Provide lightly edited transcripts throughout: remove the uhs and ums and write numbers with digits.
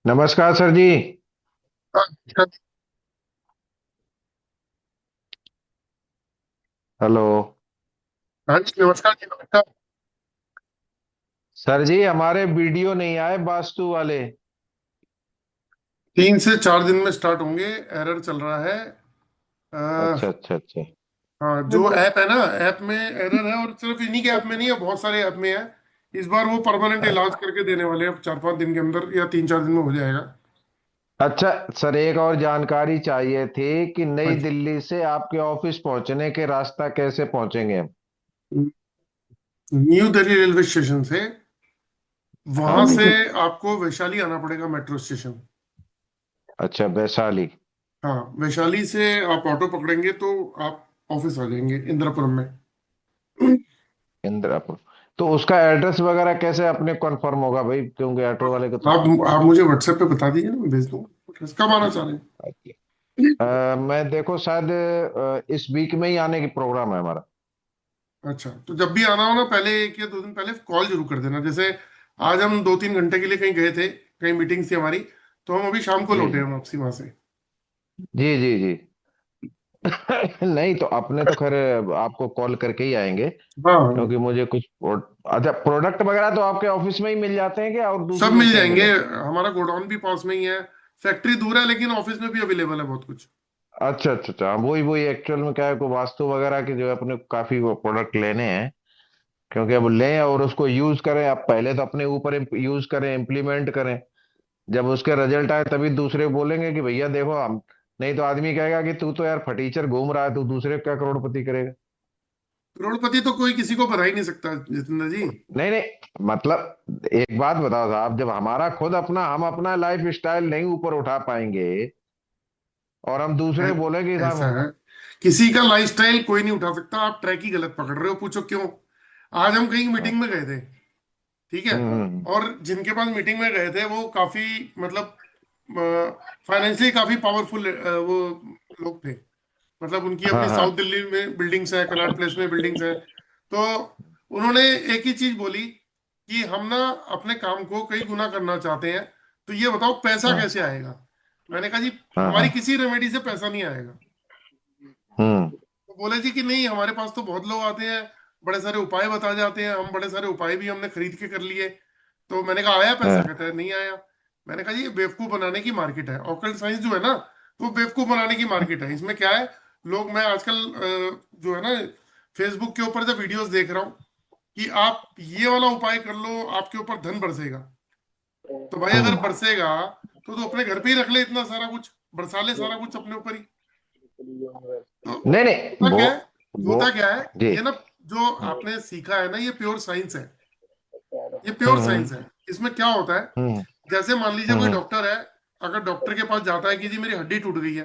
नमस्कार सर जी। अच्छा। हेलो। हाँ जी, नमस्कार जी, नमस्कार। सर जी, हमारे वीडियो नहीं आए वास्तु वाले। 3 से 4 दिन में स्टार्ट होंगे। एरर चल रहा है। अच्छा आ, अच्छा अच्छा। हाँ, जो ऐप है ना, ऐप में एरर है, और सिर्फ इन्हीं के ऐप में नहीं है, बहुत सारे ऐप में है। इस बार वो परमानेंट इलाज करके देने वाले हैं, 4-5 दिन के अंदर या 3-4 दिन में हो जाएगा। अच्छा सर, एक और जानकारी चाहिए थी कि हाँ नई जी। दिल्ली से आपके ऑफिस पहुंचने के रास्ता कैसे पहुंचेंगे हम? न्यू दिल्ली रेलवे स्टेशन से, वहां हाँ। से आपको वैशाली आना पड़ेगा, मेट्रो स्टेशन। अच्छा, वैशाली। हाँ, वैशाली से आप ऑटो पकड़ेंगे तो आप ऑफिस आ जाएंगे इंदिरापुरम में। इंदिरापुर। तो उसका एड्रेस वगैरह कैसे अपने कंफर्म होगा भाई, क्योंकि ऑटो वाले को तो। आप मुझे व्हाट्सएप पे बता दीजिए ना, मैं भेज दूंगा। कब आना चाह रहे मैं देखो शायद इस वीक में ही आने की प्रोग्राम है हमारा। हैं? अच्छा, तो जब भी आना हो ना, पहले 1 या 2 दिन पहले कॉल जरूर कर देना। जैसे आज हम 2-3 घंटे के लिए कहीं गए थे, कहीं मीटिंग थी हमारी, तो हम अभी शाम को जी लौटे जी हम वापसी वहां से। जी जी जी। नहीं तो अपने तो खैर आपको कॉल करके ही आएंगे, हाँ हाँ, क्योंकि मुझे कुछ अच्छा प्रोडक्ट वगैरह तो आपके ऑफिस में ही मिल जाते हैं क्या, और सब दूसरी मिल जगह कहीं जाएंगे। मिले? हमारा गोडाउन भी पास में ही है। फैक्ट्री दूर है, लेकिन ऑफिस में भी अवेलेबल है बहुत कुछ। अच्छा अच्छा अच्छा, हाँ, वही वही एक्चुअल में क्या है को वास्तु वगैरह के जो है अपने को काफी वो प्रोडक्ट लेने हैं। क्योंकि अब लें और उसको यूज करें, अब पहले तो अपने ऊपर यूज करें, इम्प्लीमेंट करें। जब उसके रिजल्ट आए तभी दूसरे बोलेंगे कि भैया देखो हम। नहीं तो आदमी कहेगा कि तू तो यार फटीचर घूम रहा है, तू दूसरे को क्या करोड़पति करेगा। करोड़पति तो कोई किसी को बना ही नहीं सकता, जितेंद्र जी। नहीं नहीं, मतलब एक बात बताओ साहब, जब हमारा खुद अपना हम अपना लाइफ स्टाइल नहीं ऊपर उठा पाएंगे और हम दूसरे ऐ- को बोलेंगे ऐसा साहब। है, किसी का लाइफस्टाइल कोई नहीं उठा सकता। आप ट्रैक ही गलत पकड़ रहे हो, पूछो क्यों। आज हम कहीं मीटिंग में गए थे, ठीक है। हम्म। और जिनके पास मीटिंग में गए थे वो काफी, मतलब फाइनेंशियली काफी पावरफुल वो लोग थे। मतलब उनकी हाँ अपनी हाँ साउथ दिल्ली में बिल्डिंग्स हैं, कनॉट प्लेस में बिल्डिंग्स हैं। तो उन्होंने एक ही चीज बोली कि हम ना अपने काम को कई गुना करना चाहते हैं, तो ये बताओ पैसा हाँ कैसे आएगा। मैंने कहा जी, हाँ हमारी हाँ। किसी रेमेडी से पैसा नहीं आएगा। हम्म तो बोले जी कि नहीं, हमारे पास तो बहुत लोग आते हैं, बड़े सारे उपाय बता जाते हैं, हम बड़े सारे उपाय भी हमने खरीद के कर लिए। तो मैंने कहा आया पैसा, हाँ कहता है नहीं आया। मैंने कहा जी, ये बेवकूफ बनाने की मार्केट है। ऑकल्ट साइंस जो है ना, वो बेवकूफ बनाने की मार्केट है। इसमें क्या है, लोग, मैं आजकल जो है ना, फेसबुक के ऊपर जब वीडियोस देख रहा हूँ कि आप ये वाला उपाय कर लो, आपके ऊपर धन बरसेगा। तो भाई अगर हम्म। बरसेगा तो अपने घर पे ही रख ले, इतना सारा कुछ बरसा ले, सारा कुछ अपने ऊपर ही। तो नहीं नहीं होता वो क्या है, वो होता क्या है, जी। ये ना, जो आपने सीखा है ना, ये प्योर साइंस है। ये प्योर हम्म साइंस है। इसमें क्या होता है, हम्म जैसे मान लीजिए कोई हम्म डॉक्टर है, अगर डॉक्टर के पास जाता है कि जी मेरी हड्डी टूट गई है,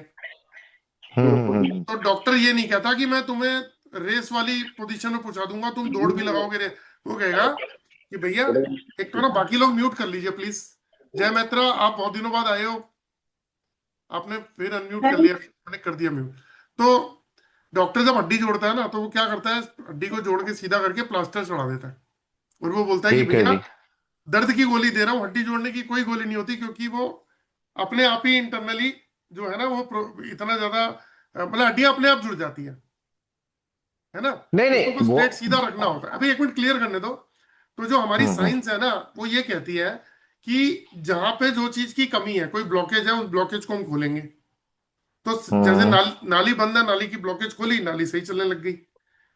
तो डॉक्टर ये नहीं कहता कि मैं तुम्हें रेस वाली पोजीशन में पहुंचा दूंगा, तुम दौड़ भी लगाओगे वो कहेगा कि भैया, एक तो ना बाकी लोग म्यूट कर लीजिए प्लीज। जय मित्रा, आप बहुत दिनों बाद आए हो, आपने फिर अनम्यूट कर लिया, मैंने कर दिया म्यूट। तो डॉक्टर जब हड्डी जोड़ता है ना, तो वो क्या करता है, हड्डी को जोड़ के सीधा करके प्लास्टर चढ़ा देता है। और वो बोलता है कि ठीक है भैया, जी। दर्द की गोली दे रहा हूँ, हड्डी जोड़ने की कोई गोली नहीं होती, क्योंकि वो अपने आप ही इंटरनली जो है ना, वो इतना ज्यादा मतलब हड्डियां अपने आप जुड़ जाती है ना। नहीं उसको नहीं बस वो। स्ट्रेट सीधा रखना होता है। अभी एक मिनट क्लियर करने दो। तो जो हमारी हम्म। साइंस है ना, वो ये कहती है कि जहां पे जो चीज की कमी है, कोई ब्लॉकेज है, उस ब्लॉकेज को हम खोलेंगे। तो जैसे हम्म नाली बंद है, नाली की ब्लॉकेज खोली, नाली सही चलने लग गई।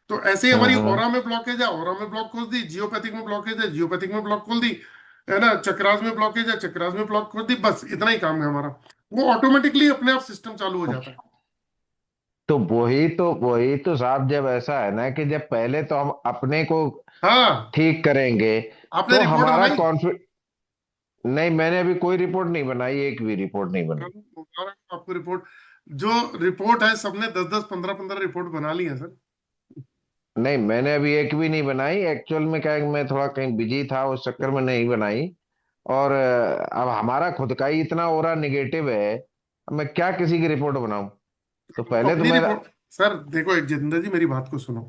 तो ऐसे ही हम्म हमारी हम्म। ऑरा में ब्लॉकेज है, ऑरा में ब्लॉक खोल दी। जियोपैथिक में ब्लॉकेज है, जियोपैथिक में ब्लॉक खोल दी, है ना। चक्रास में ब्लॉकेज है, चक्रास में ब्लॉक खोल दी। बस इतना ही काम है हमारा। वो ऑटोमेटिकली अपने आप सिस्टम चालू हो जाता है। तो वही तो साहब, जब ऐसा है ना कि जब पहले तो हम अपने को हाँ, ठीक करेंगे आपने तो रिपोर्ट हमारा बनाई? कॉन्फिड। नहीं, मैंने अभी कोई रिपोर्ट नहीं बनाई, एक भी रिपोर्ट नहीं बनाई। चलो, मुबारक हो आपको रिपोर्ट। जो रिपोर्ट है, सबने 10-10, 15-15 रिपोर्ट बना ली है सर। नहीं, मैंने अभी एक भी नहीं बनाई। एक्चुअल में क्या है कि मैं थोड़ा कहीं बिजी था, उस चक्कर में नहीं बनाई। और अब हमारा खुद का ही इतना ओरा निगेटिव है, अब मैं क्या किसी की रिपोर्ट बनाऊं। तो तो पहले तो अपनी मैं। रिपोर्ट, सर देखो, एक जितेंद्र जी, मेरी बात को सुनो।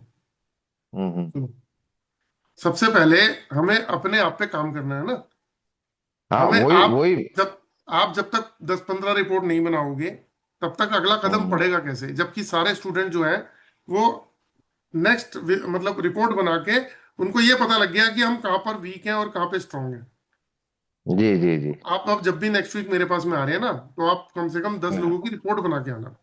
हम्म। सुनो, सबसे पहले हमें अपने आप पे काम करना है ना। हाँ, हमें वही आप वही। जब आप जब तक 10-15 रिपोर्ट नहीं बनाओगे तब तक अगला कदम हम्म। पड़ेगा कैसे, जबकि सारे स्टूडेंट जो है वो नेक्स्ट मतलब रिपोर्ट बना के उनको ये पता लग गया कि हम कहाँ पर वीक हैं और कहाँ पे स्ट्रांग हैं। जी जी जी। आप अब जब भी नेक्स्ट वीक मेरे पास में आ रहे हैं ना, तो आप कम से कम 10 हाँ। लोगों की रिपोर्ट बना के आना।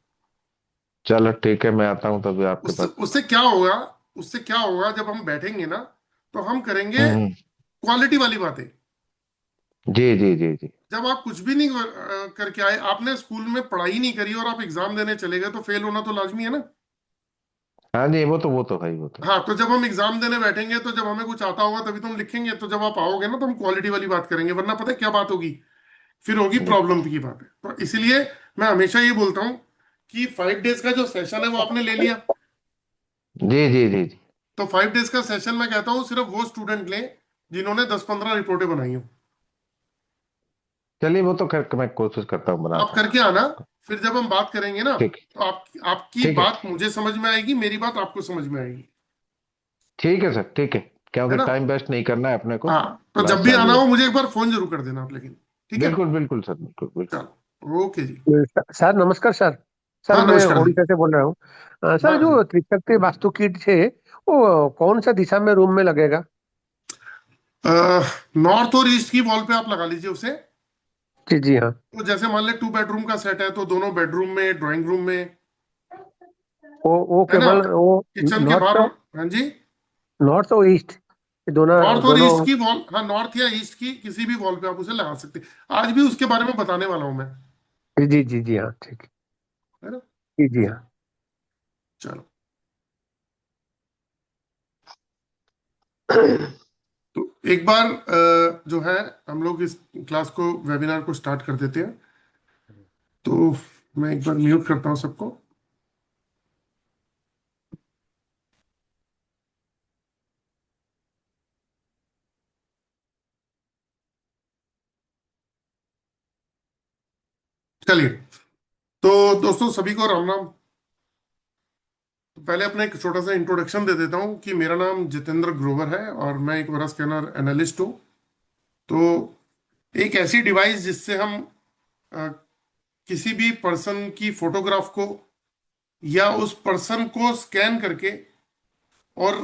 चलो ठीक है, मैं आता हूँ तभी आपके उससे पास। उससे क्या होगा, उससे क्या होगा, जब हम बैठेंगे ना तो हम करेंगे हम्म। क्वालिटी वाली बातें। जी जी जी जी। जब आप कुछ भी नहीं करके आए, आपने स्कूल में पढ़ाई नहीं करी और आप एग्जाम देने चले गए, तो फेल होना तो लाजमी है ना। हाँ जी, वो तो भाई, वो तो। हाँ, तो जब हम एग्जाम देने बैठेंगे तो जब हमें कुछ आता होगा तभी तो हम लिखेंगे, तो जब आप आओगे ना तो हम क्वालिटी वाली बात करेंगे, वरना पता है क्या बात होगी, फिर होगी जी प्रॉब्लम की बात है। तो इसलिए मैं हमेशा ये बोलता हूँ कि 5 डेज का जो सेशन है वो आपने ले लिया, जी जी जी जी। तो 5 डेज का सेशन मैं कहता हूँ सिर्फ वो स्टूडेंट लें जिन्होंने 10-15 रिपोर्टें बनाई हो। चलिए, वो तो खैर मैं कोशिश करता हूँ आप बनाता करके आना, फिर जब हम बात करेंगे ना ठीक। तो आपकी ठीक है। बात मुझे समझ में आएगी, मेरी बात आपको समझ में आएगी। ठीक है सर, ठीक है। है क्योंकि ना। टाइम वेस्ट नहीं करना है अपने को। हाँ, तो जब क्लास भी आना चालू हो है। मुझे एक बार फोन जरूर कर देना आप, लेकिन ठीक है। बिल्कुल बिल्कुल सर, बिल्कुल बिल्कुल। चलो, ओके जी। सर नमस्कार सर। सर हाँ, मैं नमस्कार जी। ओडिशा से बोल रहा हूँ। सर हाँ जी। जो त्रिशक्ति वास्तु किट है वो कौन सा दिशा में रूम में लगेगा? नॉर्थ और ईस्ट की वॉल पे आप लगा लीजिए उसे। जी जी हाँ। तो जैसे मान ले 2 बेडरूम का सेट है तो दोनों बेडरूम में, ड्राइंग रूम में, वो है ना, केवल वो किचन के नॉर्थ बाहर। और हाँ जी। और ईस्ट दोनों नॉर्थ और दोनों? ईस्ट की वॉल, हाँ, नॉर्थ या ईस्ट की किसी भी वॉल पे आप उसे लगा सकते हैं। आज भी उसके बारे में बताने वाला हूं मैं। जी जी जी जी हाँ ठीक। है ना। जी जी हाँ। चलो, तो एक बार जो है हम लोग इस क्लास को, वेबिनार को स्टार्ट कर देते हैं। तो मैं एक बार म्यूट करता हूं सबको। चलिए, तो दोस्तों सभी को राम राम। तो पहले अपना एक छोटा सा इंट्रोडक्शन दे देता हूँ कि मेरा नाम जितेंद्र ग्रोवर है और मैं एक बड़ा स्कैनर एनालिस्ट हूँ। तो एक ऐसी डिवाइस जिससे हम अ, किसी भी पर्सन की फोटोग्राफ को या उस पर्सन को स्कैन करके और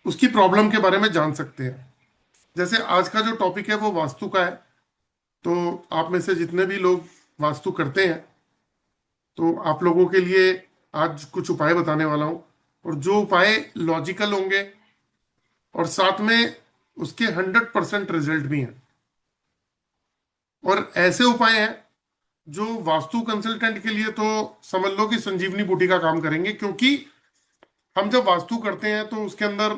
उसकी प्रॉब्लम के बारे में जान सकते हैं। जैसे आज का जो टॉपिक है वो वास्तु का है, तो आप में से जितने भी लोग वास्तु करते हैं, तो आप लोगों के लिए आज कुछ उपाय बताने वाला हूँ। और जो उपाय लॉजिकल होंगे और साथ में उसके 100% रिजल्ट भी हैं। और ऐसे उपाय हैं जो वास्तु कंसल्टेंट के लिए तो समझ लो कि संजीवनी बूटी का काम करेंगे, क्योंकि हम जब वास्तु करते हैं तो उसके अंदर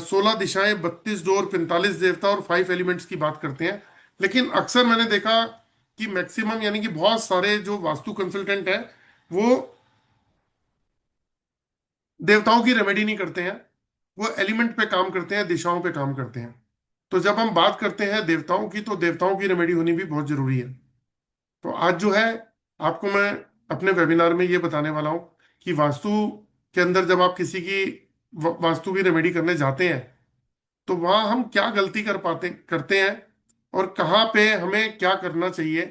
16 दिशाएं, 32 डोर, 45 देवता और 5 एलिमेंट्स की बात करते हैं। लेकिन अक्सर मैंने देखा कि मैक्सिमम यानी कि बहुत सारे जो वास्तु कंसल्टेंट हैं वो देवताओं की रेमेडी नहीं करते हैं, वो एलिमेंट पे काम करते हैं, दिशाओं पे काम करते हैं। तो जब हम बात करते हैं देवताओं की, तो देवताओं की रेमेडी होनी भी बहुत जरूरी है। तो आज जो है आपको मैं अपने वेबिनार में ये बताने वाला हूँ कि वास्तु के अंदर जब आप किसी की वास्तु की रेमेडी करने जाते हैं तो वहां हम क्या गलती कर करते हैं और कहाँ पे हमें क्या करना चाहिए,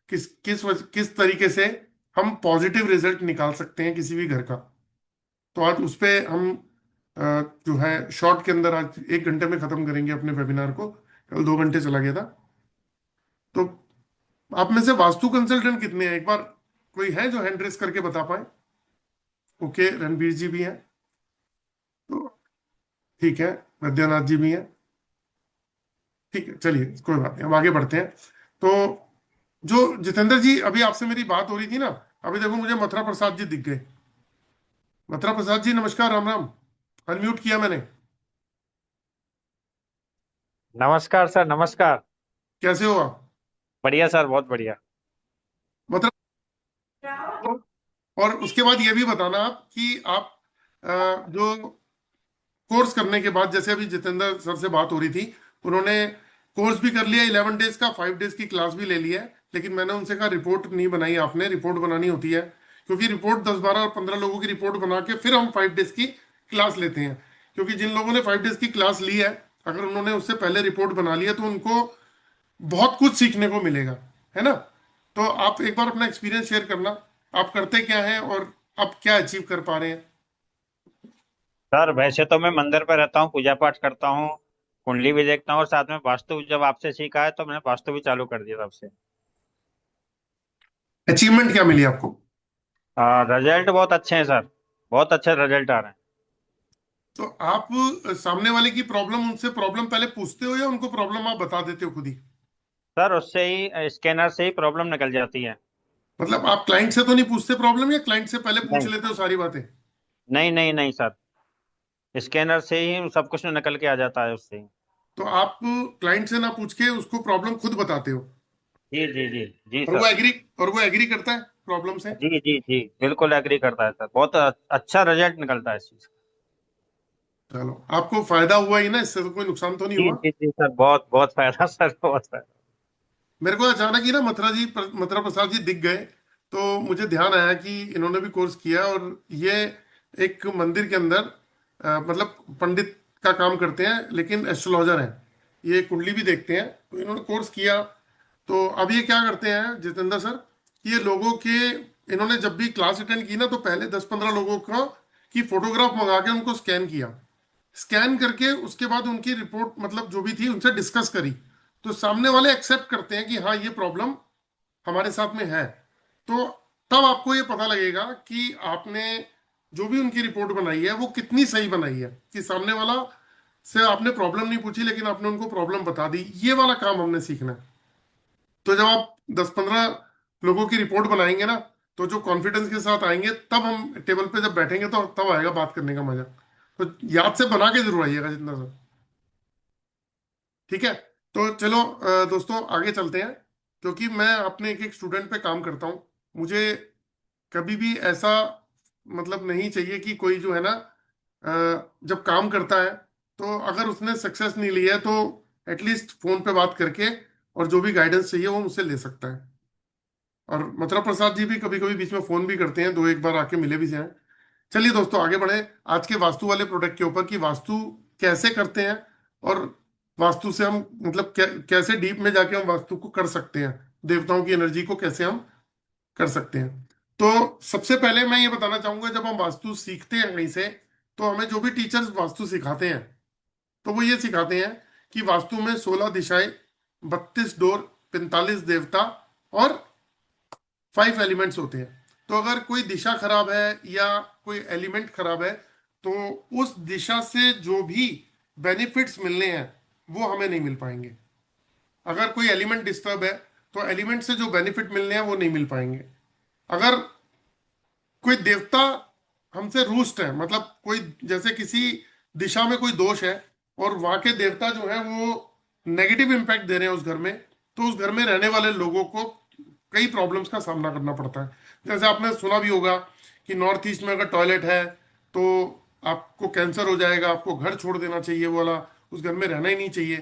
किस तरीके से हम पॉजिटिव रिजल्ट निकाल सकते हैं किसी भी घर का। तो आज उस पे हम अ, जो है शॉर्ट के अंदर आज 1 घंटे में खत्म करेंगे अपने वेबिनार को। कल 2 घंटे चला गया था। तो आप में से वास्तु कंसल्टेंट कितने हैं, एक बार कोई है जो हैंड रेस करके बता पाए? ओके, रणबीर जी भी हैं। तो ठीक है, वैद्यनाथ जी भी हैं। ठीक है, चलिए कोई बात नहीं, हम आगे बढ़ते हैं। तो जो जितेंद्र जी, अभी आपसे मेरी बात हो रही थी ना, अभी देखो मुझे मथुरा प्रसाद जी दिख गए। मथुरा प्रसाद जी नमस्कार, राम राम। अनम्यूट किया मैंने। नमस्कार सर, नमस्कार। कैसे हो आप? बढ़िया सर, बहुत बढ़िया। मतलब, और उसके बाद ये भी बताना आप कि आप जो कोर्स करने के बाद, जैसे अभी जितेंद्र सर से बात हो रही थी, उन्होंने कोर्स भी कर लिया 11 डेज का, 5 डेज की क्लास भी ले लिया है। लेकिन मैंने उनसे कहा रिपोर्ट नहीं बनाई आपने, रिपोर्ट बनानी होती है, क्योंकि रिपोर्ट 10, 12 और 15 लोगों की रिपोर्ट बना के फिर हम 5 डेज की क्लास लेते हैं। क्योंकि जिन लोगों ने 5 डेज की क्लास ली है, अगर उन्होंने उससे पहले रिपोर्ट बना लिया तो उनको बहुत कुछ सीखने को मिलेगा, है ना। तो आप एक बार अपना एक्सपीरियंस शेयर करना, आप करते क्या हैं और आप क्या अचीव कर पा रहे हैं। सर वैसे तो मैं मंदिर पर रहता हूँ, पूजा पाठ करता हूँ, कुंडली भी देखता हूँ, और साथ में वास्तु जब आपसे सीखा है तो मैंने वास्तु भी चालू कर दिया तब से। अचीवमेंट क्या मिली आपको। रिजल्ट बहुत अच्छे हैं सर, बहुत अच्छे रिजल्ट आ रहे हैं। तो आप सामने वाले की प्रॉब्लम, उनसे प्रॉब्लम पहले पूछते हो या उनको प्रॉब्लम आप बता देते हो खुद ही। सर उससे ही, स्कैनर से ही प्रॉब्लम निकल जाती है। मतलब आप क्लाइंट से तो नहीं पूछते प्रॉब्लम, या क्लाइंट से पहले पूछ नहीं लेते हो सारी बातें। नहीं नहीं नहीं सर, स्कैनर से ही सब कुछ निकल के आ जाता है उससे ही। तो आप क्लाइंट से ना पूछ के उसको प्रॉब्लम खुद बताते हो। जी जी जी जी और वो सर। एग्री और वो एग्री करता है प्रॉब्लम से। जी जी जी, बिल्कुल एग्री करता है सर, बहुत अच्छा रिजल्ट निकलता है इस चीज का। चलो, आपको फायदा हुआ ही ना, इससे तो कोई नुकसान तो नहीं जी हुआ। जी जी सर, बहुत बहुत फायदा सर, बहुत फायदा। मेरे को अचानक ही ना मथुरा प्रसाद जी दिख गए। तो मुझे ध्यान आया कि इन्होंने भी कोर्स किया, और ये एक मंदिर के अंदर मतलब पंडित का काम करते हैं, लेकिन एस्ट्रोलॉजर हैं। ये कुंडली भी देखते हैं, तो इन्होंने कोर्स किया। तो अब ये क्या करते हैं जितेंद्र सर, कि ये लोगों के, इन्होंने जब भी क्लास अटेंड की ना, तो पहले 10-15 लोगों का की फोटोग्राफ मंगा के उनको स्कैन किया। स्कैन करके उसके बाद उनकी रिपोर्ट मतलब जो भी थी उनसे डिस्कस करी। तो सामने वाले एक्सेप्ट करते हैं कि हाँ ये प्रॉब्लम हमारे साथ में है। तो तब आपको ये पता लगेगा कि आपने जो भी उनकी रिपोर्ट बनाई है वो कितनी सही बनाई है, कि सामने वाला से आपने प्रॉब्लम नहीं पूछी लेकिन आपने उनको प्रॉब्लम बता दी। ये वाला काम हमने सीखना है। तो जब आप 10-15 लोगों की रिपोर्ट बनाएंगे ना, तो जो कॉन्फिडेंस के साथ आएंगे, तब हम टेबल पे जब बैठेंगे तो तब आएगा बात करने का मजा। तो याद से बना के जरूर आइएगा जितना सर। ठीक है। तो चलो दोस्तों आगे चलते हैं। क्योंकि मैं अपने एक एक स्टूडेंट पे काम करता हूँ, मुझे कभी भी ऐसा मतलब नहीं चाहिए कि कोई जो है ना जब काम करता है, तो अगर उसने सक्सेस नहीं ली है तो एटलीस्ट फोन पे बात करके और जो भी गाइडेंस चाहिए वो मुझसे ले सकता है। और मथुरा प्रसाद जी भी कभी कभी बीच में फोन भी करते हैं, 2-1 बार आके मिले भी हैं। चलिए दोस्तों आगे बढ़े आज के वास्तु वाले प्रोडक्ट के ऊपर, कि वास्तु कैसे करते हैं, और वास्तु से हम मतलब कैसे डीप में जाके हम वास्तु को कर सकते हैं, देवताओं की एनर्जी को कैसे हम कर सकते हैं। तो सबसे पहले मैं ये बताना चाहूंगा, जब हम वास्तु सीखते हैं कहीं से, तो हमें जो भी टीचर्स वास्तु सिखाते हैं, तो वो ये सिखाते हैं कि वास्तु में 16 दिशाएं, 32 डोर, 45 देवता और 5 एलिमेंट्स होते हैं। तो अगर कोई दिशा खराब है या कोई एलिमेंट खराब है, तो उस दिशा से जो भी बेनिफिट्स मिलने हैं वो हमें नहीं मिल पाएंगे। अगर कोई एलिमेंट डिस्टर्ब है, तो एलिमेंट से जो बेनिफिट मिलने हैं वो नहीं मिल पाएंगे। अगर कोई देवता हमसे रूस्ट है, मतलब कोई जैसे किसी दिशा में कोई दोष है, और वहां के देवता जो है वो नेगेटिव इम्पैक्ट दे रहे हैं उस घर में, तो उस घर में रहने वाले लोगों को कई प्रॉब्लम्स का सामना करना पड़ता है। जैसे आपने सुना भी होगा कि नॉर्थ ईस्ट में अगर टॉयलेट है तो आपको कैंसर हो जाएगा, आपको घर छोड़ देना चाहिए, वो वाला उस घर में रहना ही नहीं चाहिए।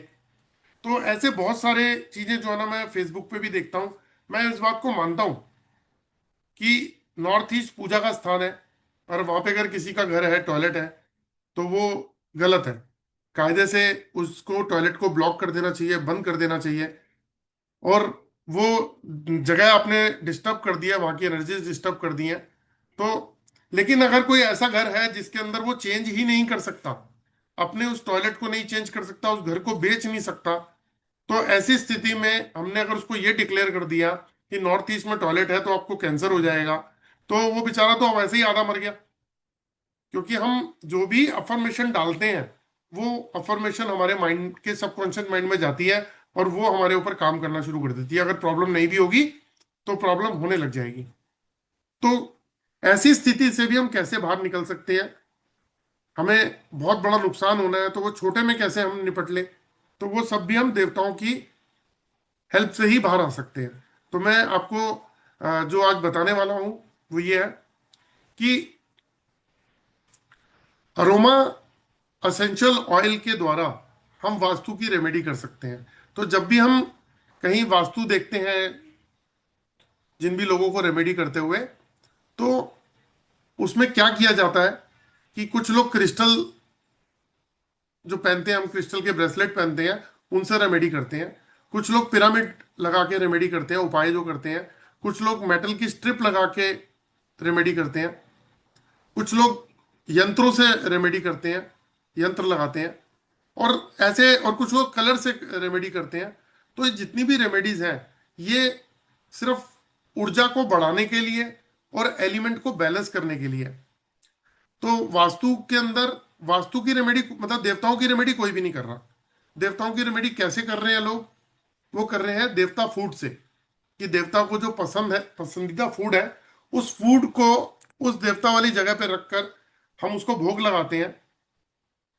तो ऐसे बहुत सारे चीजें जो है ना, मैं फेसबुक पे भी देखता हूँ। मैं इस बात को मानता हूँ कि नॉर्थ ईस्ट पूजा का स्थान है, और वहां पे अगर किसी का घर है, टॉयलेट है, तो वो गलत है। कायदे से उसको टॉयलेट को ब्लॉक कर देना चाहिए, बंद कर देना चाहिए। और वो जगह आपने डिस्टर्ब कर दिया, वहां की एनर्जीज डिस्टर्ब कर दी हैं। तो लेकिन अगर कोई ऐसा घर है जिसके अंदर वो चेंज ही नहीं कर सकता, अपने उस टॉयलेट को नहीं चेंज कर सकता, उस घर को बेच नहीं सकता, तो ऐसी स्थिति में हमने अगर उसको ये डिक्लेयर कर दिया कि नॉर्थ ईस्ट में टॉयलेट है तो आपको कैंसर हो जाएगा, तो वो बेचारा तो वैसे ही आधा मर गया। क्योंकि हम जो भी अफर्मेशन डालते हैं, वो अफर्मेशन हमारे माइंड के सबकॉन्शियस माइंड में जाती है, और वो हमारे ऊपर काम करना शुरू कर देती है। अगर प्रॉब्लम नहीं भी होगी तो प्रॉब्लम होने लग जाएगी। तो ऐसी स्थिति से भी हम कैसे बाहर निकल सकते हैं, हमें बहुत बड़ा नुकसान होना है तो वो छोटे में कैसे हम निपट ले, तो वो सब भी हम देवताओं की हेल्प से ही बाहर आ सकते हैं। तो मैं आपको जो आज बताने वाला हूं वो ये है कि अरोमा असेंशियल ऑयल के द्वारा हम वास्तु की रेमेडी कर सकते हैं। तो जब भी हम कहीं वास्तु देखते हैं जिन भी लोगों को रेमेडी करते हुए, तो उसमें क्या किया जाता है कि कुछ लोग क्रिस्टल जो पहनते हैं, हम क्रिस्टल के ब्रेसलेट पहनते हैं, उनसे रेमेडी करते हैं। कुछ लोग पिरामिड लगा के रेमेडी करते हैं, उपाय जो करते हैं। कुछ लोग मेटल की स्ट्रिप लगा के रेमेडी करते हैं। कुछ लोग यंत्रों से रेमेडी करते हैं, यंत्र लगाते हैं। और ऐसे, और कुछ लोग कलर से रेमेडी करते हैं। तो ये जितनी भी रेमेडीज हैं, ये सिर्फ ऊर्जा को बढ़ाने के लिए और एलिमेंट को बैलेंस करने के लिए है। तो वास्तु के अंदर वास्तु की रेमेडी, मतलब देवताओं की रेमेडी कोई भी नहीं कर रहा। देवताओं की रेमेडी कैसे कर रहे हैं लोग? वो कर रहे हैं देवता फूड से, कि देवता को जो पसंद है, पसंदीदा फूड है, उस फूड को उस देवता वाली जगह पे रखकर हम उसको भोग लगाते हैं,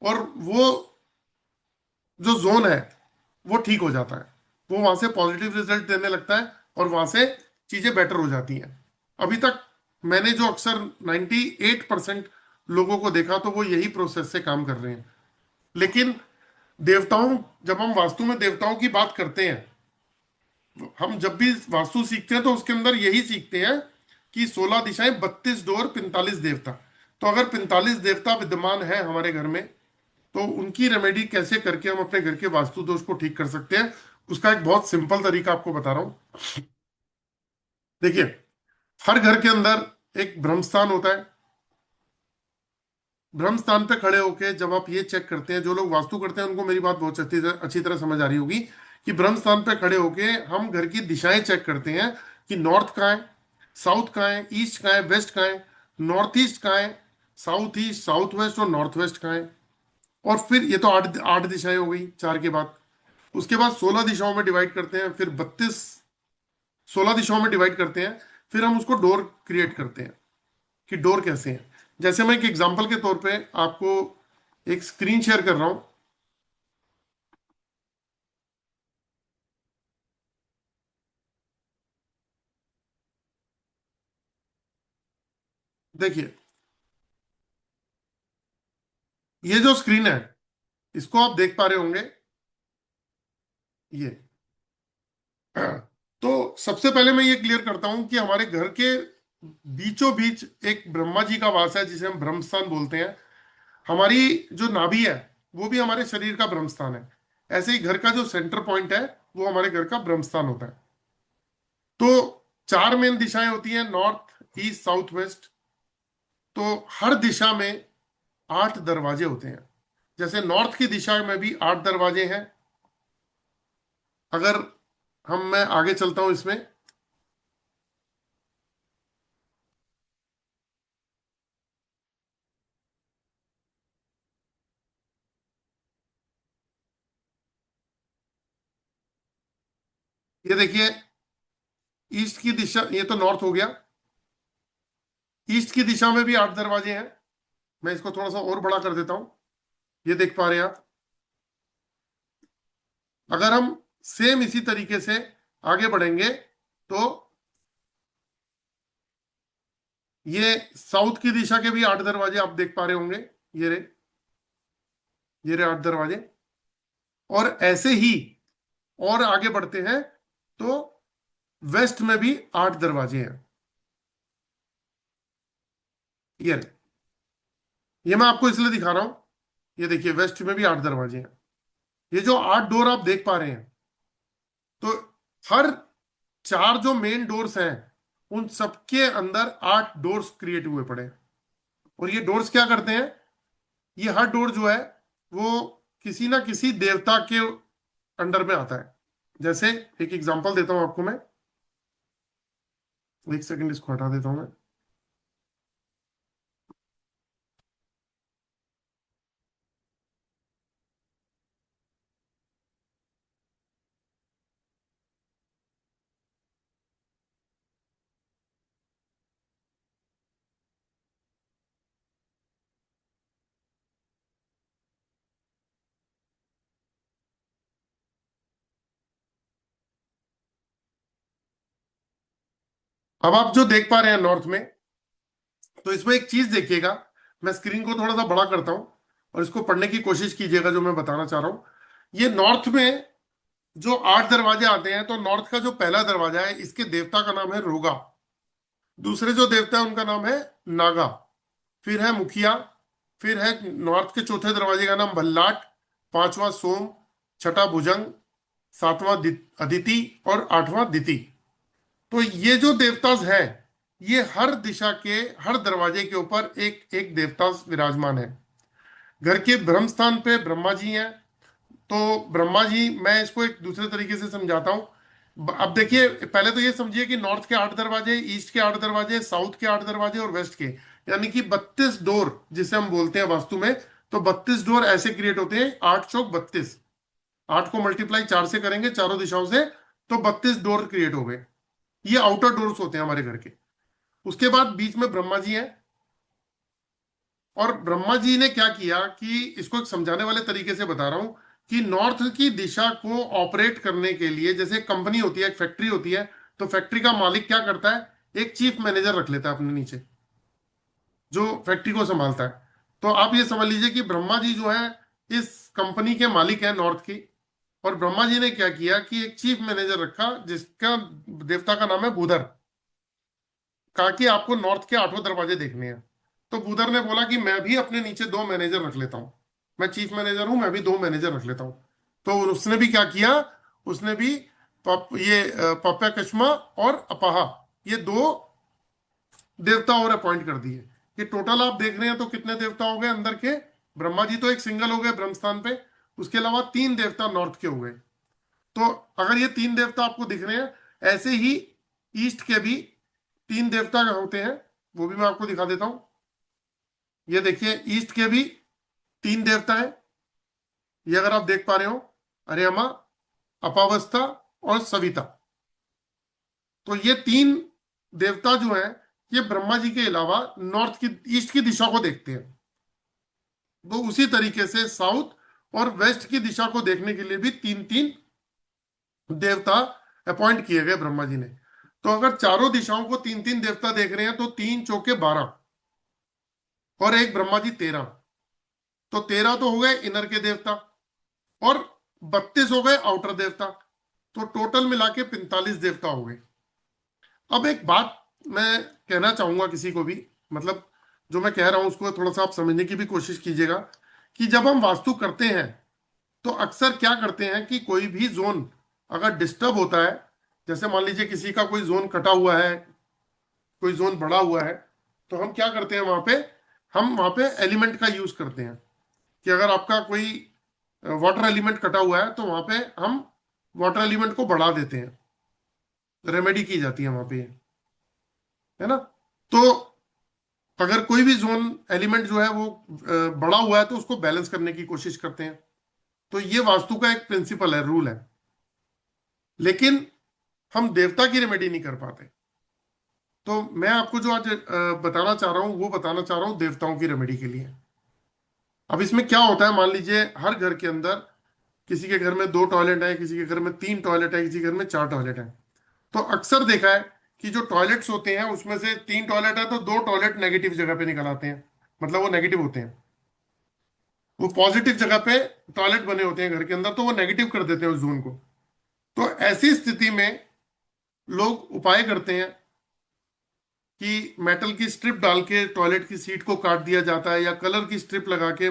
और वो जो जोन है वो ठीक हो जाता है। वो वहां से पॉजिटिव रिजल्ट देने लगता है और वहां से चीजें बेटर हो जाती हैं। अभी तक मैंने जो अक्सर 98% लोगों को देखा, तो वो यही प्रोसेस से काम कर रहे हैं। लेकिन देवताओं, जब हम वास्तु में देवताओं की बात करते हैं, हम जब भी वास्तु सीखते हैं तो उसके अंदर यही सीखते हैं कि 16 दिशाएं, 32 डोर, 45 देवता। तो अगर 45 देवता विद्यमान है हमारे घर में, तो उनकी रेमेडी कैसे करके हम अपने घर के वास्तु दोष को ठीक कर सकते हैं, उसका एक बहुत सिंपल तरीका आपको बता रहा हूं। देखिए, हर घर के अंदर एक ब्रह्म स्थान होता है। ब्रह्म स्थान पे खड़े होके जब आप ये चेक करते हैं, जो लोग वास्तु करते हैं उनको मेरी बात बहुत अच्छी तरह समझ आ रही होगी, कि ब्रह्म स्थान पे खड़े होके हम घर की दिशाएं चेक करते हैं कि नॉर्थ कहाँ है, साउथ कहाँ है, ईस्ट कहाँ है, वेस्ट कहाँ है, नॉर्थ ईस्ट कहाँ है, साउथ ईस्ट, साउथ वेस्ट और नॉर्थ वेस्ट कहाँ है। और फिर ये तो आठ आठ दिशाएं हो गई चार के बाद। उसके बाद 16 दिशाओं में डिवाइड करते हैं, फिर 16 दिशाओं में डिवाइड करते हैं। फिर हम उसको डोर क्रिएट करते हैं कि डोर कैसे हैं। जैसे मैं एक एग्जांपल के तौर पे आपको एक स्क्रीन शेयर कर रहा हूं। देखिए, ये जो स्क्रीन है, इसको आप देख पा रहे होंगे, ये। तो सबसे पहले मैं ये क्लियर करता हूं कि हमारे घर के बीचों बीच एक ब्रह्मा जी का वास है, जिसे हम ब्रह्म स्थान बोलते हैं। हमारी जो नाभि है, वो भी हमारे शरीर का ब्रह्म स्थान है। ऐसे ही घर का जो सेंटर पॉइंट है, वो हमारे घर का ब्रह्म स्थान होता है। तो चार मेन दिशाएं होती हैं, नॉर्थ, ईस्ट, साउथ, वेस्ट। तो हर दिशा में 8 दरवाजे होते हैं। जैसे नॉर्थ की दिशा में भी 8 दरवाजे हैं। अगर मैं आगे चलता हूं इसमें, ये देखिए, ईस्ट की दिशा, ये तो नॉर्थ हो गया। ईस्ट की दिशा में भी 8 दरवाजे हैं। मैं इसको थोड़ा सा और बड़ा कर देता हूं, ये देख पा रहे हैं आप। अगर हम सेम इसी तरीके से आगे बढ़ेंगे, तो ये साउथ की दिशा के भी 8 दरवाजे आप देख पा रहे होंगे। ये रहे, ये रहे 8 दरवाजे। और ऐसे ही और आगे बढ़ते हैं, तो वेस्ट में भी 8 दरवाजे हैं। ये रहे। ये मैं आपको इसलिए दिखा रहा हूं, ये देखिए, वेस्ट में भी 8 दरवाजे हैं। ये जो 8 डोर आप देख पा रहे हैं, तो हर चार जो मेन डोर्स हैं, उन सबके अंदर 8 डोर्स क्रिएट हुए पड़े हैं। और ये डोर्स क्या करते हैं? ये हर डोर जो है, वो किसी ना किसी देवता के अंडर में आता है। जैसे एक एग्जांपल देता हूं आपको मैं, एक सेकंड, इसको हटा देता हूं मैं। अब आप जो देख पा रहे हैं नॉर्थ में, तो इसमें एक चीज देखिएगा। मैं स्क्रीन को थोड़ा सा बड़ा करता हूं और इसको पढ़ने की कोशिश कीजिएगा, जो मैं बताना चाह रहा हूं। ये नॉर्थ में जो 8 दरवाजे आते हैं, तो नॉर्थ का जो पहला दरवाजा है, इसके देवता का नाम है रोगा। दूसरे जो देवता है, उनका नाम है नागा। फिर है मुखिया। फिर है नॉर्थ के चौथे दरवाजे का नाम भल्लाट। पांचवा सोम। छठा भुजंग। सातवां अदिति और आठवां दिति। तो ये जो देवताज है, ये हर दिशा के हर दरवाजे के ऊपर एक एक देवता विराजमान है। घर के ब्रह्म स्थान पे ब्रह्मा जी हैं। तो ब्रह्मा जी, मैं इसको एक दूसरे तरीके से समझाता हूँ। अब देखिए, पहले तो ये समझिए कि नॉर्थ के 8 दरवाजे, ईस्ट के 8 दरवाजे, साउथ के 8 दरवाजे और वेस्ट के, यानी कि 32 डोर जिसे हम बोलते हैं वास्तु में। तो 32 डोर ऐसे क्रिएट होते हैं, 8 चौक 32। 8 को मल्टीप्लाई 4 से करेंगे चारों दिशाओं से, तो 32 डोर क्रिएट हो गए। ये आउटर डोर्स होते हैं हमारे घर के। उसके बाद बीच में ब्रह्मा जी हैं। और ब्रह्मा जी ने क्या किया कि इसको एक समझाने वाले तरीके से बता रहा हूं कि नॉर्थ की दिशा को ऑपरेट करने के लिए, जैसे एक कंपनी होती है, एक फैक्ट्री होती है, तो फैक्ट्री का मालिक क्या करता है, एक चीफ मैनेजर रख लेता है अपने नीचे, जो फैक्ट्री को संभालता है। तो आप ये समझ लीजिए कि ब्रह्मा जी जो है इस कंपनी के मालिक है नॉर्थ की। और ब्रह्मा जी ने क्या किया कि एक चीफ मैनेजर रखा, जिसका देवता का नाम है बुधर। कहा कि आपको नॉर्थ के 8 दरवाजे देखने हैं। तो बुधर ने बोला कि मैं भी अपने नीचे 2 मैनेजर रख लेता हूं। मैं चीफ मैनेजर हूं, मैं भी 2 मैनेजर रख लेता हूं। तो उसने भी क्या किया, उसने भी पप्पा कश्मा और अपाहा, ये 2 देवता और अपॉइंट कर दिए। कि टोटल आप देख रहे हैं तो कितने देवता हो गए अंदर के। ब्रह्मा जी तो एक सिंगल हो गए ब्रह्मस्थान पे, उसके अलावा 3 देवता नॉर्थ के हो गए। तो अगर ये 3 देवता आपको दिख रहे हैं, ऐसे ही ईस्ट के भी 3 देवता होते हैं। वो भी मैं आपको दिखा देता हूं। ये देखिए, ईस्ट के भी 3 देवता हैं। ये अगर आप देख पा रहे हो, अर्यमा, अपावस्था और सविता। तो ये 3 देवता जो हैं, ये ब्रह्मा जी के अलावा नॉर्थ की, ईस्ट की दिशा को देखते हैं। तो उसी तरीके से साउथ और वेस्ट की दिशा को देखने के लिए भी 3 3 देवता अपॉइंट किए गए ब्रह्मा जी ने। तो अगर चारों दिशाओं को 3 3 देवता देख रहे हैं, तो 3 चौके 12 और एक ब्रह्मा जी 13। तो 13 तो हो गए इनर के देवता, और 32 हो गए आउटर देवता। तो टोटल मिला के 45 देवता हो गए। अब एक बात मैं कहना चाहूंगा किसी को भी, मतलब जो मैं कह रहा हूं उसको थोड़ा सा आप समझने की भी कोशिश कीजिएगा। कि जब हम वास्तु करते हैं, तो अक्सर क्या करते हैं कि कोई भी जोन अगर डिस्टर्ब होता है, जैसे मान लीजिए किसी का कोई जोन कटा हुआ है, कोई जोन बढ़ा हुआ है, तो हम क्या करते हैं वहां पे, हम वहां पे एलिमेंट का यूज करते हैं। कि अगर आपका कोई वाटर एलिमेंट कटा हुआ है, तो वहां पे हम वाटर एलिमेंट को बढ़ा देते हैं, रेमेडी की जाती है वहां पे, है ना। तो अगर कोई भी जोन एलिमेंट जो है वो बड़ा हुआ है, तो उसको बैलेंस करने की कोशिश करते हैं। तो ये वास्तु का एक प्रिंसिपल है, रूल है। लेकिन हम देवता की रेमेडी नहीं कर पाते। तो मैं आपको जो आज बताना चाह रहा हूं, वो बताना चाह रहा हूं देवताओं की रेमेडी के लिए। अब इसमें क्या होता है, मान लीजिए हर घर के अंदर, किसी के घर में 2 टॉयलेट है, किसी के घर में 3 टॉयलेट है, किसी के घर में 4 टॉयलेट है। तो अक्सर देखा है कि जो टॉयलेट्स होते हैं उसमें से 3 टॉयलेट है, तो 2 टॉयलेट नेगेटिव जगह पे निकल आते हैं। मतलब वो नेगेटिव होते हैं। वो पॉजिटिव जगह पे टॉयलेट बने होते हैं घर के अंदर, तो वो नेगेटिव कर देते हैं उस जोन को। तो ऐसी स्थिति में लोग उपाय करते हैं कि मेटल की स्ट्रिप डाल के टॉयलेट की सीट को काट दिया जाता है, या कलर की स्ट्रिप लगा के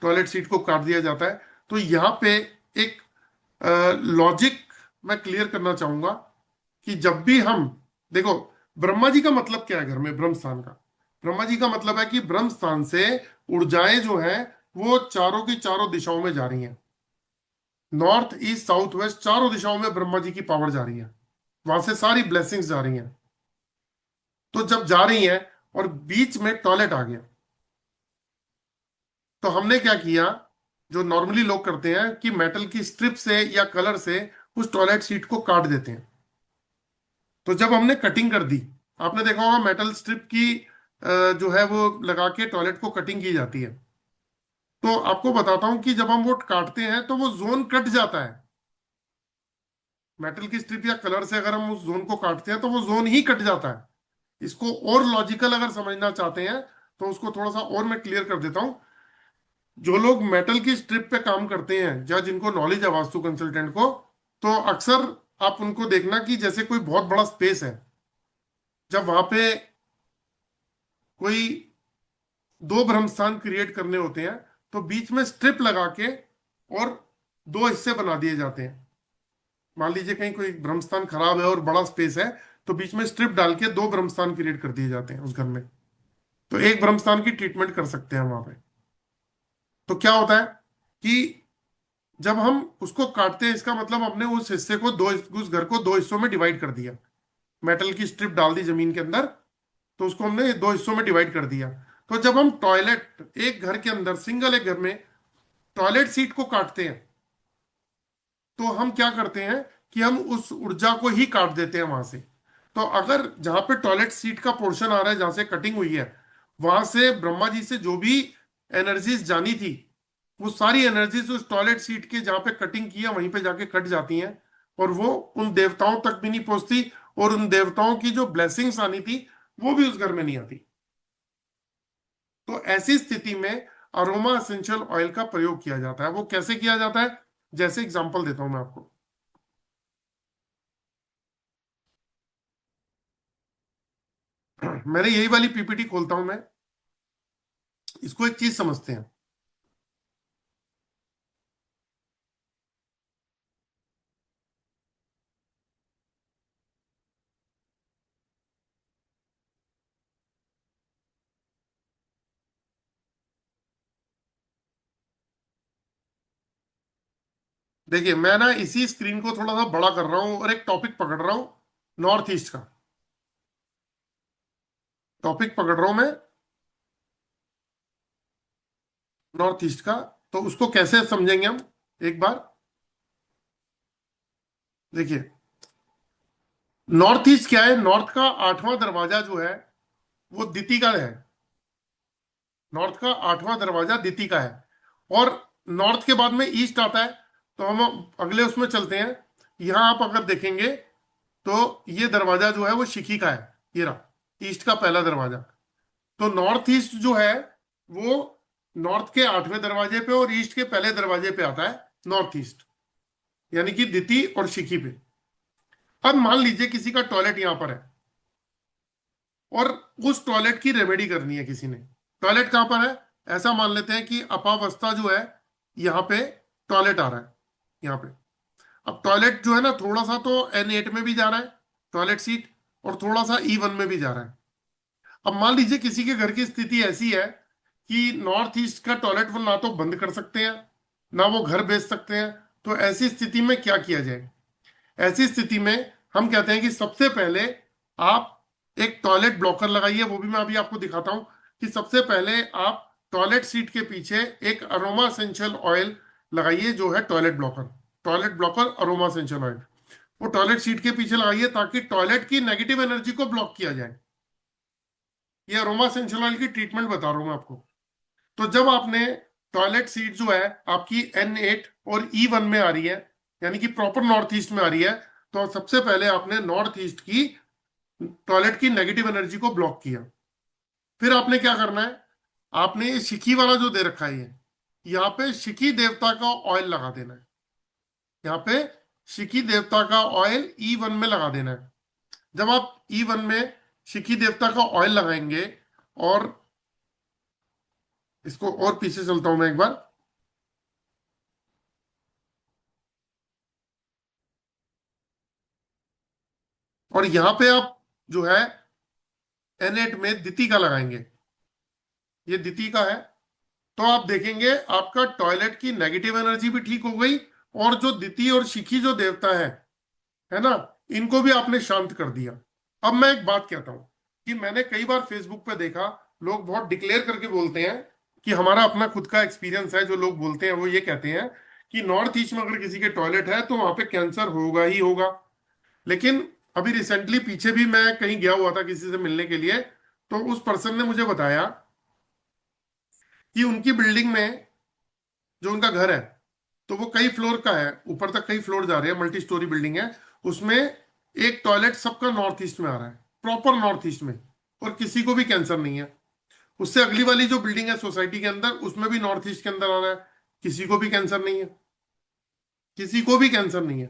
टॉयलेट सीट को काट दिया जाता है। तो यहाँ पे एक लॉजिक मैं क्लियर करना चाहूंगा कि जब भी हम, देखो, ब्रह्मा जी का मतलब क्या है घर में, ब्रह्म स्थान का। ब्रह्मा जी का मतलब है कि ब्रह्म स्थान से ऊर्जाएं जो हैं वो चारों की चारों दिशाओं में जा रही हैं। नॉर्थ ईस्ट साउथ वेस्ट चारों दिशाओं में ब्रह्मा जी की पावर जा रही है। वहां से सारी ब्लेसिंग्स जा रही हैं। तो जब जा रही हैं और बीच में टॉयलेट आ गया, तो हमने क्या किया, जो नॉर्मली लोग करते हैं कि मेटल की स्ट्रिप से या कलर से उस टॉयलेट सीट को काट देते हैं। तो जब हमने कटिंग कर दी, आपने देखा होगा मेटल स्ट्रिप की जो है वो लगा के टॉयलेट को कटिंग की जाती है। तो आपको बताता हूं कि जब हम वो काटते हैं तो वो जोन कट जाता है। मेटल की स्ट्रिप या कलर से अगर हम उस जोन को काटते हैं, तो वो जोन ही कट जाता है। इसको और लॉजिकल अगर समझना चाहते हैं, तो उसको थोड़ा सा और मैं क्लियर कर देता हूं। जो लोग मेटल की स्ट्रिप पे काम करते हैं, या जिनको नॉलेज है वास्तु कंसल्टेंट को, तो अक्सर आप उनको देखना कि जैसे कोई बहुत बड़ा स्पेस है, जब वहां पे कोई 2 ब्रह्मस्थान क्रिएट करने होते हैं, तो बीच में स्ट्रिप लगा के और 2 हिस्से बना दिए जाते हैं। मान लीजिए कहीं कोई ब्रह्मस्थान खराब है और बड़ा स्पेस है, तो बीच में स्ट्रिप डाल के 2 ब्रह्मस्थान क्रिएट कर दिए जाते हैं उस घर में। तो एक ब्रह्मस्थान की ट्रीटमेंट कर सकते हैं वहां पे। तो क्या होता है कि जब हम उसको काटते हैं, इसका मतलब हमने उस हिस्से को उस घर को 2 हिस्सों में डिवाइड कर दिया। मेटल की स्ट्रिप डाल दी जमीन के अंदर, तो उसको हमने 2 हिस्सों में डिवाइड कर दिया। तो जब हम टॉयलेट, एक घर के अंदर, सिंगल एक घर में टॉयलेट सीट को काटते हैं, तो हम क्या करते हैं कि हम उस ऊर्जा को ही काट देते हैं वहां से। तो अगर जहां पे टॉयलेट सीट का पोर्शन आ रहा है, जहां से कटिंग हुई है, वहां से ब्रह्मा जी से जो भी एनर्जीज जानी थी, वो सारी एनर्जीज उस टॉयलेट सीट के जहां पे कटिंग की है वहीं पे जाके कट जाती हैं, और वो उन देवताओं तक भी नहीं पहुंचती, और उन देवताओं की जो ब्लेसिंग्स आनी थी वो भी उस घर में नहीं आती। तो ऐसी स्थिति में अरोमा एसेंशियल ऑयल का प्रयोग किया जाता है। वो कैसे किया जाता है, जैसे एग्जांपल देता हूं मैं आपको। मैंने यही वाली पीपीटी खोलता हूं मैं, इसको एक चीज समझते हैं। देखिए, मैं ना इसी स्क्रीन को थोड़ा सा बड़ा कर रहा हूं और एक टॉपिक पकड़ रहा हूं, नॉर्थ ईस्ट का टॉपिक पकड़ रहा हूं मैं, नॉर्थ ईस्ट का। तो उसको कैसे समझेंगे हम, एक बार देखिए। नॉर्थ ईस्ट क्या है, नॉर्थ का 8वां दरवाजा जो है वो दिति का है। नॉर्थ का 8वां दरवाजा दिति का है, और नॉर्थ के बाद में ईस्ट आता है। तो हम अगले उसमें चलते हैं। यहां आप अगर देखेंगे तो ये दरवाजा जो है वो शिखी का है, ये रहा ईस्ट का पहला दरवाजा। तो नॉर्थ ईस्ट जो है वो नॉर्थ के 8वें दरवाजे पे और ईस्ट के पहले दरवाजे पे आता है, नॉर्थ ईस्ट, यानी कि दिति और शिखी पे। अब मान लीजिए किसी का टॉयलेट यहां पर है, और उस टॉयलेट की रेमेडी करनी है किसी ने। टॉयलेट कहां पर है, ऐसा मान लेते हैं कि अपावस्था जो है, यहाँ पे टॉयलेट आ रहा है, यहाँ पे। अब टॉयलेट जो है ना, थोड़ा सा तो N8 में भी जा रहा है टॉयलेट सीट, और थोड़ा सा E1 में भी जा रहा है। अब मान लीजिए किसी के घर की स्थिति ऐसी है कि नॉर्थ ईस्ट का टॉयलेट वो ना तो बंद कर सकते हैं, ना वो घर बेच सकते हैं। तो ऐसी स्थिति में क्या किया जाए, ऐसी स्थिति में हम कहते हैं कि सबसे पहले आप एक टॉयलेट ब्लॉकर लगाइए। वो भी मैं अभी आपको दिखाता हूं कि सबसे पहले आप टॉयलेट सीट के पीछे एक अरोमा एसेंशियल ऑयल लगाइए, जो है toilet blocker. Toilet blocker aroma essential oil वो टॉयलेट सीट के पीछे लगाइए, ताकि टॉयलेट की नेगेटिव एनर्जी को ब्लॉक किया जाए। ये अरोमा एसेंशियल ऑयल की ट्रीटमेंट बता रहा हूं मैं आपको। तो जब आपने टॉयलेट सीट जो है आपकी N8 और E1 में आ रही है, यानी कि प्रॉपर नॉर्थ ईस्ट में आ रही है, तो सबसे पहले आपने नॉर्थ ईस्ट की टॉयलेट की नेगेटिव एनर्जी को ब्लॉक किया। फिर आपने क्या करना है, आपने ये शिखी वाला जो दे रखा है, ये यहाँ पे शिखी देवता का ऑयल लगा देना है। यहाँ पे शिखी देवता का ऑयल E1 में लगा देना है। जब आप E1 में शिखी देवता का ऑयल लगाएंगे, और इसको और पीछे चलता हूं मैं एक बार। और यहां पे आप जो है N8 में दिति का लगाएंगे, ये दिति का है। तो आप देखेंगे आपका टॉयलेट की नेगेटिव एनर्जी भी ठीक हो गई, और जो दिति और शिखी जो देवता है ना, इनको भी आपने शांत कर दिया। अब मैं एक बात कहता हूं कि मैंने कई बार फेसबुक पे देखा, लोग बहुत डिक्लेयर करके बोलते हैं कि हमारा अपना खुद का एक्सपीरियंस है। जो लोग बोलते हैं वो ये कहते हैं कि नॉर्थ ईस्ट में अगर किसी के टॉयलेट है तो वहां पे कैंसर होगा ही होगा। लेकिन अभी रिसेंटली पीछे भी मैं कहीं गया हुआ था किसी से मिलने के लिए, तो उस पर्सन ने मुझे बताया कि उनकी बिल्डिंग में, जो उनका घर है, तो वो कई फ्लोर का है, ऊपर तक कई फ्लोर जा रहे हैं, मल्टी स्टोरी बिल्डिंग है। उसमें एक टॉयलेट सबका नॉर्थ ईस्ट में आ रहा है, प्रॉपर नॉर्थ ईस्ट में, और किसी को भी कैंसर नहीं है। उससे अगली वाली जो बिल्डिंग है सोसाइटी के अंदर, उसमें भी नॉर्थ ईस्ट के अंदर आ रहा है, किसी को भी कैंसर नहीं है, किसी को भी कैंसर नहीं है।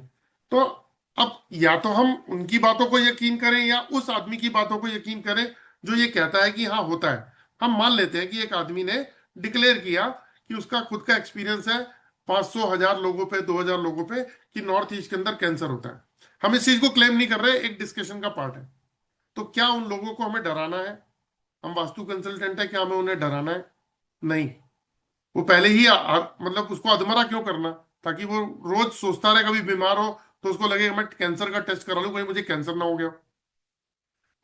तो अब या तो हम उनकी बातों को यकीन करें, या उस आदमी की बातों को यकीन करें जो ये कहता है कि हाँ होता है। हम मान लेते हैं कि एक आदमी ने डिक्लेयर किया कि उसका खुद का एक्सपीरियंस है, 500 1000 लोगों पे 2000 लोगों पे कि नॉर्थ ईस्ट के अंदर कैंसर होता है। हम इस चीज को क्लेम नहीं कर रहे, एक डिस्कशन का पार्ट है। तो क्या उन लोगों को हमें डराना है? हम वास्तु कंसल्टेंट है, क्या हमें उन्हें डराना है? नहीं। वो पहले ही मतलब उसको अधमरा क्यों करना, ताकि वो रोज सोचता रहे, कभी बीमार हो तो उसको लगे मैं कैंसर का टेस्ट करा लूं, कहीं मुझे कैंसर ना हो गया।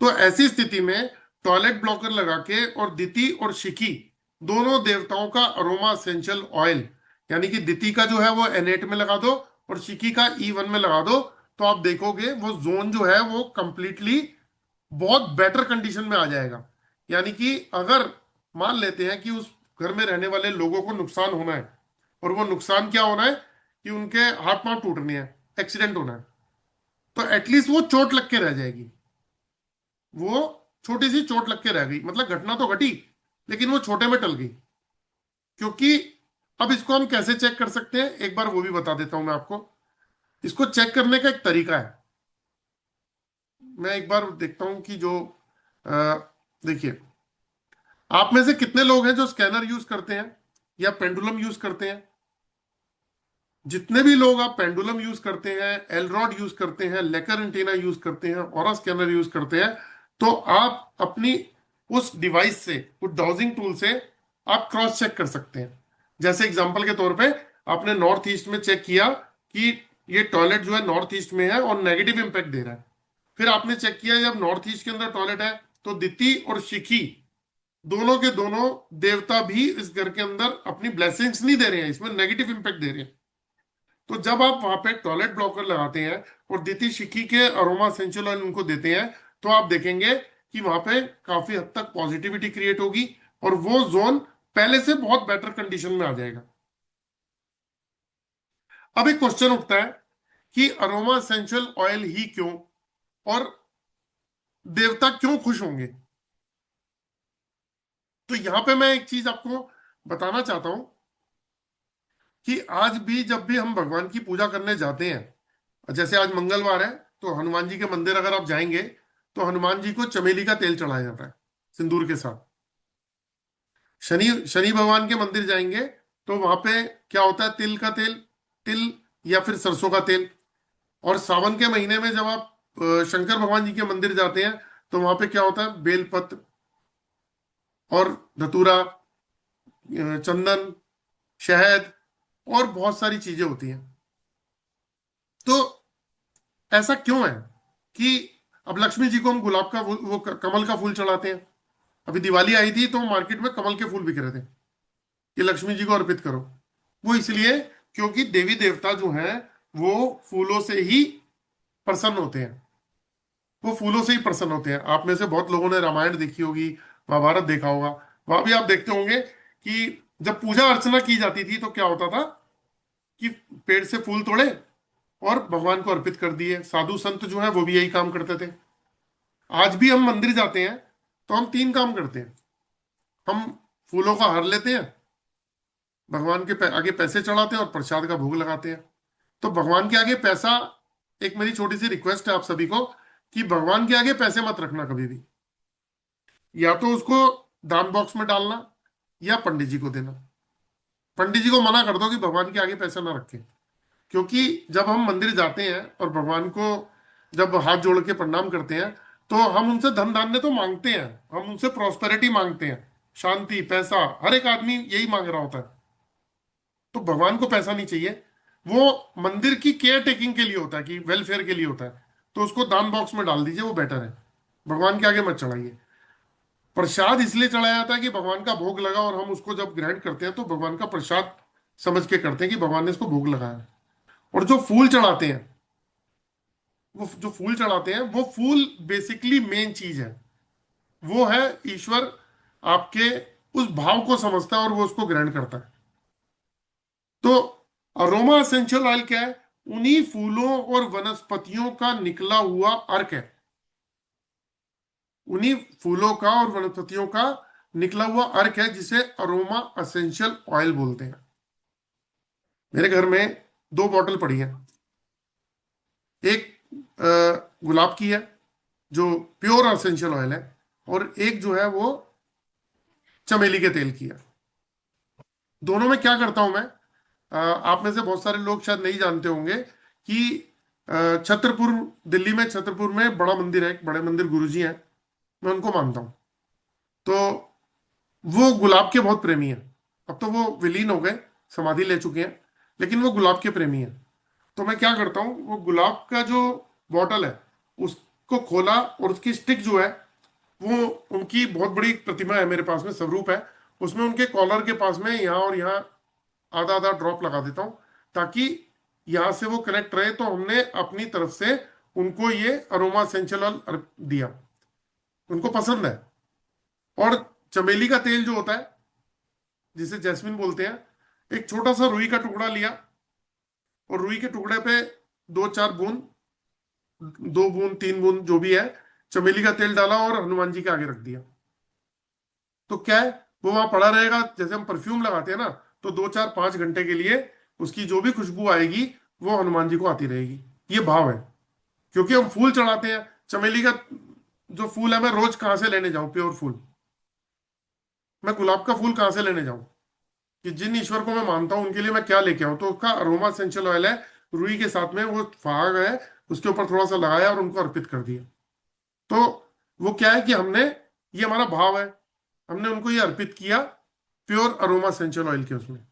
तो ऐसी स्थिति में टॉयलेट ब्लॉकर लगा के और दिति और शिखी दोनों देवताओं का अरोमा एसेंशियल ऑयल, यानी कि दिति का जो है वो N8 में लगा दो और शिखी का E1 में लगा दो, तो आप देखोगे वो जोन जो है वो कंप्लीटली बहुत बेटर कंडीशन में आ जाएगा। यानी कि अगर मान लेते हैं कि उस घर में रहने वाले लोगों को नुकसान होना है, और वो नुकसान क्या होना है कि उनके हाथ पांव टूटने हैं, एक्सीडेंट होना है, तो एटलीस्ट वो चोट लग के रह जाएगी। वो छोटी सी चोट लग के रह गई, मतलब घटना तो घटी लेकिन वो छोटे में टल गई। क्योंकि अब इसको हम कैसे चेक कर सकते हैं, एक बार वो भी बता देता हूं मैं आपको। इसको चेक करने का एक तरीका है। मैं एक बार देखता हूं कि जो देखिए, आप में से कितने लोग हैं जो स्कैनर यूज करते हैं या पेंडुलम यूज करते हैं? जितने भी लोग आप पेंडुलम यूज करते हैं, एलरॉड यूज करते हैं, लेकर एंटीना यूज करते हैं, ऑरा स्कैनर यूज करते हैं, तो आप अपनी उस डिवाइस से, उस डाउजिंग टूल से आप क्रॉस चेक कर सकते हैं। जैसे एग्जांपल के तौर पे आपने नॉर्थ ईस्ट में चेक किया कि ये टॉयलेट जो है नॉर्थ ईस्ट में है और नेगेटिव इंपैक्ट दे रहा है। फिर आपने चेक किया जब नॉर्थ ईस्ट के अंदर टॉयलेट है तो दिति और शिखी दोनों के दोनों देवता भी इस घर के अंदर अपनी ब्लेसिंग्स नहीं दे रहे हैं, इसमें नेगेटिव इंपैक्ट दे रहे हैं। तो जब आप वहां पे टॉयलेट ब्लॉकर लगाते हैं और दिति शिखी के अरोमा एसेंशियल ऑयल उनको देते हैं, तो आप देखेंगे कि वहां पे काफी हद तक पॉजिटिविटी क्रिएट होगी और वो जोन पहले से बहुत बेटर कंडीशन में आ जाएगा। अब एक क्वेश्चन उठता है कि अरोमा एसेंशियल ऑयल ही क्यों, और देवता क्यों खुश होंगे? तो यहां पे मैं एक चीज आपको बताना चाहता हूं कि आज भी जब भी हम भगवान की पूजा करने जाते हैं, जैसे आज मंगलवार है तो हनुमान जी के मंदिर अगर आप जाएंगे तो हनुमान जी को चमेली का तेल चढ़ाया जाता है सिंदूर के साथ। शनि शनि भगवान के मंदिर जाएंगे तो वहां पे क्या होता है, तिल का तेल, तिल या फिर सरसों का तेल। और सावन के महीने में जब आप शंकर भगवान जी के मंदिर जाते हैं तो वहां पे क्या होता है, बेलपत्र और धतूरा, चंदन, शहद और बहुत सारी चीजें होती हैं। तो ऐसा क्यों है कि अब लक्ष्मी जी को हम गुलाब का वो कमल का फूल चढ़ाते हैं। अभी दिवाली आई थी तो मार्केट में कमल के फूल बिक रहे थे कि लक्ष्मी जी को अर्पित करो। वो इसलिए क्योंकि देवी देवता जो हैं वो फूलों से ही प्रसन्न होते हैं। वो फूलों से ही प्रसन्न होते हैं। आप में से बहुत लोगों ने रामायण देखी होगी, महाभारत देखा होगा, वहां भी आप देखते होंगे कि जब पूजा अर्चना की जाती थी तो क्या होता था कि पेड़ से फूल तोड़े और भगवान को अर्पित कर दिए। साधु संत जो है वो भी यही काम करते थे। आज भी हम मंदिर जाते हैं तो हम तीन काम करते हैं। हम फूलों का हार लेते हैं, भगवान के आगे पैसे चढ़ाते हैं और प्रसाद का भोग लगाते हैं। तो भगवान के आगे पैसा, एक मेरी छोटी सी रिक्वेस्ट है आप सभी को कि भगवान के आगे पैसे मत रखना कभी भी। या तो उसको दान बॉक्स में डालना या पंडित जी को देना। पंडित जी को मना कर दो कि भगवान के आगे पैसा ना रखें। क्योंकि जब हम मंदिर जाते हैं और भगवान को जब हाथ जोड़ के प्रणाम करते हैं तो हम उनसे धन धान्य तो मांगते हैं, हम उनसे प्रॉस्पेरिटी मांगते हैं, शांति, पैसा, हर एक आदमी यही मांग रहा होता है। तो भगवान को पैसा नहीं चाहिए, वो मंदिर की केयर टेकिंग के लिए होता है, कि वेलफेयर के लिए होता है। तो उसको दान बॉक्स में डाल दीजिए, वो बेटर है। भगवान के आगे मत चढ़ाइए। प्रसाद इसलिए चढ़ाया जाता है कि भगवान का भोग लगा और हम उसको जब ग्रहण करते हैं तो भगवान का प्रसाद समझ के करते हैं कि भगवान ने इसको भोग लगाया। और जो फूल चढ़ाते हैं, वो जो फूल चढ़ाते हैं वो फूल बेसिकली मेन चीज है। वो है ईश्वर आपके उस भाव को समझता है और वो उसको ग्रहण करता है। तो अरोमा एसेंशियल ऑयल क्या है? उन्हीं फूलों और वनस्पतियों का निकला हुआ अर्क है। उन्हीं फूलों का और वनस्पतियों का निकला हुआ अर्क है जिसे अरोमा एसेंशियल ऑयल बोलते हैं। मेरे घर में दो बॉटल पड़ी है। एक गुलाब की है जो प्योर एसेंशियल ऑयल है, और एक जो है वो चमेली के तेल की है। दोनों में क्या करता हूं मैं, आप में से बहुत सारे लोग शायद नहीं जानते होंगे कि छतरपुर, दिल्ली में छतरपुर में बड़ा मंदिर है, एक बड़े मंदिर गुरुजी हैं, मैं उनको मानता हूँ। तो वो गुलाब के बहुत प्रेमी हैं। अब तो वो विलीन हो गए, समाधि ले चुके हैं, लेकिन वो गुलाब के प्रेमी हैं। तो मैं क्या करता हूँ, वो गुलाब का जो बॉटल है उसको खोला, और उसकी स्टिक जो है, वो उनकी बहुत बड़ी प्रतिमा है मेरे पास में, स्वरूप है, उसमें उनके कॉलर के पास में यहाँ और यहाँ आधा आधा ड्रॉप लगा देता हूँ, ताकि यहां से वो कनेक्ट रहे। तो हमने अपनी तरफ से उनको ये अरोमा एसेंशियल ऑयल दिया, उनको पसंद है। और चमेली का तेल जो होता है, जिसे जैस्मिन बोलते हैं, एक छोटा सा रुई का टुकड़ा लिया, और रुई के टुकड़े पे 2-4 बूंद, 2 बूंद 3 बूंद जो भी है, चमेली का तेल डाला और हनुमान जी के आगे रख दिया। तो क्या है, वो वहां पड़ा रहेगा। जैसे हम परफ्यूम लगाते हैं ना, तो 2-4-5 घंटे के लिए उसकी जो भी खुशबू आएगी वो हनुमान जी को आती रहेगी। ये भाव है। क्योंकि हम फूल चढ़ाते हैं, चमेली का जो फूल है, मैं रोज कहां से लेने जाऊं प्योर फूल? मैं गुलाब का फूल कहां से लेने जाऊं? कि जिन ईश्वर को मैं मानता हूं उनके लिए मैं क्या लेके आऊं? तो उसका अरोमा एसेंशियल ऑयल है, रुई के साथ में वो फाग है, उसके ऊपर थोड़ा सा लगाया और उनको अर्पित कर दिया। तो वो क्या है कि हमने, ये हमारा भाव है, हमने उनको ये अर्पित किया प्योर अरोमा एसेंशियल ऑयल के उसमें।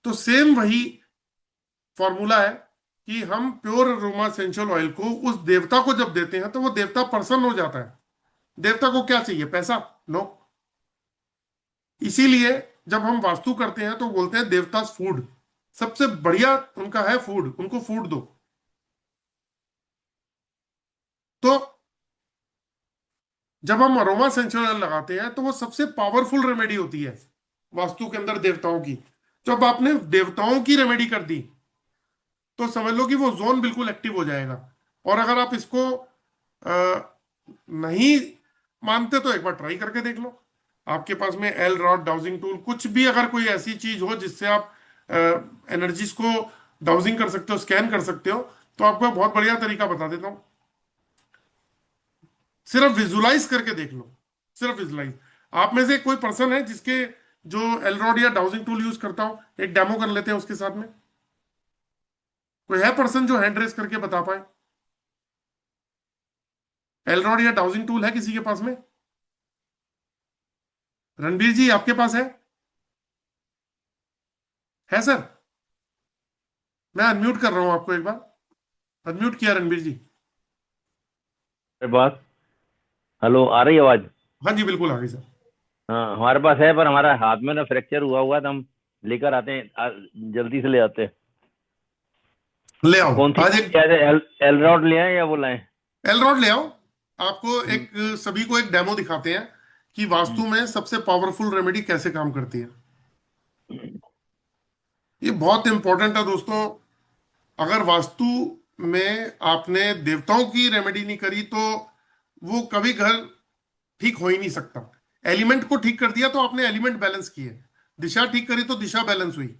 तो सेम वही फॉर्मूला है कि हम प्योर अरोमा एसेंशियल ऑयल को उस देवता को जब देते हैं तो वो देवता प्रसन्न हो जाता है। देवता को क्या चाहिए? पैसा? नो। इसीलिए जब हम वास्तु करते हैं तो बोलते हैं देवता फूड, सबसे बढ़िया उनका है फूड, उनको फूड दो। तो जब हम अरोमा एसेंशियल ऑयल लगाते हैं तो वो सबसे पावरफुल रेमेडी होती है वास्तु के अंदर देवताओं की। जब आपने देवताओं की रेमेडी कर दी तो समझ लो कि वो जोन बिल्कुल एक्टिव हो जाएगा। और अगर आप इसको नहीं मानते तो एक बार ट्राई करके देख लो। आपके पास में एल रॉड डाउजिंग टूल, कुछ भी अगर कोई ऐसी चीज हो जिससे आप एनर्जीज को डाउजिंग कर सकते हो, स्कैन कर सकते हो, तो आपको एक बहुत बढ़िया तरीका बता देता हूं। सिर्फ विजुलाइज करके देख लो, सिर्फ विजुलाइज। आप में से कोई पर्सन है जिसके जो एलरॉड या डाउजिंग टूल यूज करता हो? एक डेमो कर लेते हैं उसके साथ में। कोई है पर्सन जो हैंड रेस करके बता पाए? एलरॉड या डाउजिंग टूल है किसी के पास में? रणबीर जी आपके पास है सर? मैं अनम्यूट कर रहा हूं आपको, एक बार अनम्यूट किया रणबीर जी। मेरे पास हेलो आ रही आवाज? हाँ जी बिल्कुल, आगे सर। हाँ हमारे पास है, पर हमारा हाथ में ना फ्रैक्चर हुआ हुआ है, तो हम लेकर आते हैं, जल्दी से ले आते हैं। ले तो आओ कौन सी आज एक क्या है, एल रॉड ले आए या वो लाए? एलरॉड ले आओ। आपको हम्म, एक, सभी को एक डेमो दिखाते हैं कि वास्तु में सबसे पावरफुल रेमेडी कैसे काम करती है। ये बहुत इंपॉर्टेंट है दोस्तों। अगर वास्तु में आपने देवताओं की रेमेडी नहीं करी तो वो कभी घर ठीक हो ही नहीं सकता। एलिमेंट को ठीक कर दिया तो आपने एलिमेंट बैलेंस किए, दिशा ठीक करी तो दिशा बैलेंस हुई।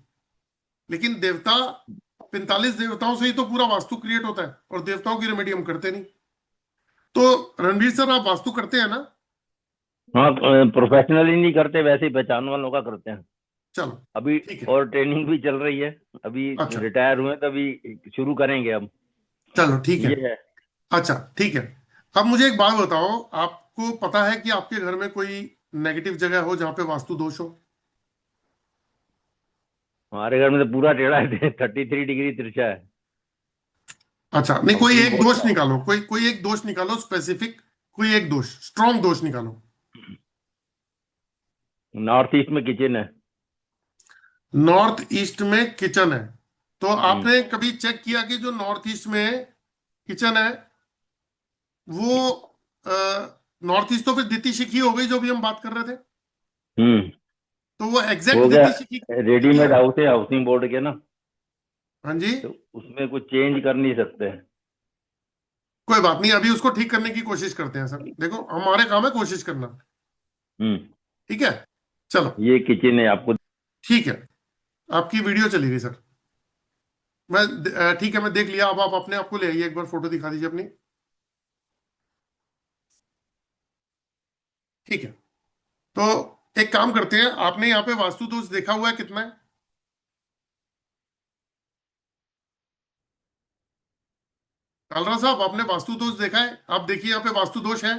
लेकिन देवता, 45 देवताओं से ही तो पूरा वास्तु क्रिएट होता है, और देवताओं की रेमेडी हम करते नहीं। तो रणवीर सर, आप वास्तु करते हैं ना? हाँ प्रोफेशनली नहीं करते, वैसे ही पहचान वालों का करते हैं चलो अभी। ठीक है। और ट्रेनिंग भी चल रही है, अभी अच्छा रिटायर हुए तभी शुरू करेंगे अब। चलो ठीक है। ये है। अच्छा ठीक है। अब मुझे एक बात बताओ, आपको पता है कि आपके घर में कोई नेगेटिव जगह हो जहां पे वास्तु दोष हो? हमारे घर में तो पूरा टेढ़ा है, 33 डिग्री तिरछा है। अच्छा नहीं, कोई हाउसिंग एक बोर्ड दोष का है। निकालो, कोई कोई एक दोष निकालो स्पेसिफिक, कोई एक दोष, स्ट्रॉन्ग दोष निकालो। नॉर्थ ईस्ट में किचन है। नॉर्थ ईस्ट में किचन है? तो हम्म आपने कभी चेक किया कि जो नॉर्थ ईस्ट में किचन है वो नॉर्थ ईस्ट तो फिर द्वितीय शिखी हो गई जो भी हम बात कर रहे थे। हम्म तो वो एग्जैक्ट हो गया। द्वितीय शिखी क्या रेडीमेड है? हाउस है हाउसिंग बोर्ड के ना, हाँ जी। तो उसमें कुछ चेंज कर नहीं सकते। कोई बात नहीं, अभी उसको ठीक करने की कोशिश करते हैं सर। देखो हमारे काम है कोशिश करना। हम्म ठीक है, चलो ये किचन है आपको। ठीक है। आपकी वीडियो चली गई सर। मैं ठीक है, मैं देख लिया। अब आप अपने आप को ले आइए, एक बार फोटो दिखा दीजिए अपनी। ठीक है। तो एक काम करते हैं, आपने यहाँ पे वास्तु दोष देखा हुआ है कितना है? कालरा साहब, आपने वास्तु दोष देखा है? आप देखिए यहाँ पे वास्तु दोष है।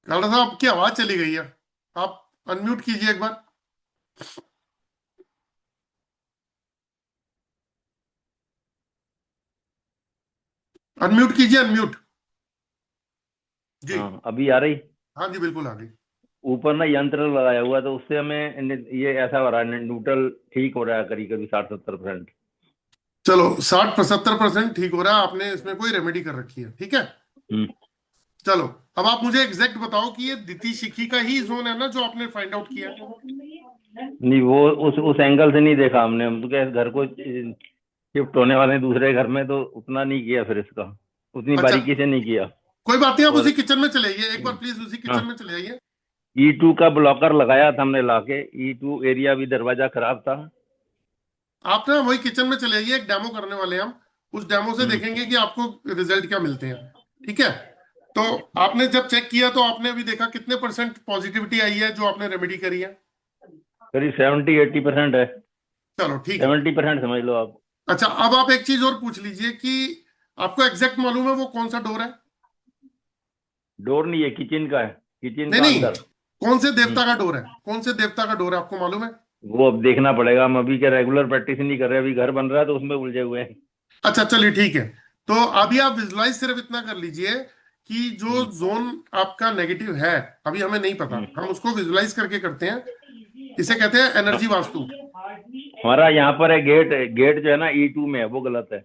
कालरा साहब, आपकी आवाज चली गई है, आप अनम्यूट कीजिए एक बार। अनम्यूट कीजिए, अनम्यूट। जी। हाँ, अभी आ रही। हाँ जी, बिल्कुल आ गई। ऊपर ना यंत्र लगाया हुआ है, तो उससे हमें ये ऐसा हो रहा है, न्यूट्रल ठीक हो रहा है करीब करीब 60-70%। चलो, 60-75% ठीक हो रहा है, आपने इसमें कोई रेमेडी कर रखी है, ठीक है। हम्म। चलो, अब आप मुझे एग्जैक्ट बताओ कि ये द्वितीय शिखी का ही जोन है ना जो आपने फाइंड आउट किया? नहीं, वो उस एंगल से नहीं देखा हमने। हम तो क्या घर को शिफ्ट होने वाले हैं दूसरे घर में, तो उतना नहीं किया फिर इसका, उतनी अच्छा, बारीकी से नहीं किया। कोई बात नहीं, आप उसी और किचन में चले आइए एक बार, प्लीज उसी किचन हाँ, में चले आइए। E2 का ब्लॉकर लगाया था हमने लाके। E2 एरिया भी दरवाजा खराब था। आप ना वही किचन में चले आइए, एक डेमो करने वाले हैं हम। उस डेमो से हम्म। देखेंगे कि आपको रिजल्ट क्या मिलते हैं, ठीक है। तो आपने जब चेक किया तो आपने अभी देखा कितने परसेंट पॉजिटिविटी आई है जो आपने रेमेडी करी है? करीब 70-80% है। चलो ठीक है। 70% समझ लो आप। अच्छा, अब आप एक चीज और पूछ लीजिए कि आपको एग्जैक्ट मालूम है वो कौन सा डोर है? डोर नहीं है, किचन का है, किचन नहीं का नहीं, अंदर। कौन से हम्म। देवता का डोर है? कौन से देवता का डोर है, आपको मालूम है? वो अब देखना पड़ेगा। हम अभी क्या रेगुलर प्रैक्टिस नहीं कर रहे, अभी घर बन रहा है तो उसमें उलझे हुए हैं। अच्छा चलिए ठीक है। तो अभी आप विजुलाइज सिर्फ इतना कर लीजिए कि जो हम्म। जोन आपका नेगेटिव है, अभी हमें नहीं पता, हम्म। हम उसको विजुलाइज करके करते हैं। इसे कहते हैं एनर्जी वास्तु। हमारा यहाँ पर है गेट। गेट जो है ना E2 में है, वो गलत है।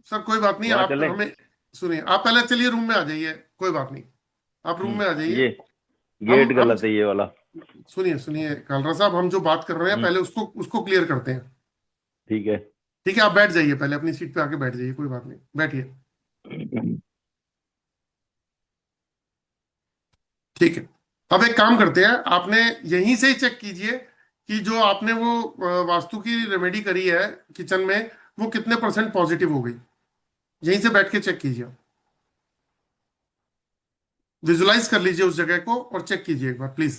सर कोई बात नहीं, वहां आप चले। हमें सुनिए, आप पहले चलिए रूम में आ जाइए, कोई बात नहीं, आप रूम में आ जाइए। ये हम गेट हम गलत है ये वाला। सुनिए सुनिए कालरा साहब, हम जो बात कर रहे हैं हम्म। पहले उसको उसको क्लियर करते हैं। ठीक है। ठीक है, आप बैठ जाइए, पहले अपनी सीट पे आके बैठ जाइए, कोई बात नहीं, बैठिए। ठीक है। अब एक काम करते हैं, आपने यहीं से ही चेक कीजिए कि जो आपने वो वास्तु की रेमेडी करी है किचन में, वो कितने परसेंट पॉजिटिव हो गई। यहीं से बैठ के चेक कीजिए, विजुलाइज कर लीजिए उस जगह को और चेक कीजिए एक बार प्लीज।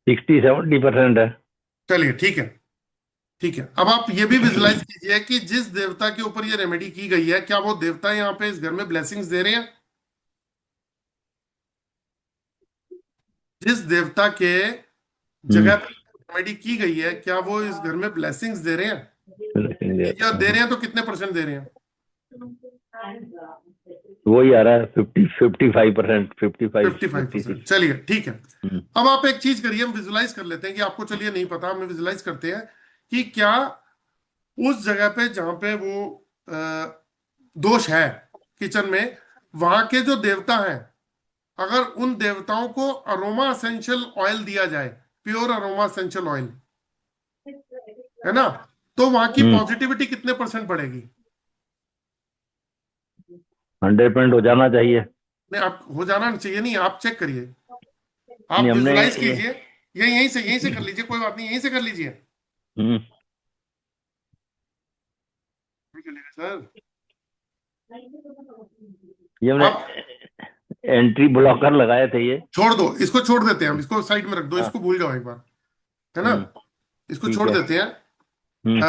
60-70% है। चलिए ठीक है। ठीक है, अब आप ये भी विजुलाइज कीजिए कि जिस देवता के ऊपर ये रेमेडी की गई है, क्या वो देवता यहाँ पे इस घर में ब्लेसिंग्स दे रहे हैं? जिस देवता के हम्म। जगह पे रेमेडी की गई है, क्या वो इस घर में ब्लेसिंग्स दे रहे हैं? या दे रहे हैं तो कितने परसेंट दे रहे हैं? वही आ रहा है 55%, 55%। 56। चलिए ठीक है। हम्म। अब आप एक चीज करिए, हम विजुलाइज कर लेते हैं कि आपको, चलिए नहीं पता, हमें विजुलाइज करते हैं कि क्या उस जगह पे जहां पे वो दोष है किचन में, वहां के जो देवता हैं, अगर उन देवताओं को अरोमा एसेंशियल ऑयल दिया जाए, प्योर अरोमा एसेंशियल ऑयल, है ना, तो वहां की हम्म। पॉजिटिविटी कितने परसेंट बढ़ेगी? 100% हो जाना चाहिए। नहीं, आप हो जाना चाहिए नहीं, आप चेक करिए, नहीं, आप हमने विजुलाइज कीजिए। ये यहीं से कर लीजिए, कोई बात नहीं, यहीं से कर लीजिए। हम्म। सर, ये हमने आप एंट्री ब्लॉकर लगाए थे ये। छोड़ दो, इसको छोड़ देते हैं हम, इसको साइड में रख दो, हाँ। इसको भूल जाओ एक बार, है ना, हम्म। इसको ठीक छोड़ है। देते हैं। हम्म।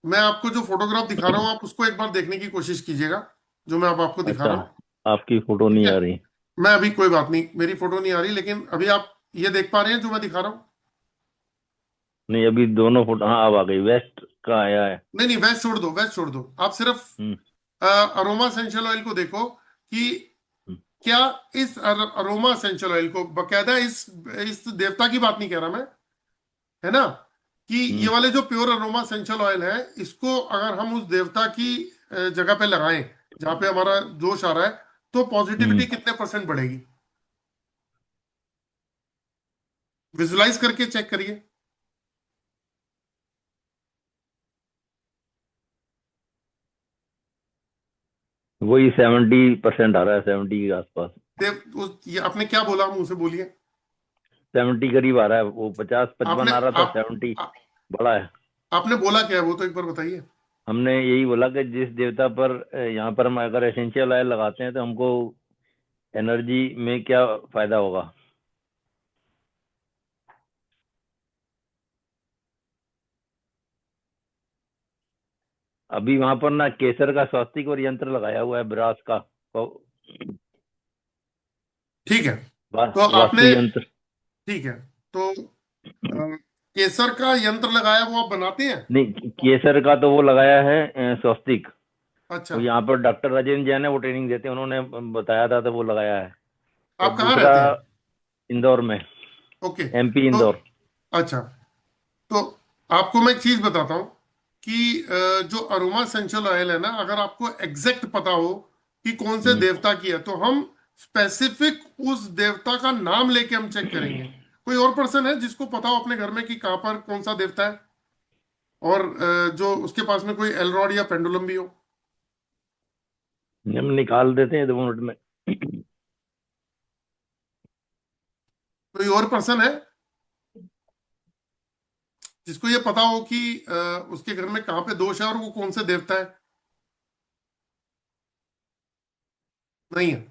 मैं आपको जो फोटोग्राफ दिखा रहा हूँ, आप उसको एक बार देखने की कोशिश कीजिएगा, जो मैं अब आपको दिखा अच्छा, रहा हूँ। आपकी फोटो ठीक नहीं है, आ रही। मैं अभी, कोई बात नहीं, मेरी फोटो नहीं आ रही, लेकिन अभी आप ये देख पा रहे हैं जो मैं दिखा रहा हूँ? नहीं, अभी दोनों फोटो, हाँ अब आ गई। वेस्ट का आया है। नहीं नहीं, वेस्ट छोड़ दो, वेस्ट छोड़ दो, आप सिर्फ हम्म। अरोमा एसेंशियल ऑयल को देखो कि हम्म। क्या इस अरोमा एसेंशियल ऑयल को, बकायदा इस देवता की बात नहीं कह रहा मैं, है ना, कि ये हम्म। वाले जो प्योर अरोमा एसेंशियल ऑयल है, इसको अगर हम उस देवता की जगह पे लगाएं जहां पे हमारा जोश आ रहा है, तो पॉजिटिविटी हम्म। कितने परसेंट बढ़ेगी? विजुलाइज करके चेक करिए। वही 70% आ रहा है, 70 के आसपास। ये आपने क्या बोला, मुंह से बोलिए। 70 करीब आ रहा है। वो 50-55 आपने आ रहा था, आप 70 आ, बड़ा है। आपने बोला क्या है वो तो एक बार बताइए। हमने यही बोला कि जिस देवता पर यहाँ पर हम अगर एसेंशियल ऑयल लगाते हैं तो हमको एनर्जी में क्या फायदा होगा। अभी वहां पर ना केसर का स्वास्तिक और यंत्र लगाया हुआ है ब्रास का, तो ठीक है, तो वास्तु आपने, यंत्र। ठीक है, तो केसर का यंत्र लगाया वो आप बनाते हैं? नहीं, केसर का तो वो लगाया है स्वास्तिक। अच्छा, वो यहाँ पर डॉक्टर राजेंद्र जैन है, वो ट्रेनिंग देते हैं, उन्होंने बताया था तो वो लगाया है। और आप कहाँ दूसरा रहते हैं? इंदौर में, ओके, एमपी तो इंदौर। अच्छा, तो आपको मैं एक चीज बताता हूँ कि जो अरोमा सेंशल ऑयल है ना, अगर आपको एग्जैक्ट पता हो कि कौन से हम्म। देवता की है, तो हम स्पेसिफिक उस देवता का नाम लेके हम चेक करेंगे। कोई और पर्सन है जिसको पता हो अपने घर में कि कहाँ पर कौन सा देवता है, और जो उसके पास में कोई एलरॉड या पेंडुलम भी हो? हम निकाल देते हैं 2 मिनट में। कोई और पर्सन है जिसको ये पता हो कि उसके घर में कहाँ पे दोष है और वो कौन से देवता है? नहीं है?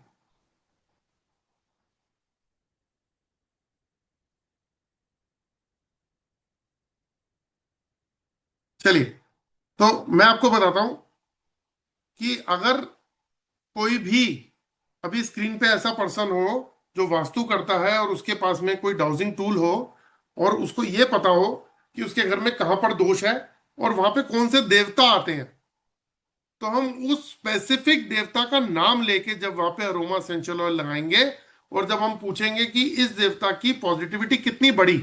चलिए, तो मैं आपको बताता हूं कि अगर कोई भी अभी स्क्रीन पे ऐसा पर्सन हो जो वास्तु करता है और उसके पास में कोई डाउजिंग टूल हो, और उसको ये पता हो कि उसके घर में कहाँ पर दोष है और वहां पे कौन से देवता आते हैं, तो हम उस स्पेसिफिक देवता का नाम लेके जब वहां पे अरोमा एसेंशियल ऑयल लगाएंगे, और जब हम पूछेंगे कि इस देवता की पॉजिटिविटी कितनी बढ़ी,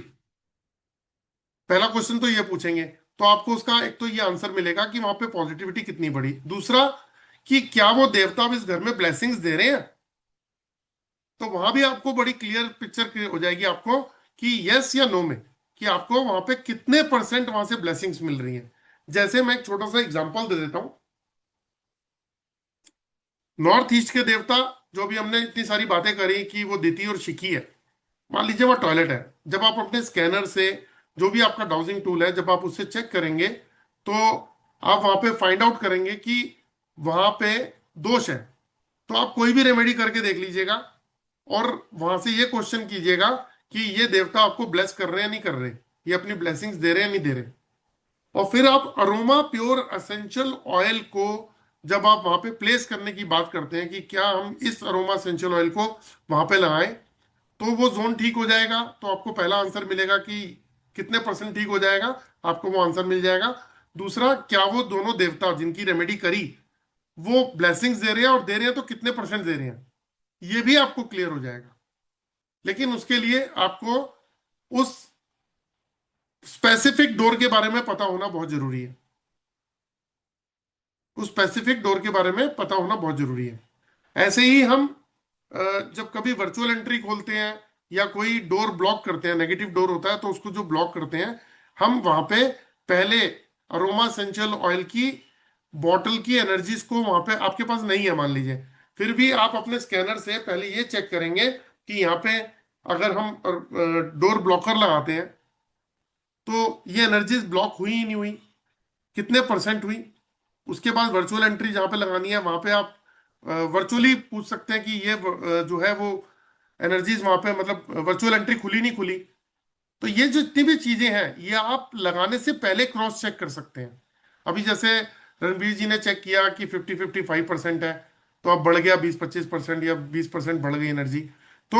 पहला क्वेश्चन तो ये पूछेंगे, तो आपको उसका एक तो ये आंसर मिलेगा कि वहां पे पॉजिटिविटी कितनी बढ़ी। दूसरा, कि क्या वो देवता अब इस घर में ब्लेसिंग्स दे रहे हैं, तो वहां भी आपको बड़ी क्लियर पिक्चर हो जाएगी आपको कि यस या नो में, कि आपको वहां पे कितने परसेंट वहां से ब्लेसिंग्स मिल रही हैं। जैसे मैं एक छोटा सा एग्जांपल दे देता हूं। नॉर्थ ईस्ट के देवता, जो भी हमने इतनी सारी बातें करी कि वो दिति और शिखी है, मान लीजिए वो टॉयलेट है। जब आप अपने स्कैनर से, जो भी आपका डाउजिंग टूल है, जब आप उससे चेक करेंगे, तो आप वहां पे फाइंड आउट करेंगे कि वहां पे दोष है। तो आप कोई भी रेमेडी करके देख लीजिएगा, और वहां से ये क्वेश्चन कीजिएगा कि ये देवता आपको ब्लेस कर रहे हैं नहीं कर रहे, ये अपनी ब्लेसिंग्स दे रहे हैं नहीं दे रहे। और फिर आप अरोमा प्योर एसेंशियल ऑयल को जब आप वहां पे प्लेस करने की बात करते हैं कि क्या हम इस अरोमा एसेंशियल ऑयल को वहां पे लगाएं, तो वो जोन ठीक हो जाएगा, तो आपको पहला आंसर मिलेगा कि कितने परसेंट ठीक हो जाएगा, आपको वो आंसर मिल जाएगा। दूसरा, क्या वो दोनों देवता जिनकी रेमेडी करी वो ब्लेसिंग्स दे रहे हैं, और दे रहे हैं तो कितने परसेंट दे रहे हैं, ये भी आपको क्लियर हो जाएगा। लेकिन उसके लिए आपको उस स्पेसिफिक डोर के बारे में पता होना बहुत जरूरी है। उस स्पेसिफिक डोर के बारे में पता होना बहुत जरूरी है। ऐसे ही हम जब कभी वर्चुअल एंट्री खोलते हैं या कोई डोर ब्लॉक करते हैं, नेगेटिव डोर होता है, तो उसको जो ब्लॉक करते हैं, हम वहां पे पहले अरोमा एसेंशियल ऑयल की बॉटल की एनर्जीज को, वहां पे आपके पास नहीं है मान लीजिए, फिर भी आप अपने स्कैनर से पहले ये चेक करेंगे कि यहाँ पे अगर हम डोर ब्लॉकर लगाते हैं तो ये एनर्जीज ब्लॉक हुई ही नहीं हुई, कितने परसेंट हुई। उसके बाद वर्चुअल एंट्री जहाँ पे लगानी है वहां पे आप वर्चुअली पूछ सकते हैं कि ये जो है वो एनर्जीज वहां पे, मतलब वर्चुअल एंट्री खुली नहीं खुली। तो ये जो जितनी भी चीजें हैं, ये आप लगाने से पहले क्रॉस चेक कर सकते हैं। अभी जैसे रणवीर जी ने चेक किया कि 50-55% है, तो अब बढ़ गया 20-25% या 20% बढ़ गई एनर्जी। तो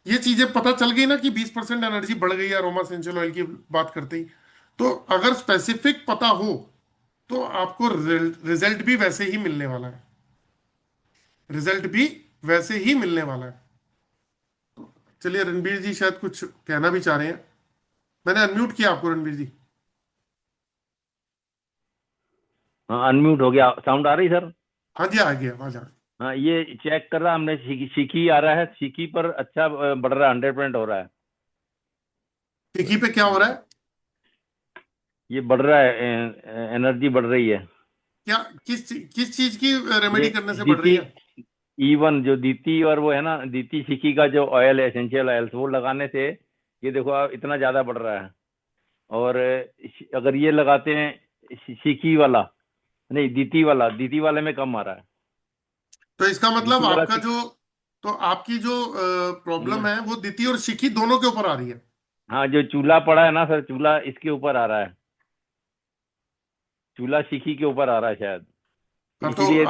ये चीजें पता चल गई ना कि 20% एनर्जी बढ़ गई है अरोमा एसेंशियल ऑयल की बात करते ही। तो अगर स्पेसिफिक पता हो तो आपको रिजल्ट भी वैसे ही मिलने वाला है, रिजल्ट भी वैसे ही मिलने वाला है। चलिए, रणबीर जी शायद कुछ कहना भी चाह रहे हैं। मैंने अनम्यूट किया आपको, रणबीर जी। हाँ, अनम्यूट हो गया। साउंड आ रही सर? हाँ जी, आ गया आवाज, आ गई। हाँ, ये चेक कर रहा हमने, सीखी आ रहा है, सीखी पर अच्छा बढ़ रहा है, 100% हो रहा है। टिकी पे क्या हो रहा है? ये बढ़ रहा है, एनर्जी बढ़ रही है। क्या, किस चीज की ये रेमेडी करने से बढ़ रही दीति, है? इवन जो दीति और वो है ना, दीति सीखी का जो ऑयल है, एसेंशियल ऑयल्स, वो लगाने से ये देखो इतना ज्यादा बढ़ रहा है। और अगर ये लगाते हैं सीखी वाला, नहीं, दीति वाले में कम आ रहा है। तो इसका मतलब दीति वाला आपका जो, तो आपकी जो प्रॉब्लम है वो द्वितीय और शिखी दोनों के ऊपर आ रही है। हाँ, जो चूल्हा पड़ा है ना सर, चूल्हा इसके ऊपर आ रहा है, चूल्हा सीखी के ऊपर आ रहा है शायद, हाँ, इसीलिए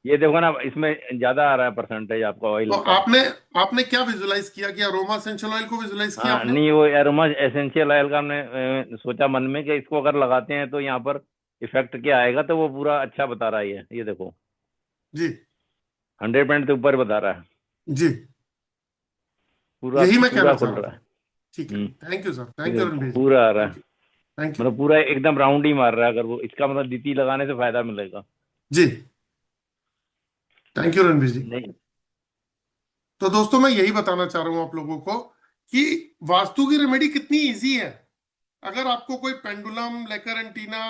ये देखो ना, इसमें ज्यादा आ रहा है परसेंटेज आपका तो ऑयल का। आपने आपने क्या विजुलाइज किया कि अरोमा एसेंशियल ऑयल को विजुलाइज किया हाँ, आपने? नहीं, वो एरोमा एसेंशियल ऑयल का हमने सोचा मन में कि इसको अगर लगाते हैं तो यहाँ पर इफेक्ट क्या आएगा, तो वो पूरा अच्छा बता रहा है, ये देखो जी 100% से ऊपर बता रहा है, जी, पूरा यही मैं कहना पूरा चाह खुल रहा रहा था। है। ठीक है, हम्म, थैंक यू सर, ये थैंक यू देखो, रणबीर जी, पूरा आ रहा थैंक है, यू, थैंक यू। मतलब पूरा एकदम राउंड ही मार रहा है, अगर वो इसका मतलब डीटी लगाने से फायदा मिलेगा। जी थैंक यू रणबीर जी। नहीं, तो दोस्तों मैं यही बताना चाह रहा हूं आप लोगों को कि वास्तु की रेमेडी कितनी इजी है। अगर आपको कोई पेंडुलम, लेकर एंटीना,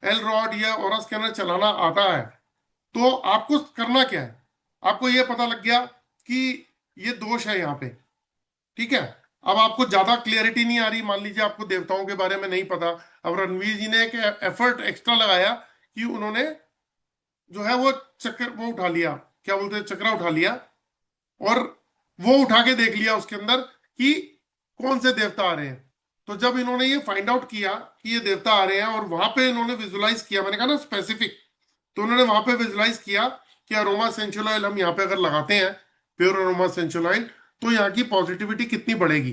एल रॉड या ऑरा स्कैनर चलाना आता है तो आपको करना क्या है, आपको यह पता लग गया कि ये दोष है यहाँ पे, ठीक है। अब आपको ज्यादा क्लियरिटी नहीं आ रही, मान लीजिए आपको देवताओं के बारे में नहीं पता, अब रणवीर जी ने एक एफर्ट एक्स्ट्रा लगाया कि उन्होंने जो है वो चक्कर वो उठा लिया, क्या बोलते हैं, चक्रा उठा लिया, और वो उठा के देख लिया उसके अंदर कि कौन से देवता आ रहे हैं। तो जब इन्होंने ये फाइंड आउट किया कि ये देवता आ रहे हैं और वहां पे इन्होंने विजुलाइज किया, मैंने कहा ना स्पेसिफिक, तो उन्होंने वहां पे विजुलाइज किया कि अरोमा एसेंशियल ऑयल हम यहाँ पे अगर लगाते हैं, प्योर अरोमा एसेंशियल ऑयल, तो यहाँ की पॉजिटिविटी कितनी बढ़ेगी,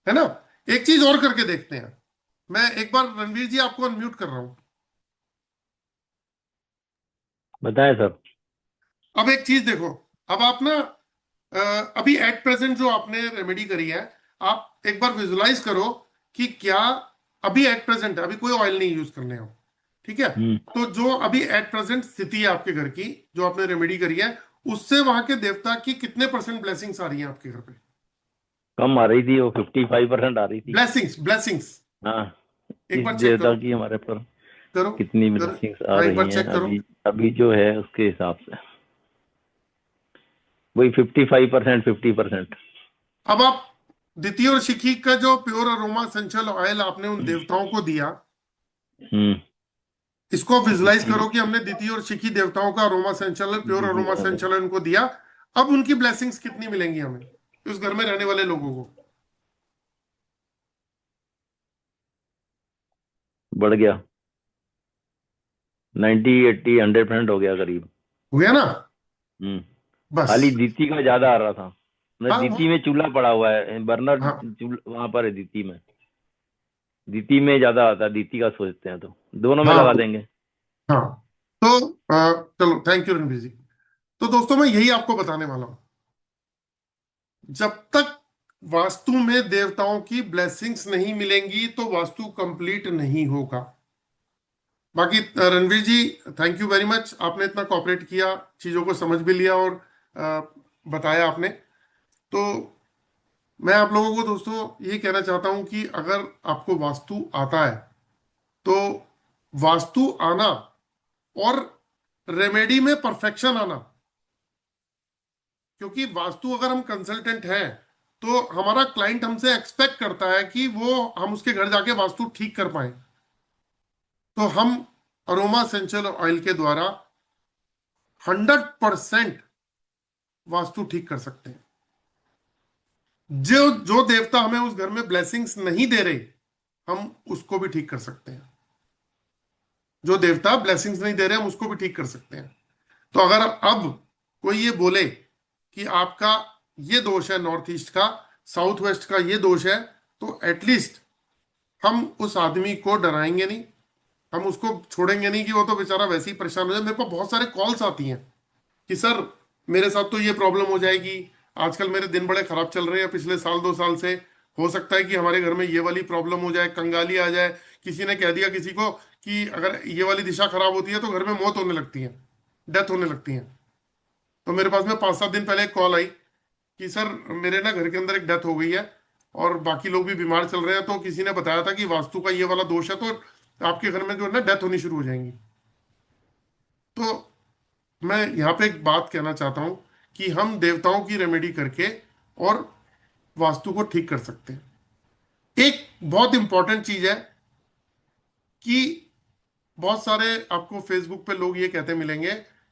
है ना। एक चीज और करके देखते हैं, मैं एक बार रणवीर जी आपको अनम्यूट कर रहा हूं। बताएं सर। अब एक चीज देखो, अब आप ना अभी एट प्रेजेंट जो आपने रेमेडी करी है, आप एक बार विजुलाइज करो कि क्या अभी एट प्रेजेंट है, अभी कोई ऑयल नहीं यूज करने हो, ठीक है। हम्म, तो जो अभी एट प्रेजेंट स्थिति है आपके घर की, जो आपने रेमेडी करी है, उससे वहां के देवता की कितने परसेंट ब्लेसिंग्स आ रही हैं आपके घर पे? कम आ रही थी, वो 55% आ रही थी। ब्लेसिंग्स, ब्लेसिंग्स, हाँ, एक इस बार चेक देवता करो, की हमारे पर करो, कितनी करो, ब्लेसिंग्स आ हाँ एक बार रही हैं चेक करो। अभी, अभी जो है उसके हिसाब से वही 55%, 50%। अब आप द्वितीय और शिखी का जो प्योर अरोमा एसेंशियल ऑयल आपने उन देवताओं को दिया, हम्म, इसको विजुलाइज द्वितीय करो कि हमने द्वितीय और शिखी देवताओं का अरोमा एसेंशियल ऑयल, प्योर दीदी अरोमा वाले एसेंशियल ऑयल उनको दिया। अब उनकी ब्लेसिंग्स कितनी मिलेंगी हमें, उस घर में रहने वाले लोगों को? बढ़ गया, 90, 80, 100% हो गया करीब। हो गया ना? हम्म, खाली बस। दीति का ज्यादा आ रहा था, मतलब हाँ दीति में चूल्हा पड़ा हुआ है, बर्नर हाँ वहां पर है दीति में ज्यादा आता है, दीति का सोचते हैं तो दोनों में हाँ लगा देंगे। हाँ। तो चलो, थैंक यू रणवीर जी। तो दोस्तों मैं यही आपको बताने वाला हूं, जब तक वास्तु में देवताओं की ब्लेसिंग्स नहीं मिलेंगी तो वास्तु कंप्लीट नहीं होगा। बाकी रणवीर जी, थैंक यू वेरी मच, आपने इतना कॉपरेट किया, चीजों को समझ भी लिया और अ, बताया आपने। तो मैं आप लोगों को दोस्तों ये कहना चाहता हूं कि अगर आपको वास्तु आता है तो वास्तु आना और रेमेडी में परफेक्शन आना, क्योंकि वास्तु अगर हम कंसल्टेंट हैं तो हमारा क्लाइंट हमसे एक्सपेक्ट करता है कि वो हम उसके घर जाके वास्तु ठीक कर पाए। तो हम अरोमा एसेंशियल ऑयल के द्वारा 100% वास्तु ठीक कर सकते हैं। जो जो देवता हमें उस घर में ब्लेसिंग्स नहीं दे रहे, हम उसको भी ठीक कर सकते हैं। जो देवता ब्लेसिंग्स नहीं दे रहे, हम उसको भी ठीक कर सकते हैं। तो अगर अब कोई ये बोले कि आपका ये दोष है, नॉर्थ ईस्ट का, साउथ वेस्ट का ये दोष है, तो एटलीस्ट हम उस आदमी को डराएंगे नहीं, हम उसको छोड़ेंगे नहीं कि वो तो बेचारा वैसे ही परेशान हो जाए। मेरे पास बहुत सारे कॉल्स आती हैं कि सर मेरे साथ तो ये प्रॉब्लम हो जाएगी, आजकल मेरे दिन बड़े खराब चल रहे हैं पिछले साल 2 साल से, हो सकता है कि हमारे घर में ये वाली प्रॉब्लम हो जाए, कंगाली आ जाए, किसी ने कह दिया किसी को कि अगर ये वाली दिशा खराब होती है तो घर में मौत होने लगती है, डेथ होने लगती है। तो मेरे पास में 5-7 दिन पहले एक कॉल आई कि सर मेरे ना घर के अंदर एक डेथ हो गई है और बाकी लोग भी बीमार चल रहे हैं, तो किसी ने बताया था कि वास्तु का ये वाला दोष है, तो आपके घर में जो है ना डेथ होनी शुरू हो जाएंगी। तो मैं यहाँ पे एक बात कहना चाहता हूँ कि हम देवताओं की रेमेडी करके और वास्तु को ठीक कर सकते हैं। एक बहुत इंपॉर्टेंट चीज है कि बहुत सारे आपको फेसबुक पे लोग ये कहते मिलेंगे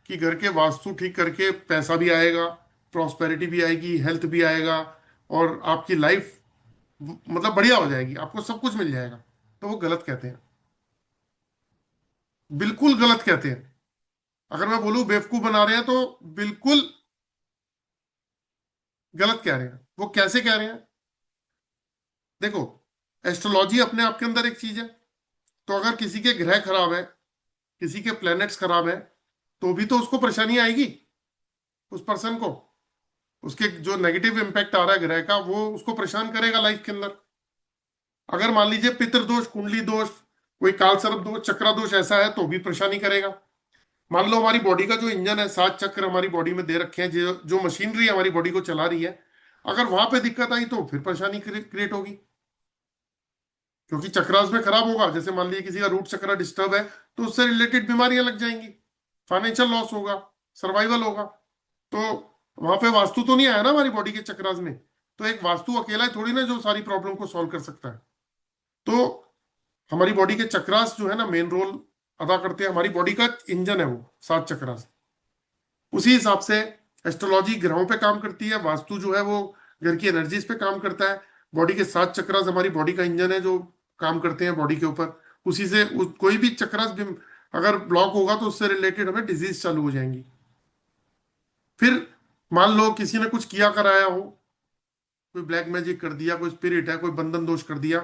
कि घर के वास्तु ठीक करके पैसा भी आएगा, प्रॉस्पेरिटी भी आएगी, हेल्थ भी आएगा, और आपकी लाइफ मतलब बढ़िया हो जाएगी, आपको सब कुछ मिल जाएगा। तो वो गलत कहते हैं, बिल्कुल गलत कहते हैं। अगर मैं बोलूं बेवकूफ बना रहे हैं तो बिल्कुल गलत कह रहे हैं। वो कैसे कह रहे हैं? देखो, एस्ट्रोलॉजी अपने आप के अंदर एक चीज है। तो अगर किसी के ग्रह खराब है, किसी के प्लैनेट्स खराब है, तो भी तो उसको परेशानी आएगी, उस पर्सन को। उसके जो नेगेटिव इम्पैक्ट आ रहा है ग्रह का, वो उसको परेशान करेगा लाइफ के अंदर। अगर मान लीजिए पितृदोष, कुंडली दोष, कोई काल सर्प दोष, चक्रा दोष ऐसा है, तो भी परेशानी करेगा। मान लो हमारी बॉडी का जो इंजन है, 7 चक्र हमारी बॉडी में दे रखे हैं, जो मशीनरी हमारी बॉडी को चला रही है, अगर वहां पे दिक्कत आई तो फिर परेशानी क्रिएट होगी, क्योंकि चक्रास में खराब होगा। जैसे मान लीजिए किसी का रूट चक्र डिस्टर्ब है, तो उससे रिलेटेड बीमारियां लग जाएंगी, फाइनेंशियल लॉस होगा, सर्वाइवल होगा। तो वहां पे वास्तु तो नहीं आया ना हमारी बॉडी के चक्रास में। तो एक वास्तु अकेला ही थोड़ी ना जो सारी प्रॉब्लम को सॉल्व कर सकता है। तो हमारी बॉडी के चक्रास जो है ना, मेन रोल अदा करते हैं। हमारी बॉडी का इंजन है वो 7 चक्रास। उसी हिसाब से एस्ट्रोलॉजी ग्रहों पे काम करती है, वास्तु जो है वो घर की एनर्जीज पे काम करता है। बॉडी के 7 चक्रास हमारी बॉडी का इंजन है जो काम करते हैं बॉडी के ऊपर। उसी से कोई भी चक्रास भी अगर ब्लॉक होगा तो उससे रिलेटेड हमें डिजीज चालू हो जाएंगी। फिर मान लो किसी ने कुछ किया कराया हो, कोई ब्लैक मैजिक कर दिया, कोई स्पिरिट है, कोई बंधन दोष कर दिया,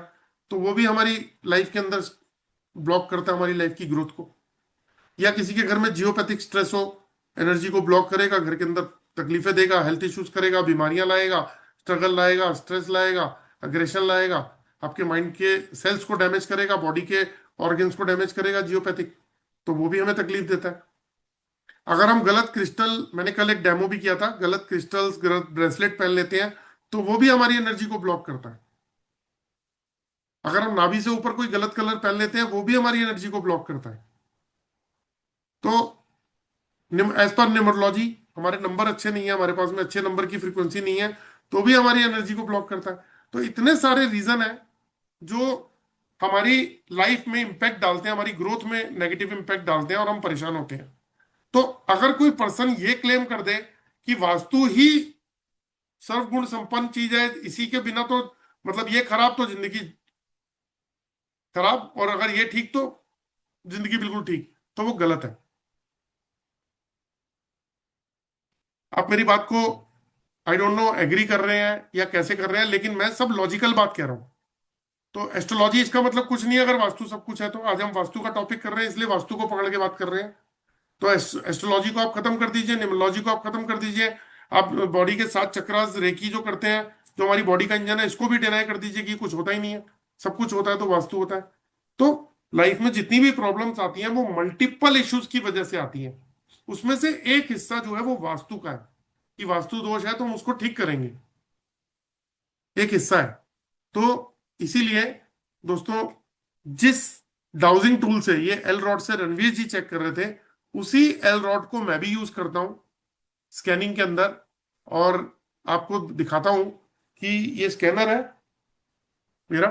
तो वो भी हमारी लाइफ के अंदर ब्लॉक करता है हमारी लाइफ की ग्रोथ को। या किसी के घर में जियोपैथिक स्ट्रेस हो, एनर्जी को ब्लॉक करेगा, घर के अंदर तकलीफें देगा, हेल्थ इश्यूज करेगा, बीमारियां लाएगा, स्ट्रगल लाएगा, स्ट्रेस लाएगा, अग्रेशन लाएगा, आपके माइंड के सेल्स को डैमेज करेगा, बॉडी के ऑर्गन्स को डैमेज करेगा जियोपैथिक। तो वो भी हमें तकलीफ देता है। अगर हम गलत क्रिस्टल, मैंने कल एक डेमो भी किया था, गलत क्रिस्टल्स, गलत ब्रेसलेट पहन लेते हैं, तो वो भी हमारी एनर्जी को ब्लॉक करता है। अगर हम नाभि से ऊपर कोई गलत कलर पहन लेते हैं, वो भी हमारी एनर्जी को ब्लॉक करता है। तो एज पर न्यूमरोलॉजी हमारे नंबर अच्छे नहीं है, हमारे पास में अच्छे नंबर की फ्रीक्वेंसी नहीं है, तो भी हमारी एनर्जी को ब्लॉक करता है। तो इतने सारे रीजन है जो हमारी लाइफ में इंपैक्ट डालते हैं, हमारी ग्रोथ में नेगेटिव इंपैक्ट डालते हैं, और हम परेशान होते हैं। तो अगर कोई पर्सन ये क्लेम कर दे कि वास्तु ही सर्वगुण संपन्न चीज है, इसी के बिना तो मतलब ये खराब तो जिंदगी खराब, और अगर ये ठीक तो जिंदगी बिल्कुल ठीक, तो वो गलत है। आप मेरी बात को आई डोंट नो एग्री कर रहे हैं या कैसे कर रहे हैं, लेकिन मैं सब लॉजिकल बात कह रहा हूं। तो एस्ट्रोलॉजी इसका मतलब कुछ नहीं है अगर वास्तु सब कुछ है। तो आज हम वास्तु का टॉपिक कर रहे हैं, इसलिए वास्तु को पकड़ के बात कर रहे हैं। तो एस्ट्रोलॉजी को आप खत्म कर दीजिए, न्यूमरोलॉजी को आप खत्म कर दीजिए। आप बॉडी के 7 चक्रास, रेकी जो करते हैं, जो हमारी बॉडी का इंजन है, इसको भी डिनाई कर दीजिए कि कुछ होता ही नहीं है। सब कुछ होता है तो वास्तु होता है। तो लाइफ में जितनी भी प्रॉब्लम्स आती हैं वो मल्टीपल इश्यूज की वजह से आती हैं। उसमें से एक हिस्सा जो है वो वास्तु का है, कि वास्तु दोष है तो हम उसको ठीक करेंगे, एक हिस्सा है। तो इसीलिए दोस्तों, जिस डाउजिंग टूल से ये एल रॉड से रणवीर जी चेक कर रहे थे, उसी एल रॉड को मैं भी यूज करता हूं स्कैनिंग के अंदर। और आपको दिखाता हूं कि ये स्कैनर है मेरा,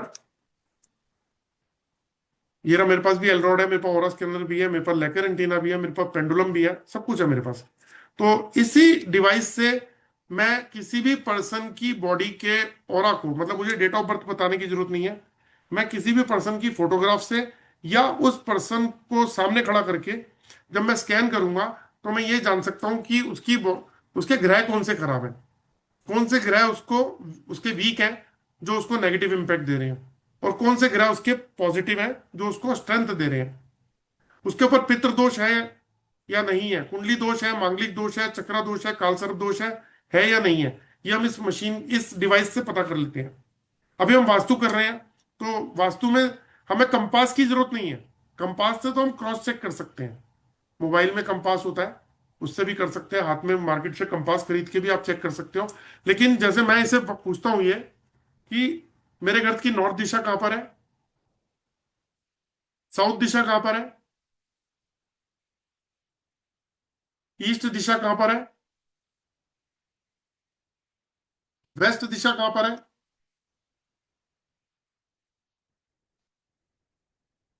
ये रहा। मेरे पास भी एल रॉड है, मेरे पास ओरा स्कैनर भी है, मेरे पास लेकर एंटीना भी है, मेरे पास पेंडुलम भी है, सब कुछ है मेरे पास। तो इसी डिवाइस से मैं किसी भी पर्सन की बॉडी के ऑरा को, मतलब मुझे डेट ऑफ बर्थ बताने की जरूरत नहीं है, मैं किसी भी पर्सन की फोटोग्राफ से या उस पर्सन को सामने खड़ा करके जब मैं स्कैन करूंगा, तो मैं ये जान सकता हूं कि उसके ग्रह कौन से खराब है, कौन से ग्रह उसको उसके वीक हैं जो उसको नेगेटिव इंपैक्ट दे रहे हैं, और कौन से ग्रह उसके पॉजिटिव हैं जो उसको स्ट्रेंथ दे रहे हैं। उसके ऊपर पितृ दोष है या नहीं है, कुंडली दोष है, मांगलिक दोष है, चक्रा दोष है, कालसर्प दोष है या नहीं है, ये हम इस मशीन, इस डिवाइस से पता कर लेते हैं। अभी हम वास्तु कर रहे हैं, तो वास्तु में हमें कंपास की जरूरत नहीं है। कंपास से तो हम क्रॉस चेक कर सकते हैं, मोबाइल में कंपास होता है, उससे भी कर सकते हैं, हाथ में मार्केट से कंपास खरीद के भी आप चेक कर सकते हो। लेकिन जैसे मैं इसे पूछता हूं ये कि मेरे घर की नॉर्थ दिशा कहां पर है, साउथ दिशा कहां पर है, ईस्ट दिशा कहां पर है, वेस्ट दिशा कहां पर है,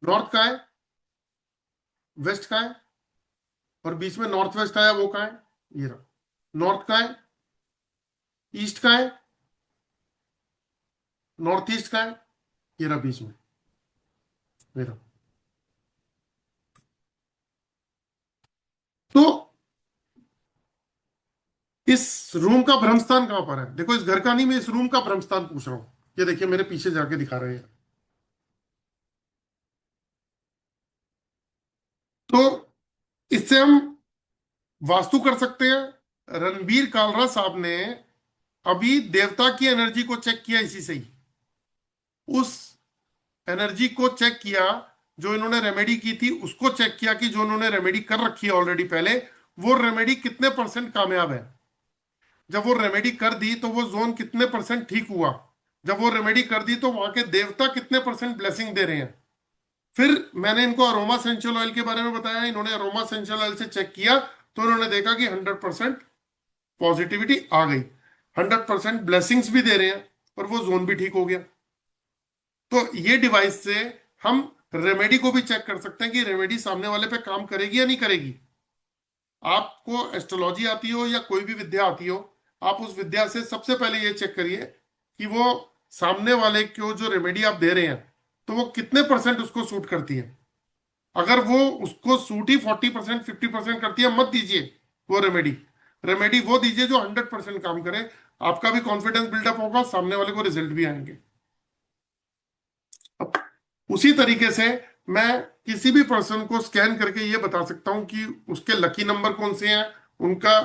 नॉर्थ का है, वेस्ट का है, और बीच में नॉर्थ वेस्ट आया, वो कहाँ है? ये रहा। नॉर्थ का है, ईस्ट का है, नॉर्थ ईस्ट का है, ये रहा बीच में, ये रहा। तो इस रूम का भ्रमस्थान कहां पर है? देखो, इस घर का नहीं, मैं इस रूम का भ्रमस्थान पूछ रहा हूं। ये देखिए, मेरे पीछे जाके दिखा रहे हैं। तो इससे हम वास्तु कर सकते हैं। रणबीर कालरा साहब ने अभी देवता की एनर्जी को चेक किया इसी से ही। उस एनर्जी को चेक किया, जो इन्होंने रेमेडी की थी उसको चेक किया कि जो इन्होंने रेमेडी कर रखी है ऑलरेडी पहले, वो रेमेडी कितने परसेंट कामयाब है। जब वो रेमेडी कर दी तो वो जोन कितने परसेंट ठीक हुआ। जब वो रेमेडी कर दी तो वहां के देवता कितने परसेंट ब्लेसिंग दे रहे हैं। फिर मैंने इनको अरोमा सेंशियल ऑयल के बारे में बताया। इन्होंने अरोमा सेंशियल ऑयल से चेक किया तो इन्होंने देखा कि 100% पॉजिटिविटी आ गई, 100% ब्लेसिंग्स भी दे रहे हैं, और वो जोन भी ठीक हो गया। तो ये डिवाइस से हम रेमेडी को भी चेक कर सकते हैं कि रेमेडी सामने वाले पे काम करेगी या नहीं करेगी। आपको एस्ट्रोलॉजी आती हो या कोई भी विद्या आती हो, आप उस विद्या से सबसे पहले ये चेक करिए कि वो सामने वाले को जो रेमेडी आप दे रहे हैं तो वो कितने परसेंट उसको सूट करती है। अगर वो उसको सूट ही 40% 50% करती है, मत दीजिए वो रेमेडी। रेमेडी वो दीजिए जो 100% काम करे। आपका भी कॉन्फिडेंस बिल्डअप होगा, सामने वाले को रिजल्ट भी आएंगे। अब उसी तरीके से मैं किसी भी पर्सन को स्कैन करके ये बता सकता हूं कि उसके लकी नंबर कौन से हैं, उनका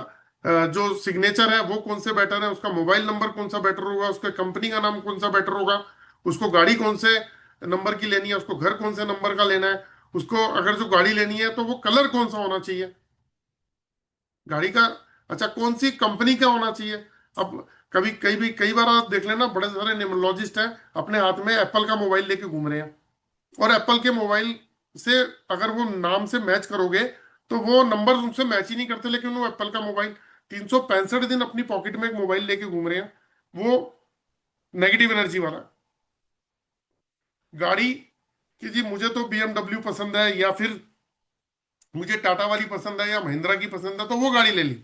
जो सिग्नेचर है वो कौन से बेटर है, उसका मोबाइल नंबर कौन सा बेटर होगा, उसके कंपनी का नाम कौन सा बेटर होगा, उसको गाड़ी कौन से नंबर की लेनी है, उसको घर कौन से नंबर का लेना है, उसको अगर जो गाड़ी लेनी है तो वो कलर कौन सा होना चाहिए गाड़ी का, अच्छा कौन सी कंपनी का होना चाहिए। अब कई बार आप देख लेना, बड़े सारे न्यूमरोलॉजिस्ट हैं अपने हाथ में एप्पल का मोबाइल लेके घूम रहे हैं, और एप्पल के मोबाइल से अगर वो नाम से मैच करोगे तो वो नंबर उनसे मैच ही नहीं करते, लेकिन वो एप्पल का मोबाइल 365 दिन अपनी पॉकेट में एक मोबाइल लेके घूम रहे हैं, वो नेगेटिव एनर्जी वाला। गाड़ी कि जी मुझे तो BMW पसंद है, या फिर मुझे टाटा वाली पसंद है, या महिंद्रा की पसंद है, तो वो गाड़ी ले ली,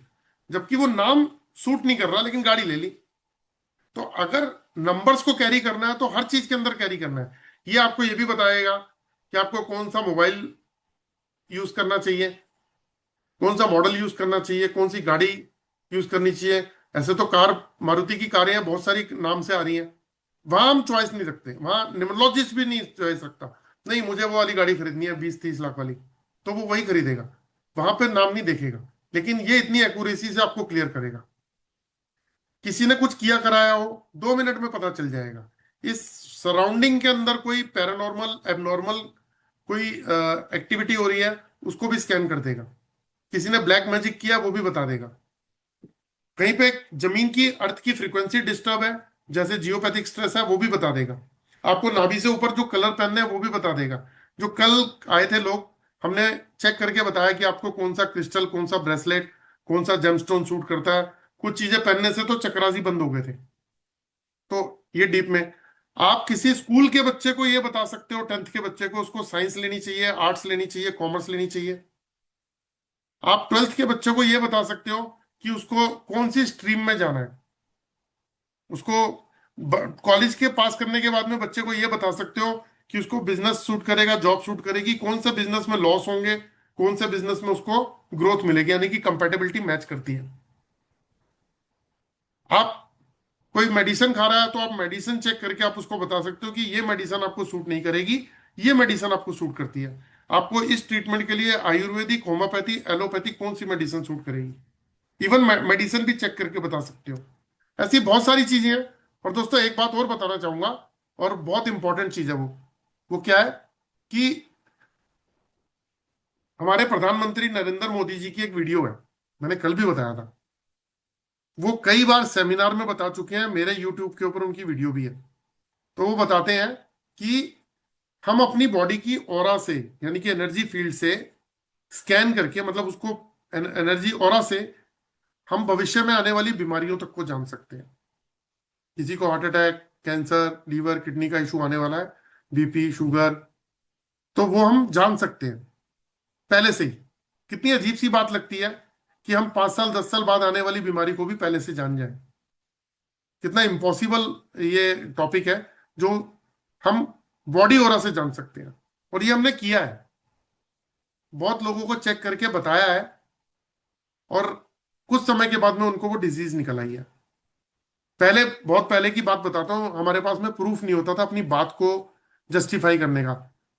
जबकि वो नाम सूट नहीं कर रहा, लेकिन गाड़ी ले ली। तो अगर नंबर्स को कैरी करना है तो हर चीज के अंदर कैरी करना है। ये आपको ये भी बताएगा कि आपको कौन सा मोबाइल यूज करना चाहिए, कौन सा मॉडल यूज करना चाहिए, कौन सी गाड़ी यूज करनी चाहिए। ऐसे तो कार, मारुति की कारें हैं, बहुत सारी नाम से आ रही हैं, वहां हम चॉइस नहीं रखते, वहां न्यूमरोलॉजिस्ट भी नहीं चॉइस रखता। नहीं, मुझे वो वाली गाड़ी खरीदनी है 20-30 लाख वाली, तो वो वही खरीदेगा, वहां पे नाम नहीं देखेगा। लेकिन ये इतनी एक्यूरेसी से आपको क्लियर करेगा। किसी ने कुछ किया कराया हो, 2 मिनट में पता चल जाएगा। इस सराउंडिंग के अंदर कोई पैरानॉर्मल एबनॉर्मल कोई एक्टिविटी हो रही है, उसको भी स्कैन कर देगा। किसी ने ब्लैक मैजिक किया, वो भी बता देगा। कहीं पे जमीन की अर्थ की फ्रीक्वेंसी डिस्टर्ब है, जैसे जियोपैथिक स्ट्रेस है, वो भी बता देगा। आपको नाभि से ऊपर जो कलर पहनने हैं वो भी बता देगा। जो कल आए थे लोग, हमने चेक करके बताया कि आपको कौन सा क्रिस्टल, कौन सा ब्रेसलेट, कौन सा जेमस्टोन सूट करता है। कुछ चीजें पहनने से तो चक्रास ही बंद हो गए थे। तो ये डीप में आप किसी स्कूल के बच्चे को ये बता सकते हो, 10th के बच्चे को, उसको साइंस लेनी चाहिए, आर्ट्स लेनी चाहिए, कॉमर्स लेनी चाहिए। आप 12th के बच्चे को ये बता सकते हो कि उसको कौन सी स्ट्रीम में जाना है। उसको कॉलेज के पास करने के बाद में बच्चे को ये बता सकते हो कि उसको बिजनेस सूट करेगा, जॉब सूट करेगी, कौन से बिजनेस में लॉस होंगे, कौन से बिजनेस में उसको ग्रोथ मिलेगी, यानी कि कंपेटेबिलिटी मैच करती है। आप कोई मेडिसिन खा रहा है तो आप मेडिसिन चेक करके आप उसको बता सकते हो कि ये मेडिसिन आपको सूट नहीं करेगी, ये मेडिसिन आपको सूट करती है। आपको इस ट्रीटमेंट के लिए आयुर्वेदिक, होम्योपैथी, एलोपैथी कौन सी मेडिसिन सूट करेगी। इवन मेडिसिन भी चेक करके बता सकते हो। ऐसी बहुत सारी चीजें हैं। और दोस्तों, एक बात और बताना चाहूंगा, और बहुत इंपॉर्टेंट चीज है वो क्या है कि हमारे प्रधानमंत्री नरेंद्र मोदी जी की एक वीडियो है, मैंने कल भी बताया था, वो कई बार सेमिनार में बता चुके हैं, मेरे यूट्यूब के ऊपर उनकी वीडियो भी है। तो वो बताते हैं कि हम अपनी बॉडी की ऑरा से, यानी कि एनर्जी फील्ड से स्कैन करके, मतलब उसको एनर्जी ऑरा से हम भविष्य में आने वाली बीमारियों तक को जान सकते हैं। किसी को heart attack, cancer, liver, kidney का इशू आने वाला है, BP, शुगर, तो वो हम जान सकते हैं। पहले से ही। कितनी अजीब सी बात लगती है कि हम 5 साल 10 साल बाद आने वाली बीमारी को भी पहले से जान जाएं। कितना इम्पॉसिबल ये टॉपिक है जो हम बॉडी ऑरा से जान सकते हैं, और ये हमने किया है, बहुत लोगों को चेक करके बताया है, और कुछ समय के बाद में उनको वो डिजीज निकल आई है। पहले, बहुत पहले की बात बताता हूँ, हमारे पास में प्रूफ नहीं होता था अपनी बात को जस्टिफाई करने का।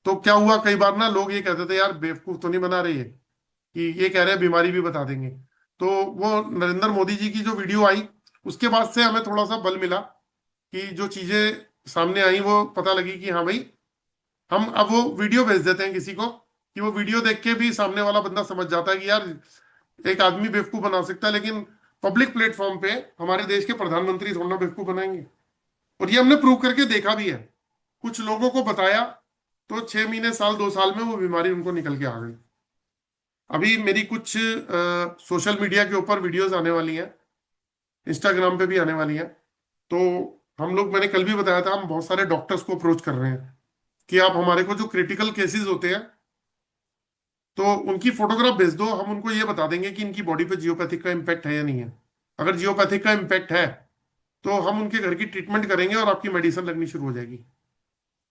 तो क्या हुआ, कई बार ना लोग ये कहते थे यार बेवकूफ तो नहीं बना रही है कि ये कह रहे हैं बीमारी भी बता देंगे। तो वो नरेंद्र मोदी जी की जो वीडियो आई, उसके बाद से हमें थोड़ा सा बल मिला कि जो चीजें सामने आई वो पता लगी कि हाँ भाई, हम अब वो वीडियो भेज देते हैं किसी को कि वो वीडियो देख के भी सामने वाला बंदा समझ जाता है कि यार एक आदमी बेवकूफ बना सकता है, लेकिन पब्लिक प्लेटफॉर्म पे हमारे देश के प्रधानमंत्री थोड़ा ना बेवकूफ बनाएंगे। और ये हमने प्रूव करके देखा भी है। कुछ लोगों को बताया तो 6 महीने, साल, 2 साल में वो बीमारी उनको निकल के आ गई। अभी मेरी कुछ सोशल मीडिया के ऊपर वीडियोस आने वाली हैं, इंस्टाग्राम पे भी आने वाली हैं। तो हम लोग, मैंने कल भी बताया था, हम बहुत सारे डॉक्टर्स को अप्रोच कर रहे हैं कि आप हमारे को जो क्रिटिकल केसेस होते हैं तो उनकी फोटोग्राफ भेज दो, हम उनको ये बता देंगे कि इनकी बॉडी पे जियोपैथिक का इम्पैक्ट है या नहीं है। अगर जियोपैथिक का इम्पैक्ट है तो हम उनके घर की ट्रीटमेंट करेंगे और आपकी मेडिसिन लगनी शुरू हो जाएगी।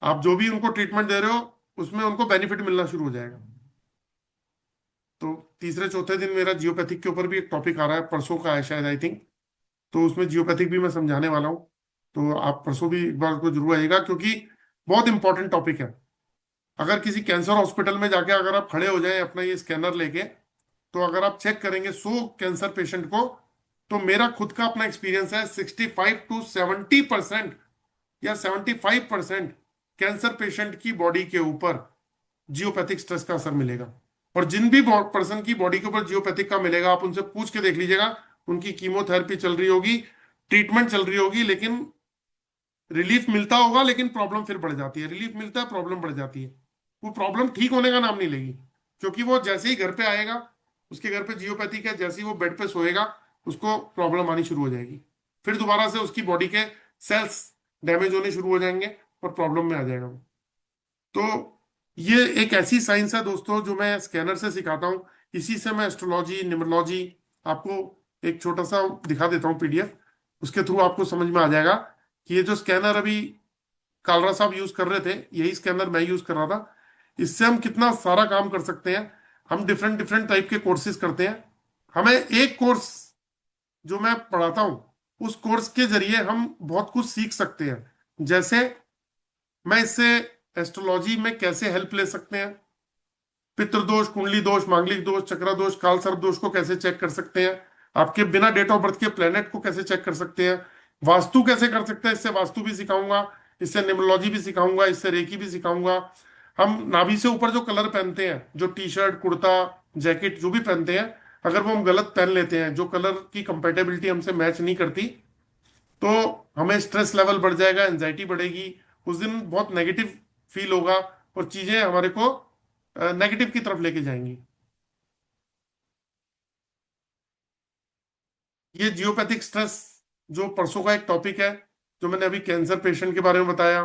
आप जो भी उनको ट्रीटमेंट दे रहे हो उसमें उनको बेनिफिट मिलना शुरू हो जाएगा। तो तीसरे चौथे दिन मेरा जियोपैथिक के ऊपर भी एक टॉपिक आ रहा है, परसों का है शायद, आई थिंक। तो उसमें जियोपैथिक भी मैं समझाने वाला हूँ। तो आप परसों भी एक बार को जरूर आइएगा, क्योंकि बहुत इंपॉर्टेंट टॉपिक है। अगर किसी कैंसर हॉस्पिटल में जाके अगर आप खड़े हो जाएं अपना ये स्कैनर लेके, तो अगर आप चेक करेंगे 100 कैंसर पेशेंट को, तो मेरा खुद का अपना एक्सपीरियंस है 65 to 70% या 75% कैंसर पेशेंट की बॉडी के ऊपर जियोपैथिक स्ट्रेस का असर मिलेगा। और जिन भी पर्सन की बॉडी के ऊपर जियोपैथिक का मिलेगा, आप उनसे पूछ के देख लीजिएगा, उनकी कीमोथेरेपी चल रही होगी, ट्रीटमेंट चल रही होगी, लेकिन रिलीफ मिलता होगा, लेकिन प्रॉब्लम फिर बढ़ जाती है। रिलीफ मिलता है, प्रॉब्लम बढ़ जाती है। वो प्रॉब्लम ठीक होने का नाम नहीं लेगी, क्योंकि वो जैसे ही घर पे आएगा, उसके घर पे जियोपैथिक है, जैसे ही वो बेड पे सोएगा उसको प्रॉब्लम आनी शुरू हो जाएगी। फिर दोबारा से उसकी बॉडी के सेल्स डैमेज होने शुरू हो जाएंगे और प्रॉब्लम में आ जाएगा वो। तो ये एक ऐसी साइंस है दोस्तों जो मैं स्कैनर से सिखाता हूँ। इसी से मैं एस्ट्रोलॉजी, न्यूमरोलॉजी, आपको एक छोटा सा दिखा देता हूँ पीडीएफ, उसके थ्रू आपको समझ में आ जाएगा कि ये जो स्कैनर अभी कालरा साहब यूज कर रहे थे, यही स्कैनर मैं यूज कर रहा था। इससे हम कितना सारा काम कर सकते हैं। हम डिफरेंट डिफरेंट टाइप के कोर्सेज करते हैं। हमें एक कोर्स जो मैं पढ़ाता हूं, उस कोर्स के जरिए हम बहुत कुछ सीख सकते हैं। जैसे मैं इससे एस्ट्रोलॉजी में कैसे हेल्प ले सकते हैं, पितृदोष, कुंडली दोष, मांगलिक दोष, चक्रा दोष, काल सर्प दोष को कैसे चेक कर सकते हैं, आपके बिना डेट ऑफ बर्थ के प्लेनेट को कैसे चेक कर सकते हैं, वास्तु कैसे कर सकते हैं, इससे वास्तु भी सिखाऊंगा, इससे न्यूमरोलॉजी भी सिखाऊंगा, इससे रेकी भी सिखाऊंगा। हम नाभि से ऊपर जो कलर पहनते हैं, जो टी शर्ट, कुर्ता, जैकेट जो भी पहनते हैं, अगर वो हम गलत पहन लेते हैं, जो कलर की कंपेटेबिलिटी हमसे मैच नहीं करती, तो हमें स्ट्रेस लेवल बढ़ जाएगा, एंजाइटी बढ़ेगी, उस दिन बहुत नेगेटिव फील होगा और चीजें हमारे को नेगेटिव की तरफ लेके जाएंगी। ये जियोपैथिक स्ट्रेस जो परसों का एक टॉपिक है, जो मैंने अभी कैंसर पेशेंट के बारे में बताया,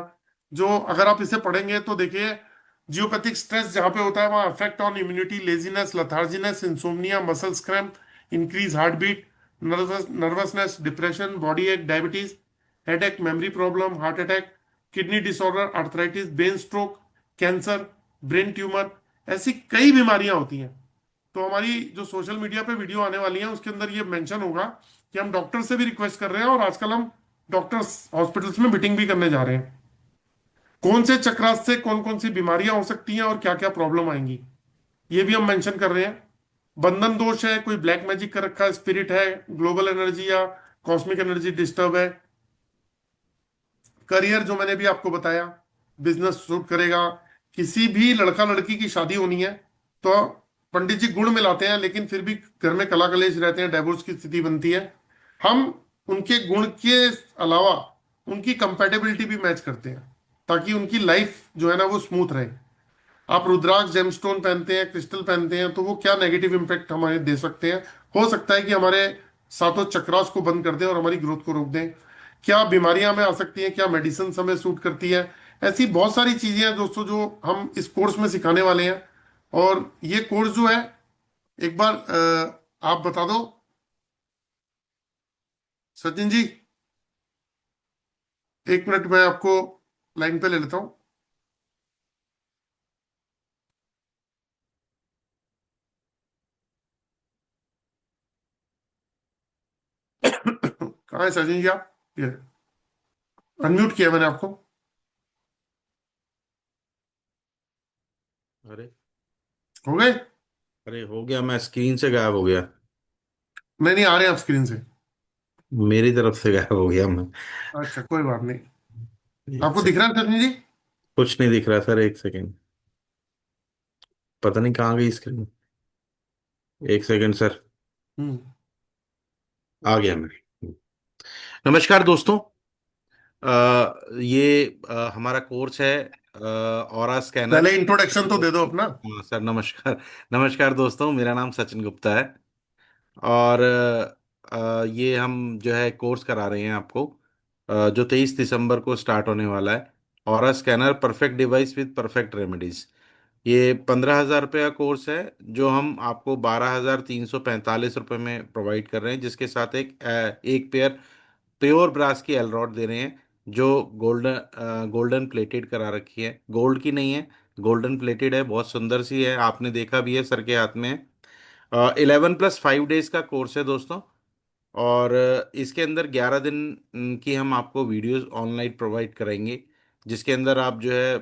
जो अगर आप इसे पढ़ेंगे तो देखिए, जियोपैथिक स्ट्रेस जहां पे होता है वहां affect on immunity, laziness, letharginess, insomnia, muscle cramp, increase heart beat, nervousness, depression, body ache, diabetes, headache, memory problem, heart attack, kidney disorder, arthritis, brain stroke, cancer, brain tumour, ऐसी कई बीमारियां होती हैं। तो हमारी जो सोशल मीडिया पे video आने वाली है उसके अंदर ये मेंशन होगा कि हम डॉक्टर से भी रिक्वेस्ट कर रहे हैं, और आजकल हम डॉक्टर्स हॉस्पिटल्स में मीटिंग भी करने जा रहे हैं। कौन से चक्रास से कौन कौन सी बीमारियां हो सकती हैं और क्या क्या प्रॉब्लम आएंगी, ये भी हम मेंशन कर रहे हैं। बंधन दोष है, कोई ब्लैक मैजिक कर रखा है, स्पिरिट है, ग्लोबल एनर्जी या कॉस्मिक एनर्जी डिस्टर्ब है, करियर जो मैंने भी आपको बताया, बिजनेस सूट करेगा, किसी भी लड़का लड़की की शादी होनी है तो पंडित जी गुण मिलाते हैं, लेकिन फिर भी घर में कला कलेश रहते हैं, डाइवोर्स की स्थिति बनती है। हम उनके गुण के अलावा उनकी कंपैटिबिलिटी भी मैच करते हैं, ताकि उनकी लाइफ जो है ना वो स्मूथ रहे। आप रुद्राक्ष, जेमस्टोन पहनते हैं, क्रिस्टल पहनते हैं, तो वो क्या नेगेटिव इंपैक्ट हमारे दे सकते हैं। हो सकता है कि हमारे सातों चक्रास को बंद कर दें और हमारी ग्रोथ को रोक दें। क्या बीमारियां हमें आ सकती हैं, क्या मेडिसिन हमें सूट करती है, ऐसी बहुत सारी चीजें हैं दोस्तों जो हम इस कोर्स में सिखाने वाले हैं। और ये कोर्स जो है, एक बार आप बता दो सचिन जी। 1 मिनट मैं आपको लाइन पे ले लेता हूँ। कहाँ है सचिन जी आप? ये अनम्यूट किया मैंने आपको। अरे हो गए? अरे हो गया, मैं स्क्रीन से गायब हो गया। नहीं नहीं, आ रहे हैं आप स्क्रीन से। मेरी तरफ से गायब हो गया मैं। अच्छा कोई बात नहीं। एक आपको दिख रहा सेकंड। है सचिन जी? कुछ नहीं दिख रहा सर, एक सेकंड। पता नहीं कहाँ गई स्क्रीन। एक सेकंड सर। हम्म। आ गया मैं। नमस्कार दोस्तों। ये हमारा कोर्स है ऑरा स्कैनर। पहले इंट्रोडक्शन तो दे दो अपना। हाँ सर, नमस्कार। नमस्कार दोस्तों, मेरा नाम सचिन गुप्ता है। और ये हम जो है कोर्स करा रहे हैं आपको, जो 23 दिसंबर को स्टार्ट होने वाला है। Aura scanner perfect device with perfect remedies. ये 15,000 रुपये का कोर्स है, जो हम आपको 12,345 रुपये में प्रोवाइड कर रहे हैं, जिसके साथ एक पेयर प्योर ब्रास की एल रॉड दे रहे हैं, जो गोल्डन प्लेटेड करा रखी है, गोल्ड की नहीं है, गोल्डन प्लेटेड है, बहुत सुंदर सी है, आपने देखा भी है, सर के हाथ में है। 11+5 डेज का कोर्स है दोस्तों। और इसके अंदर 11 दिन की हम आपको वीडियोस ऑनलाइन प्रोवाइड कराएंगे, जिसके अंदर आप जो है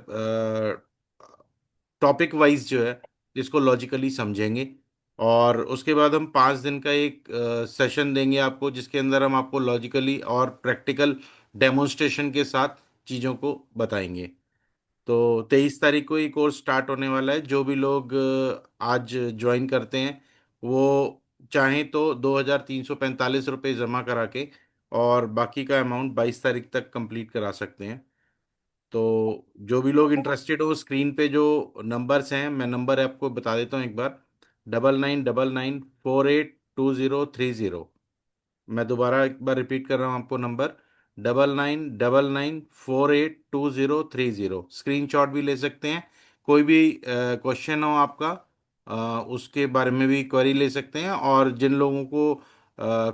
टॉपिक वाइज जो है इसको लॉजिकली समझेंगे। और उसके बाद हम 5 दिन का एक सेशन देंगे आपको, जिसके अंदर हम आपको लॉजिकली और प्रैक्टिकल डेमोन्स्ट्रेशन के साथ चीज़ों को बताएंगे। तो 23 तारीख को ये कोर्स स्टार्ट होने वाला है। जो भी लोग आज ज्वाइन करते हैं, वो चाहें तो 2,345 रुपये जमा करा के और बाकी का अमाउंट 22 तारीख तक कंप्लीट करा सकते हैं। तो जो भी लोग इंटरेस्टेड हो, स्क्रीन पे जो नंबर्स हैं, मैं नंबर आपको बता देता हूँ एक बार। 9999482030। मैं दोबारा एक बार रिपीट कर रहा हूँ आपको नंबर। 9999482030। स्क्रीन शॉट भी ले सकते हैं। कोई भी क्वेश्चन हो आपका, उसके बारे में भी क्वेरी ले सकते हैं। और जिन लोगों को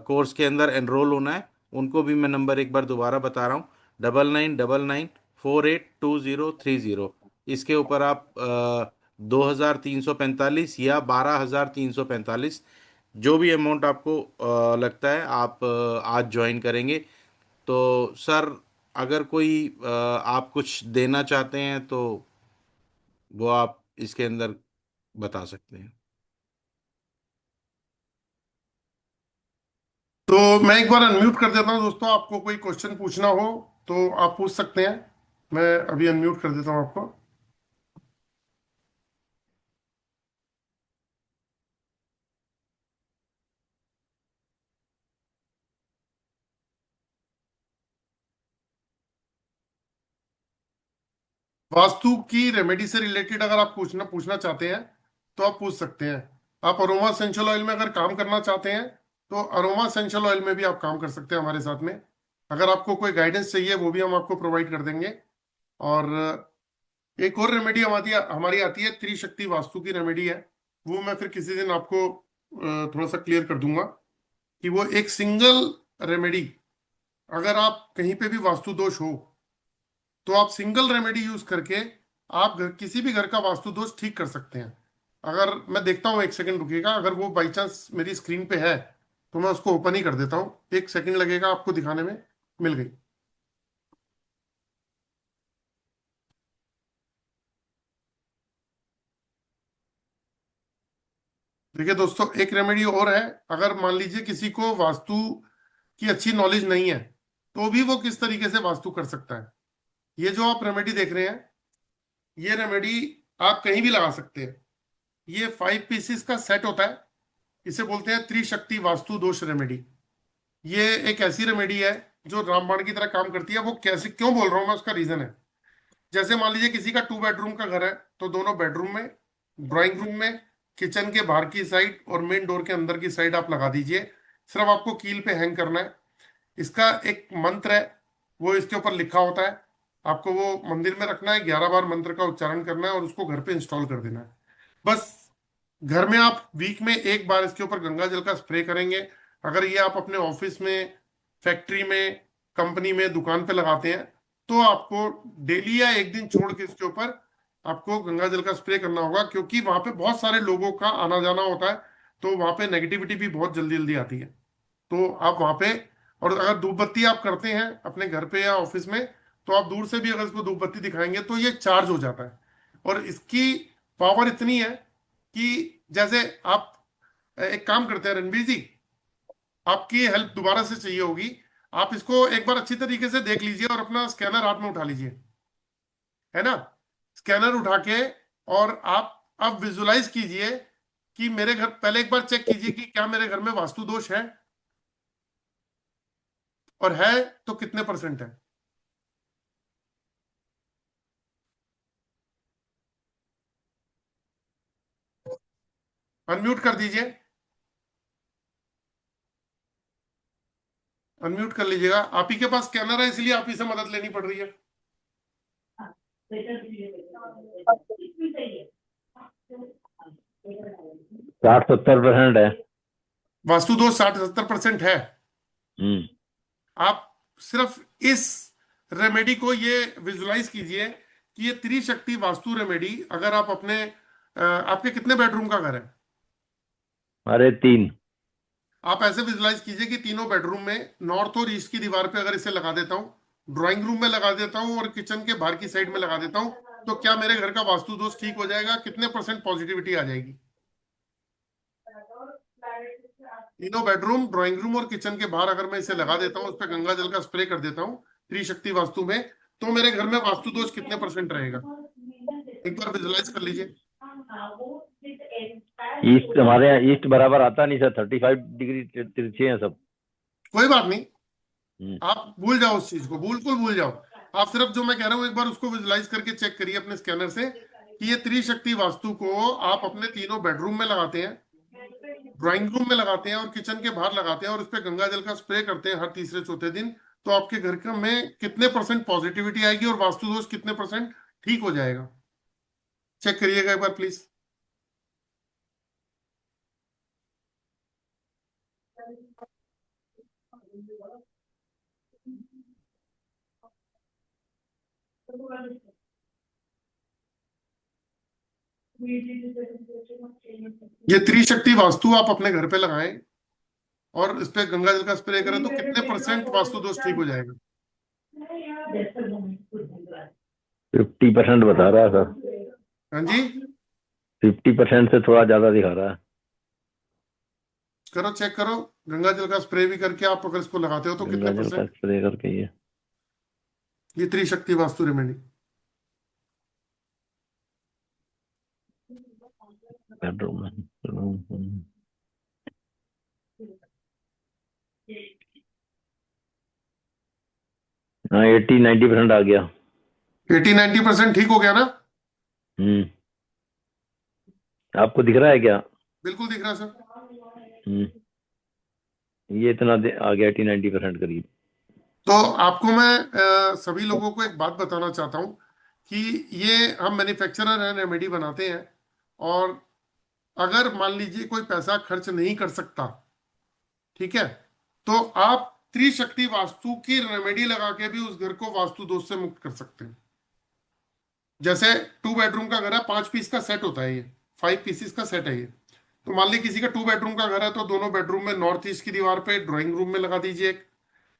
कोर्स के अंदर एनरोल होना है, उनको भी मैं नंबर एक बार दोबारा बता रहा हूँ। 9999482030। इसके ऊपर आप 2,345 या 12,345, जो भी अमाउंट आपको लगता है, आप आज ज्वाइन करेंगे। तो सर, अगर कोई आप कुछ देना चाहते हैं तो वो आप इसके अंदर बता सकते हैं। तो मैं एक बार अनम्यूट कर देता हूँ दोस्तों, आपको कोई क्वेश्चन पूछना हो तो आप पूछ सकते हैं। मैं अभी अनम्यूट कर देता हूँ आपको। वास्तु की रेमेडी से रिलेटेड अगर आप पूछना पूछना चाहते हैं तो आप पूछ सकते हैं। आप अरोमा एसेंशियल ऑयल में अगर काम करना चाहते हैं तो अरोमा एसेंशियल ऑयल में भी आप काम कर सकते हैं हमारे साथ में। अगर आपको कोई गाइडेंस चाहिए वो भी हम आपको प्रोवाइड कर देंगे। और एक और रेमेडी हमारी हमारी आती है, त्रिशक्ति वास्तु की रेमेडी है। वो मैं फिर किसी दिन आपको थोड़ा सा क्लियर कर दूंगा कि वो एक सिंगल रेमेडी, अगर आप कहीं पे भी वास्तु दोष हो तो आप सिंगल रेमेडी यूज करके आप किसी भी घर का वास्तु दोष ठीक कर सकते हैं। अगर मैं देखता हूँ, 1 सेकंड रुकिएगा, अगर वो बाई चांस मेरी स्क्रीन पे है तो मैं उसको ओपन ही कर देता हूँ। 1 सेकंड लगेगा आपको दिखाने में। मिल गई। देखिए दोस्तों, एक रेमेडी और है। अगर मान लीजिए किसी को वास्तु की अच्छी नॉलेज नहीं है तो भी वो किस तरीके से वास्तु कर सकता है। ये जो आप रेमेडी देख रहे हैं, ये रेमेडी आप कहीं भी लगा सकते हैं। ये 5 पीसेस का सेट होता है। इसे बोलते हैं त्रिशक्ति वास्तु दोष रेमेडी। ये एक ऐसी रेमेडी है जो रामबाण की तरह काम करती है। वो कैसे, क्यों बोल रहा हूं मैं, उसका रीजन है। जैसे मान लीजिए किसी का 2 बेडरूम का घर है, तो दोनों बेडरूम में, ड्राइंग रूम में, किचन के बाहर की साइड और मेन डोर के अंदर की साइड आप लगा दीजिए। सिर्फ आपको कील पे हैंग करना है। इसका एक मंत्र है, वो इसके ऊपर लिखा होता है। आपको वो मंदिर में रखना है, 11 बार मंत्र का उच्चारण करना है और उसको घर पे इंस्टॉल कर देना है। बस घर में आप वीक में एक बार इसके ऊपर गंगा जल का स्प्रे करेंगे। अगर ये आप अपने ऑफिस में, फैक्ट्री में, कंपनी में, दुकान पे लगाते हैं, तो आपको डेली या एक दिन छोड़ के इसके ऊपर आपको गंगा जल का स्प्रे करना होगा, क्योंकि वहां पे बहुत सारे लोगों का आना जाना होता है, तो वहां पे नेगेटिविटी भी बहुत जल्दी जल्दी आती है। तो आप वहां पे, और अगर धूप बत्ती आप करते हैं अपने घर पे या ऑफिस में, तो आप दूर से भी अगर इसको धूप बत्ती दिखाएंगे तो ये चार्ज हो जाता है। और इसकी पावर इतनी है कि जैसे आप एक काम करते हैं रणबीर जी, आपकी हेल्प दोबारा से चाहिए होगी। आप इसको एक बार अच्छी तरीके से देख लीजिए और अपना स्कैनर हाथ में उठा लीजिए, है ना। स्कैनर उठा के और आप अब विजुलाइज कीजिए कि मेरे घर, पहले एक बार चेक कीजिए कि क्या मेरे घर में वास्तु दोष है, और है तो कितने परसेंट है। अनम्यूट कर दीजिए, अनम्यूट कर लीजिएगा। आप ही के पास स्कैनर है इसलिए आप ही से मदद लेनी पड़ रही है। 60-70% है। वास्तु दोष 60-70% है। हम्म। आप सिर्फ इस रेमेडी को ये विजुलाइज कीजिए कि ये त्रिशक्ति वास्तु रेमेडी, अगर आप अपने आपके कितने बेडरूम का घर है? अरे 3। आप ऐसे विजुलाइज कीजिए कि तीनों बेडरूम में नॉर्थ और ईस्ट की दीवार पे अगर इसे लगा देता हूँ, ड्राइंग रूम में लगा देता हूँ और किचन के बाहर की साइड में लगा देता हूँ, तो क्या मेरे घर का वास्तु दोष ठीक हो जाएगा? कितने परसेंट पॉजिटिविटी आ जाएगी? तीनों बेडरूम, ड्राइंग रूम और किचन के बाहर अगर मैं इसे लगा देता हूँ, उस पर गंगा जल का स्प्रे कर देता हूँ त्रिशक्ति वास्तु में, तो मेरे घर में वास्तु दोष कितने परसेंट रहेगा? एक बार विजुलाइज कर लीजिए। ईस्ट, हमारे यहाँ ईस्ट बराबर आता नहीं सर, 35 डिग्री तिरछे हैं सब। कोई बात नहीं, आप भूल जाओ उस चीज को, बिल्कुल भूल जाओ। आप सिर्फ जो मैं कह रहा हूँ एक बार उसको विजुलाइज करके चेक करिए अपने स्कैनर से कि ये त्रिशक्ति वास्तु को आप अपने तीनों बेडरूम में लगाते हैं, ड्राइंग रूम में लगाते हैं और किचन के बाहर लगाते हैं, और उस पर गंगा जल का स्प्रे करते हैं हर तीसरे चौथे दिन, तो आपके घर का में कितने परसेंट पॉजिटिविटी आएगी और वास्तु दोष कितने परसेंट ठीक हो जाएगा? चेक करिएगा एक बार प्लीज। ये त्रिशक्ति वास्तु आप अपने घर पे लगाएं और इस पे गंगा जल का स्प्रे करें, तो कितने परसेंट वास्तु दोष ठीक हो जाएगा? 50% बता रहा है सर। हाँ जी, 50% से थोड़ा ज्यादा दिखा रहा है। करो, चेक करो। गंगा जल का स्प्रे भी करके आप अगर इसको लगाते हो तो कितने गंगा जल का परसेंट? स्प्रे करके ये त्रिशक्ति वास्तु रेमेडी। बेडरूम में। हाँ, 80-90% आ गया। 80-90% ठीक हो गया ना? आपको दिख रहा है क्या? बिल्कुल दिख रहा है सर। ये इतना आ गया, 80-90% करीब। तो आपको मैं सभी लोगों को एक बात बताना चाहता हूँ कि ये हम मैन्युफैक्चरर हैं, रेमेडी बनाते हैं, और अगर मान लीजिए कोई पैसा खर्च नहीं कर सकता, ठीक है, तो आप त्रिशक्ति वास्तु की रेमेडी लगा के भी उस घर को वास्तु दोष से मुक्त कर सकते हैं। जैसे 2 बेडरूम का घर है, 5 पीस का सेट होता है, ये 5 पीसेस का सेट है ये। तो मान लीजिए किसी का 2 बेडरूम का घर है, तो दोनों बेडरूम में नॉर्थ ईस्ट की दीवार पे ड्राइंग रूम में लगा दीजिए,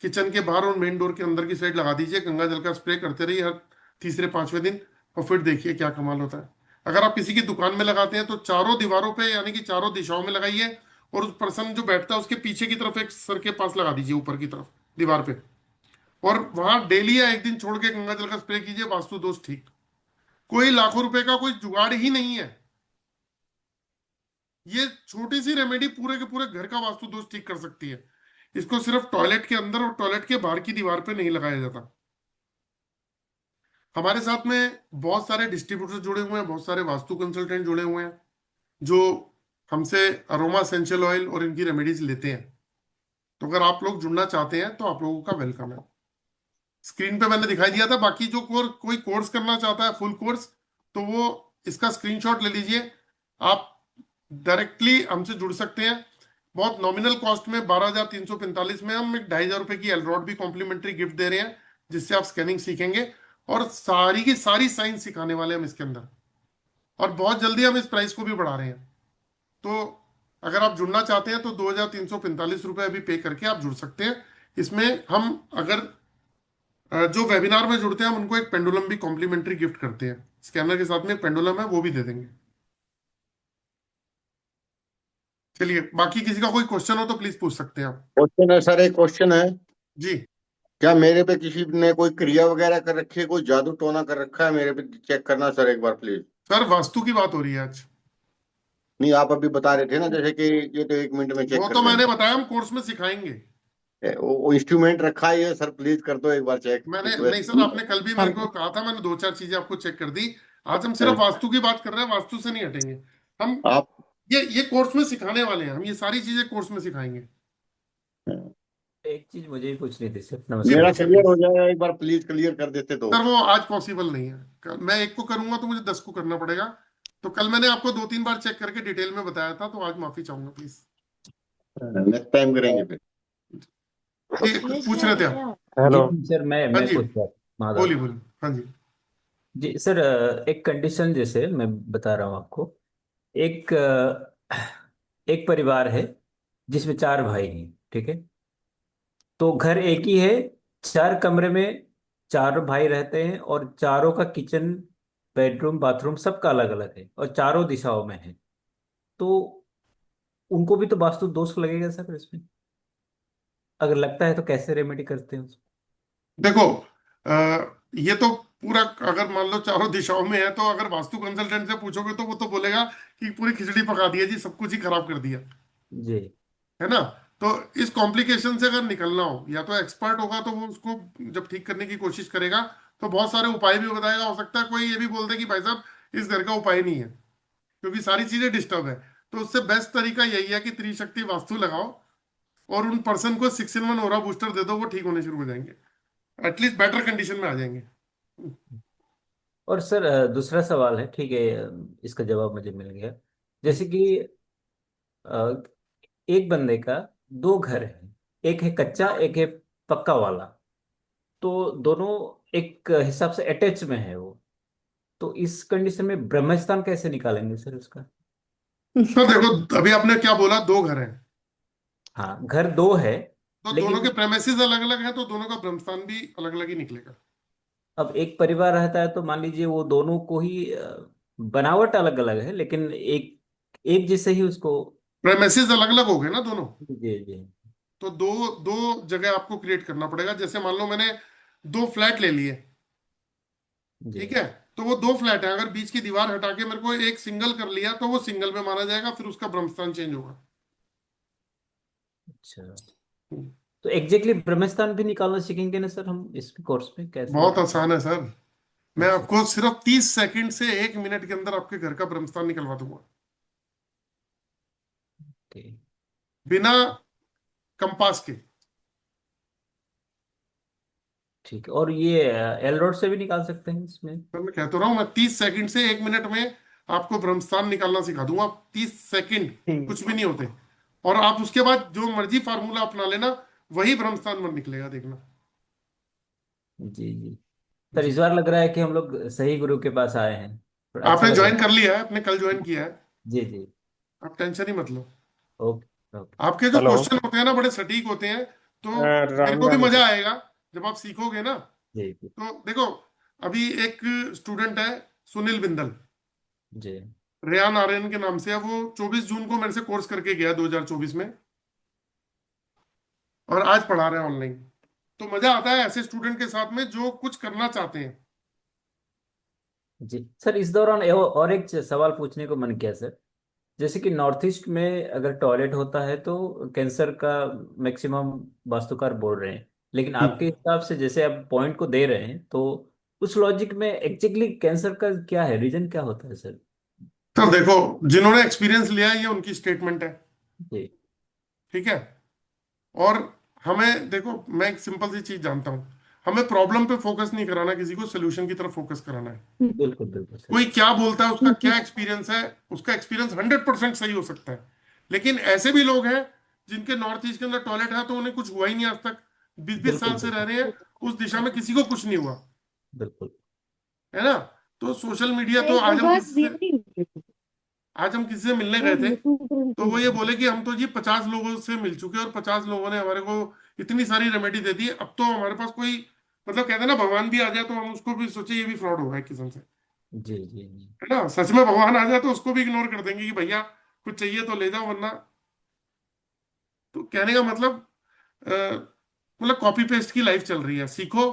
किचन के बाहर और मेन डोर के अंदर की साइड लगा दीजिए, गंगा जल का स्प्रे करते रहिए हर तीसरे पांचवें दिन, और फिर देखिए क्या कमाल होता है। अगर आप किसी की दुकान में लगाते हैं तो चारों दीवारों पे, यानी कि चारों दिशाओं में लगाइए, और उस पर्सन जो बैठता है उसके पीछे की तरफ एक सर के पास लगा दीजिए, ऊपर की तरफ दीवार पे, और वहां डेली या एक दिन छोड़ के गंगा जल का स्प्रे कीजिए, वास्तु दोष ठीक। कोई लाखों रुपए का कोई जुगाड़ ही नहीं है, ये छोटी सी रेमेडी पूरे के पूरे घर का वास्तु दोष ठीक कर सकती है। इसको सिर्फ टॉयलेट के अंदर और टॉयलेट के बाहर की दीवार पे नहीं लगाया जाता। हमारे साथ में बहुत सारे डिस्ट्रीब्यूटर जुड़े हुए हैं, बहुत सारे वास्तु कंसल्टेंट जुड़े हुए हैं, जो हमसे अरोमा एसेंशियल ऑयल और इनकी रेमेडीज लेते हैं। तो अगर आप लोग जुड़ना चाहते हैं तो आप लोगों का वेलकम है। स्क्रीन पे मैंने दिखाई दिया था। बाकी जो कोई कोर्स करना चाहता है फुल कोर्स, तो वो इसका स्क्रीनशॉट ले लीजिए, आप डायरेक्टली हमसे जुड़ सकते हैं। बहुत नॉमिनल कॉस्ट में 12,345 में हम एक 2,500 रुपए की एलरॉड भी कॉम्प्लीमेंट्री गिफ्ट दे रहे हैं, जिससे आप स्कैनिंग सीखेंगे और सारी की सारी साइंस सिखाने वाले हम इसके अंदर। और बहुत जल्दी हम इस प्राइस को भी बढ़ा रहे हैं। तो अगर आप जुड़ना चाहते हैं तो 2,345 रुपए अभी पे करके आप जुड़ सकते हैं। इसमें हम अगर जो वेबिनार में जुड़ते हैं हम उनको एक पेंडुलम भी कॉम्प्लीमेंट्री गिफ्ट करते हैं। स्कैनर के साथ में एक पेंडुलम है, वो भी दे देंगे। चलिए, बाकी किसी का कोई क्वेश्चन हो तो प्लीज पूछ सकते हैं आप। क्वेश्चन है सर, एक क्वेश्चन है। जी। क्या मेरे पे किसी ने कोई क्रिया वगैरह कर रखी है, कोई जादू टोना कर रखा है मेरे पे? चेक करना सर एक बार प्लीज। सर, वास्तु की बात हो रही है आज। नहीं, आप अभी बता रहे थे ना जैसे कि ये तो 1 मिनट में चेक वो कर तो मैंने देंगे। बताया हम कोर्स में सिखाएंगे। वो इंस्ट्रूमेंट रखा है ये सर, प्लीज कर दो एक बार चेक मैंने इस नहीं सर, वक्त। आपने कल भी मेरे को कहा था, मैंने 2-4 चीजें आपको चेक कर दी। आज हम सिर्फ वास्तु की बात कर रहे हैं, वास्तु से नहीं हटेंगे हम। आप ये कोर्स में सिखाने वाले हैं हम, ये सारी चीजें कोर्स में सिखाएंगे। एक चीज मुझे भी पूछनी थी सर। जी नमस्कार मेरा पूछे क्लियर प्लीज। हो जाएगा एक बार, प्लीज क्लियर कर देते तो। सर, वो आज पॉसिबल नहीं है। मैं एक को करूंगा तो मुझे 10 को करना पड़ेगा। तो कल मैंने आपको 2-3 बार चेक करके डिटेल में बताया था, तो आज माफी चाहूंगा प्लीज। नेक्स्ट टाइम करेंगे फिर। जी, पूछ रहे थे आप? हेलो। जी सर, मैं हाँ मैं जी, पूछ रहा था बोलिए माधव। बोलिए। हाँ जी। जी सर, एक कंडीशन जैसे मैं बता रहा हूँ आपको। एक एक परिवार है जिसमें 4 भाई हैं, ठीक है। तो घर एक ही है, 4 कमरे में 4 भाई रहते हैं, और चारों का किचन, बेडरूम, बाथरूम सबका अलग अलग है, और चारों दिशाओं में है। तो उनको भी तो वास्तु दोष लगेगा सर इसमें? अगर लगता है तो कैसे रेमेडी करते हैं उसको? देखो, ये तो पूरा, अगर मान लो चारों दिशाओं में है, तो अगर वास्तु कंसल्टेंट से पूछोगे तो वो तो बोलेगा कि पूरी खिचड़ी पका दी है जी, सब कुछ ही खराब कर दिया। जी है ना? तो इस कॉम्प्लिकेशन से अगर निकलना हो, या तो एक्सपर्ट होगा तो वो उसको जब ठीक करने की कोशिश करेगा तो बहुत सारे उपाय भी बताएगा। हो सकता है कोई ये भी बोल दे कि भाई साहब, इस घर का उपाय नहीं है, क्योंकि सारी चीजें डिस्टर्ब है। तो उससे बेस्ट तरीका यही है कि त्रिशक्ति वास्तु लगाओ और उन पर्सन को 6-in-1 ऑरा बूस्टर दे दो, वो ठीक होने शुरू हो जाएंगे, एटलीस्ट बेटर कंडीशन में आ जाएंगे। और सर, दूसरा सवाल है, ठीक है, इसका जवाब मुझे मिल गया। जैसे कि अ, एक बंदे का 2 घर है, एक है कच्चा, एक है पक्का वाला। तो दोनों एक हिसाब से अटैच में है वो। तो इस कंडीशन में ब्रह्मस्थान कैसे निकालेंगे सर उसका? तो देखो, अभी आपने क्या बोला, 2 घर हैं, हाँ, घर 2 है, तो दोनों के लेकिन प्रेमिसेस अलग अलग हैं, तो दोनों का ब्रह्मस्थान भी अलग अलग ही निकलेगा। अब एक परिवार रहता है तो मान लीजिए वो दोनों को ही बनावट अलग अलग है, लेकिन एक एक जैसे ही उसको। प्रेमिसेस अलग अलग हो गए ना दोनों। जी जी तो दो दो जगह आपको क्रिएट करना पड़ेगा। जैसे मान लो मैंने 2 फ्लैट ले लिए, जी। ठीक है। तो वो 2 फ्लैट है, अगर बीच की दीवार हटा के मेरे को एक सिंगल कर लिया तो वो सिंगल में माना जाएगा, फिर उसका ब्रह्मस्थान चेंज होगा। अच्छा, तो एग्जैक्टली ब्रह्मस्थान भी निकालना सीखेंगे ना सर हम इस कोर्स में, कैसे? बहुत आसान है सर। मैं अच्छा। आपको सिर्फ 30 सेकंड से 1 मिनट के अंदर आपके घर का ब्रह्मस्थान निकलवा दूंगा, ठीक। बिना कंपास के। ठीक है, और ये एल रोड से भी निकाल सकते हैं इसमें? सर, मैं कह तो रहा हूँ, मैं 30 सेकंड से 1 मिनट में आपको ब्रह्मस्थान निकालना सिखा दूंगा। 30 सेकंड, कुछ भी नहीं होते। और आप उसके बाद जो मर्जी फार्मूला अपना लेना, वही ब्रह्मस्थान में निकलेगा, देखना। जी जी। सर, इस जी। बार लग रहा है कि हम लोग सही गुरु के पास आए हैं, और अच्छा आपने लग रहा ज्वाइन है। कर लिया है, आपने कल ज्वाइन किया है, जी जी। आप टेंशन ही मत लो। Okay okay. आपके जो हेलो। क्वेश्चन होते हैं ना, बड़े सटीक होते हैं। तो मेरे राम को भी राम मजा सर। आएगा जब आप सीखोगे ना। जी जी तो देखो, अभी एक स्टूडेंट है, सुनील बिंदल, जी। रेयान आर्यन के नाम से है। वो 24 जून को मेरे से कोर्स करके गया 2024 में, और आज पढ़ा रहे हैं ऑनलाइन। तो मजा आता है ऐसे स्टूडेंट के साथ में जो कुछ करना चाहते हैं। जी सर, इस दौरान और एक सवाल पूछने को मन किया सर। जैसे कि नॉर्थ ईस्ट में अगर टॉयलेट होता है तो कैंसर का मैक्सिमम वास्तुकार बोल रहे हैं, लेकिन आपके हिसाब से जैसे आप पॉइंट को दे रहे हैं, तो उस लॉजिक में एक्चुअली कैंसर का क्या है, रीजन क्या होता है सर? तो देखो, जिन्होंने एक्सपीरियंस लिया है, ये उनकी स्टेटमेंट है, जी ठीक है। और हमें देखो, मैं एक सिंपल सी चीज जानता हूं। हमें प्रॉब्लम पे फोकस नहीं कराना, किसी को सोल्यूशन की तरफ फोकस कराना है। बिल्कुल बिल्कुल सही। कोई क्या बोलता है, उसका क्या एक्सपीरियंस है, उसका एक्सपीरियंस 100% सही हो सकता है, लेकिन ऐसे भी लोग हैं जिनके नॉर्थ ईस्ट के अंदर टॉयलेट है तो उन्हें कुछ हुआ ही नहीं आज तक, 20-20 साल बिल्कुल से रह बिल्कुल रहे हैं उस दिशा में, किसी को कुछ नहीं हुआ, बिल्कुल। है ना। तो सोशल मीडिया तो आज हम किसी से मिलने गए थे तो वो ये बोले कि हम तो जी 50 लोगों से मिल चुके हैं और 50 लोगों ने हमारे को इतनी सारी रेमेडी दे दी, अब तो हमारे पास कोई, मतलब कहते हैं ना भगवान भी आ जाए तो हम उसको भी सोचे ये भी फ्रॉड होगा एक किस्म से, जी जी जी। है ना। सच में भगवान आ जाए तो उसको भी इग्नोर कर देंगे कि भैया कुछ चाहिए तो ले जाओ, वरना। तो कहने का मतलब अ, मतलब कॉपी पेस्ट की लाइफ चल रही है। सीखो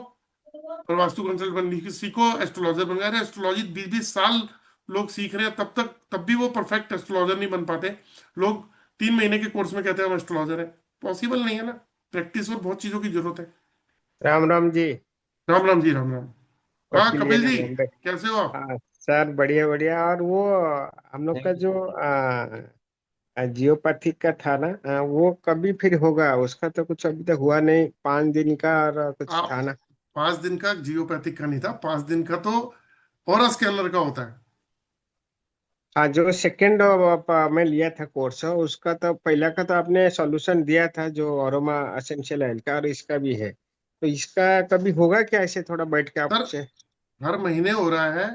और वास्तु कंसल्ट बनने की सीखो, एस्ट्रोलॉजर बन गए। एस्ट्रोलॉजी 20-20 साल लोग सीख रहे हैं, तब भी वो परफेक्ट एस्ट्रोलॉजर नहीं बन पाते। लोग 3 महीने के कोर्स में कहते हैं हम एस्ट्रोलॉजर है, पॉसिबल नहीं है ना। प्रैक्टिस और बहुत चीजों की जरूरत है। राम राम जी। राम राम जी, राम राम। हाँ वकील जी कपिल ने जी, बॉम्बे। कैसे हो आप? हाँ सर, बढ़िया बढ़िया। और वो हम लोग का जो जियोपैथिक का था ना, वो कभी फिर होगा? उसका तो कुछ अभी तक हुआ नहीं, 5 दिन का और कुछ आप था ना। 5 दिन का जियोपैथिक का नहीं था, 5 दिन का तो ऑरा स्कैनर का होता है। हाँ, जो सेकंड में लिया था कोर्स, उसका तो पहला का तो आपने सॉल्यूशन दिया था जो अरोमा एसेंशियल ऑयल का, और इसका भी है। तो इसका कभी होगा क्या, ऐसे थोड़ा बैठ के सर आपसे? हर महीने हो रहा है।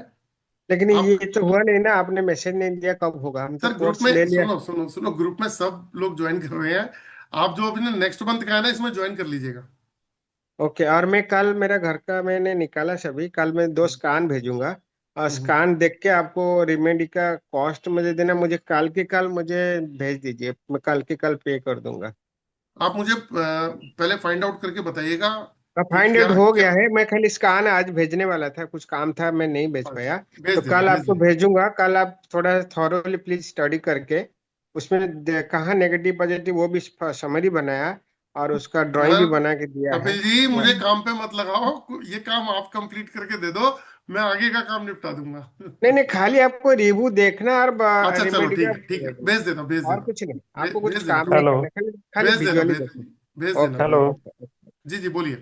लेकिन आप ये तो हुआ नहीं ना, आपने मैसेज नहीं दिया कब होगा, हम तो सर ग्रुप कोर्स ले में लिया। सुनो सुनो सुनो, ग्रुप में सब लोग ज्वाइन कर रहे हैं। आप जो अभी नेक्स्ट मंथ का है ना, इसमें ज्वाइन कर लीजिएगा। ओके। और मैं कल, मेरा घर का मैंने निकाला सभी, कल मैं 2 स्कान भेजूंगा, और हम्म। स्कान देख के आपको रेमेडी का कॉस्ट मुझे देना, मुझे कल के कल मुझे भेज दीजिए, मैं कल के कल पे कर दूंगा। आप मुझे पहले फाइंड आउट करके बताइएगा का कि फाइंड क्या आउट हो क्या। गया है, मैं खाली स्कान आज भेजने वाला था, कुछ काम था मैं नहीं भेज अच्छा, पाया। भेज तो देना कल भेज आपको देना। भेजूंगा, कल आप थोड़ा थॉरोली प्लीज स्टडी करके उसमें कहाँ नेगेटिव पॉजिटिव वो भी समरी बनाया, और उसका ड्राइंग भी सर बना के दिया है। कपिल जी, हाँ। मुझे काम पे मत लगाओ, ये काम आप कंप्लीट करके दे दो, मैं आगे का काम निपटा दूंगा। नहीं नहीं, खाली आपको रिव्यू देखना और अच्छा चलो, रेमेडी का ठीक है, भेज देना भेज और देना। कुछ नहीं, आपको कुछ भेज देना काम नहीं कपिल। हेलो। करना, खाली खाली भेज देना विजुअली भेज भेज देखो। देना ओके भेज हेलो। देना। ओके। जी जी बोलिए।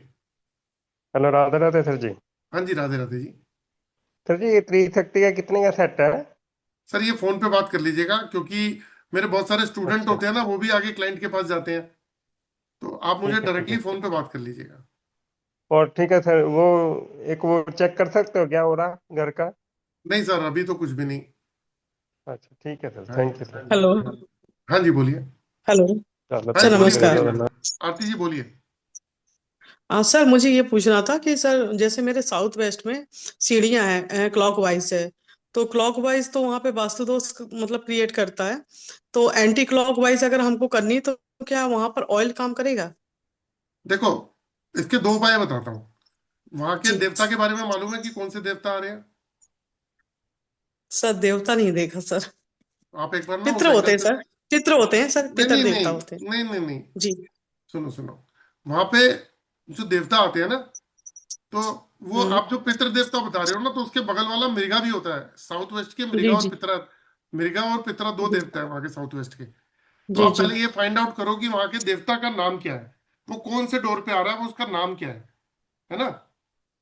हेलो, राधे राधे सर जी। हाँ जी, राधे राधे जी। सर जी, ये 330 का कितने का सेट है? सर ये फोन पे बात कर लीजिएगा, क्योंकि मेरे बहुत सारे स्टूडेंट अच्छा, होते हैं ना, वो भी आगे क्लाइंट के पास जाते हैं, तो आप मुझे ठीक है ठीक डायरेक्टली है। फोन पे बात कर लीजिएगा। और ठीक है सर, वो एक वो चेक कर सकते हो क्या हो रहा घर का? नहीं सर, अभी तो कुछ भी नहीं। अच्छा ठीक है सर, हाँ थैंक जी यू सर। हाँ जी हेलो। हाँ जी। हाँ जी बोलिए। हेलो। चलो, हाँ सर जी ठीक है, बोलिए जय बोलिए नमस्कार। मैडम। जगन्नाथ। आरती जी बोलिए। सर मुझे ये पूछना था कि सर जैसे मेरे साउथ वेस्ट में सीढ़ियां हैं, क्लॉक वाइज है, तो क्लॉक वाइज तो वहां पे वास्तु दोष मतलब क्रिएट करता है, तो एंटी क्लॉक वाइज अगर हमको करनी है तो क्या वहां पर ऑयल काम करेगा? देखो, इसके 2 उपाय बताता हूँ। वहां के जी। देवता के बारे में मालूम है कि कौन से देवता आ रहे हैं? सर देवता नहीं देखा सर। आप एक बार ना उस पितृ होते एंगल हैं से। सर। पितृ होते हैं सर, नहीं पितर नहीं नहीं देवता होते हैं। नहीं नहीं नहीं, जी। सुनो सुनो। वहां पे जो देवता आते हैं ना, तो वो हम्म। आप जो पितृ देवता बता रहे हो ना, तो उसके बगल वाला मृगा भी होता है। साउथ वेस्ट के मृगा जी और जी पितरा, मृगा और पितरा दो जी देवता है वहां के साउथ वेस्ट के। तो जी आप जी। पहले ये फाइंड आउट करो कि वहां के देवता का नाम क्या है, वो कौन से डोर पे आ रहा है, वो उसका नाम क्या है ना। तो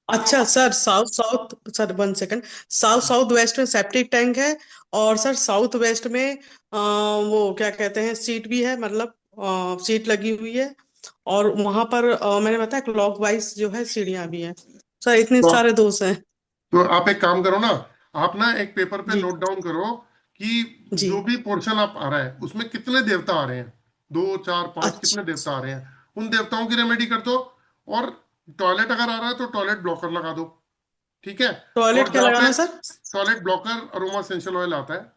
अच्छा sir, south south sir 1 second. South south west में सेप्टिक टैंक है, और सर साउथ वेस्ट में वो क्या कहते हैं, सीट भी है, मतलब सीट लगी हुई है, और वहां पर मैंने बताया क्लॉक वाइज जो है सीढ़ियां भी हैं। सर इतने तो सारे दोष हैं। तो आप एक काम करो ना, आप ना एक पेपर पे जी नोट डाउन करो कि जी। जो भी पोर्शन आप आ रहा है उसमें कितने देवता आ रहे हैं, 2 4 5 अच्छा कितने देवता आ रहे हैं, उन देवताओं की रेमेडी कर दो। और टॉयलेट अगर आ रहा है तो टॉयलेट ब्लॉकर लगा दो, ठीक है। टॉयलेट और क्या जहाँ लगाना पे है sir? Toilet blocker aroma essential oil आता है।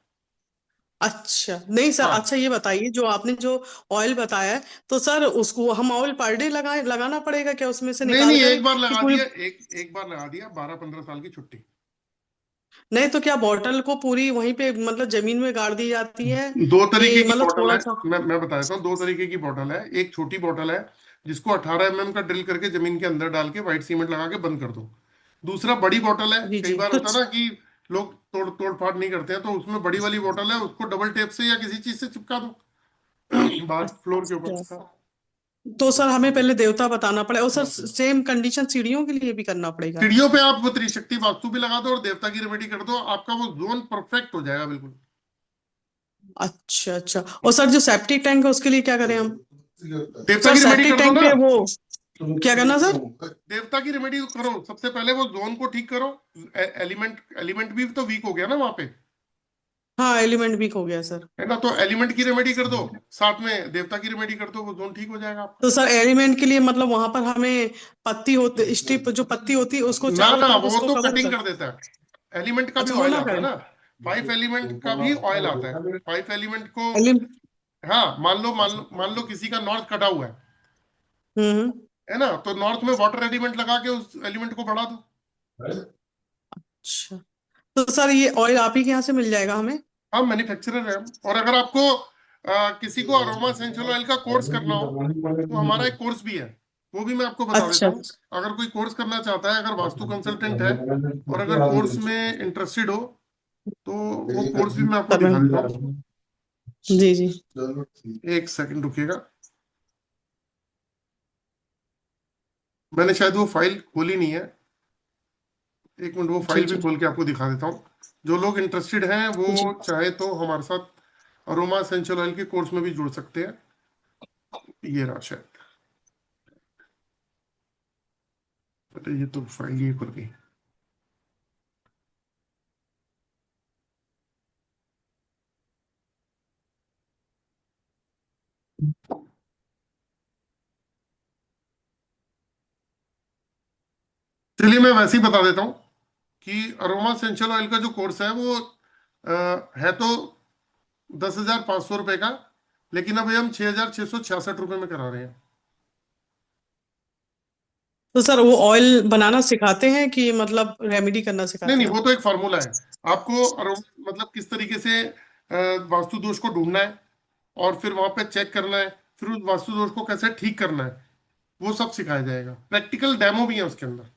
अच्छा नहीं सर, हाँ, अच्छा ये बताइए, जो आपने जो ऑयल बताया है, तो सर उसको हम ऑयल पर डे लगाना पड़ेगा क्या उसमें से नहीं निकाल नहीं, कर, एक बार कि लगा पूरी? दिया, एक बार लगा दिया, 12 15 साल की छुट्टी। नहीं तो क्या बॉटल को पूरी वहीं पे मतलब जमीन में गाड़ दी जाती है, दो तरीके कि की मतलब बॉटल थोड़ा है। सा? मैं बता देता हूँ, 2 तरीके की बॉटल है। एक छोटी बॉटल है जिसको 18 mm का ड्रिल करके जमीन के अंदर डाल के व्हाइट सीमेंट लगा के बंद कर दो। दूसरा बड़ी बॉटल है। जी कई जी बार तो होता है ना कि लोग तोड़ तोड़ फाड़ नहीं करते हैं, तो उसमें बड़ी वाली बॉटल है, उसको डबल टेप से या किसी चीज से चिपका दो बाहर फ्लोर के अच्छा ऊपर। तो सर हमें पहले देवता बताना पड़ेगा, और सर सेम कंडीशन सीढ़ियों के लिए भी करना पड़ेगा? सीढ़ियों पे आप वो त्रिशक्ति वास्तु भी लगा दो और देवता की रेमेडी कर दो, आपका वो जोन परफेक्ट हो जाएगा बिल्कुल। अच्छा अच्छा। और सर जो सेप्टिक टैंक है उसके लिए क्या करें हम? देवता सर की रेमेडी सेप्टिक कर दो टैंक ना। पे वो क्या करना सर? देवता की रेमेडी करो, सबसे पहले वो जोन को ठीक करो। एलिमेंट एलिमेंट भी तो वीक हो गया ना वहां पे, हाँ एलिमेंट वीक हो गया सर। है ना। तो एलिमेंट की रेमेडी कर दो, साथ में देवता की रेमेडी कर दो, वो जोन ठीक हो जाएगा आपका। तो सर एलिमेंट के लिए मतलब वहां पर हमें पत्ती होती, स्ट्रिप जो पत्ती होती है उसको ना चारों ना, तरफ वो उसको तो कवर कटिंग कर। कर देता है। एलिमेंट का भी अच्छा वो ऑयल ना आता है करें। ना, 5 एलिमेंट का भी ऑयल आता है। 5 एलिमेंट को, एलिम हाँ, मान लो किसी का नॉर्थ कटा हुआ हम्म। है ना, तो नॉर्थ में वाटर एलिमेंट लगा के उस एलिमेंट को बढ़ा दो। अच्छा। तो सर ये ऑयल आप ही के यहाँ से मिल जाएगा हमें? हम मैन्युफैक्चरर हैं। और अगर आपको किसी को अरोमा एसेंशियल ऑयल का कोर्स करना हो तो हमारा एक कोर्स भी है, वो भी मैं आपको बता देता अच्छा हूँ। अगर कोई कोर्स करना चाहता है, अगर वास्तु कंसल्टेंट है और अगर कोर्स में इंटरेस्टेड हो, तो वो कोर्स भी मैं आपको सर दिखा देता हूँ। जी जी। एक सेकंड रुकिएगा, मैंने शायद वो फाइल खोली नहीं है। एक मिनट, वो जी फाइल भी जी खोल के आपको दिखा देता हूँ। जो लोग इंटरेस्टेड हैं जी। वो चाहे तो हमारे साथ अरोमा एसेंशियल ऑयल के कोर्स में भी जुड़ सकते हैं। ये रहा शायद, अरे ये तो फाइल ये खुल गई। चलिए मैं वैसे ही बता देता हूँ कि अरोमा एसेंशियल ऑयल का जो कोर्स है वो है तो 10,500 रुपये का, लेकिन अभी हम 6,666 रुपये में करा रहे हैं। तो सर वो ऑयल बनाना सिखाते हैं कि मतलब रेमेडी करना नहीं सिखाते नहीं, हैं वो आप? तो एक फार्मूला है। आपको मतलब किस तरीके से वास्तु दोष को ढूंढना है और फिर वहां पे चेक करना है, फिर उस वास्तु दोष को कैसे ठीक करना है, वो सब सिखाया जाएगा। प्रैक्टिकल डेमो भी है उसके अंदर।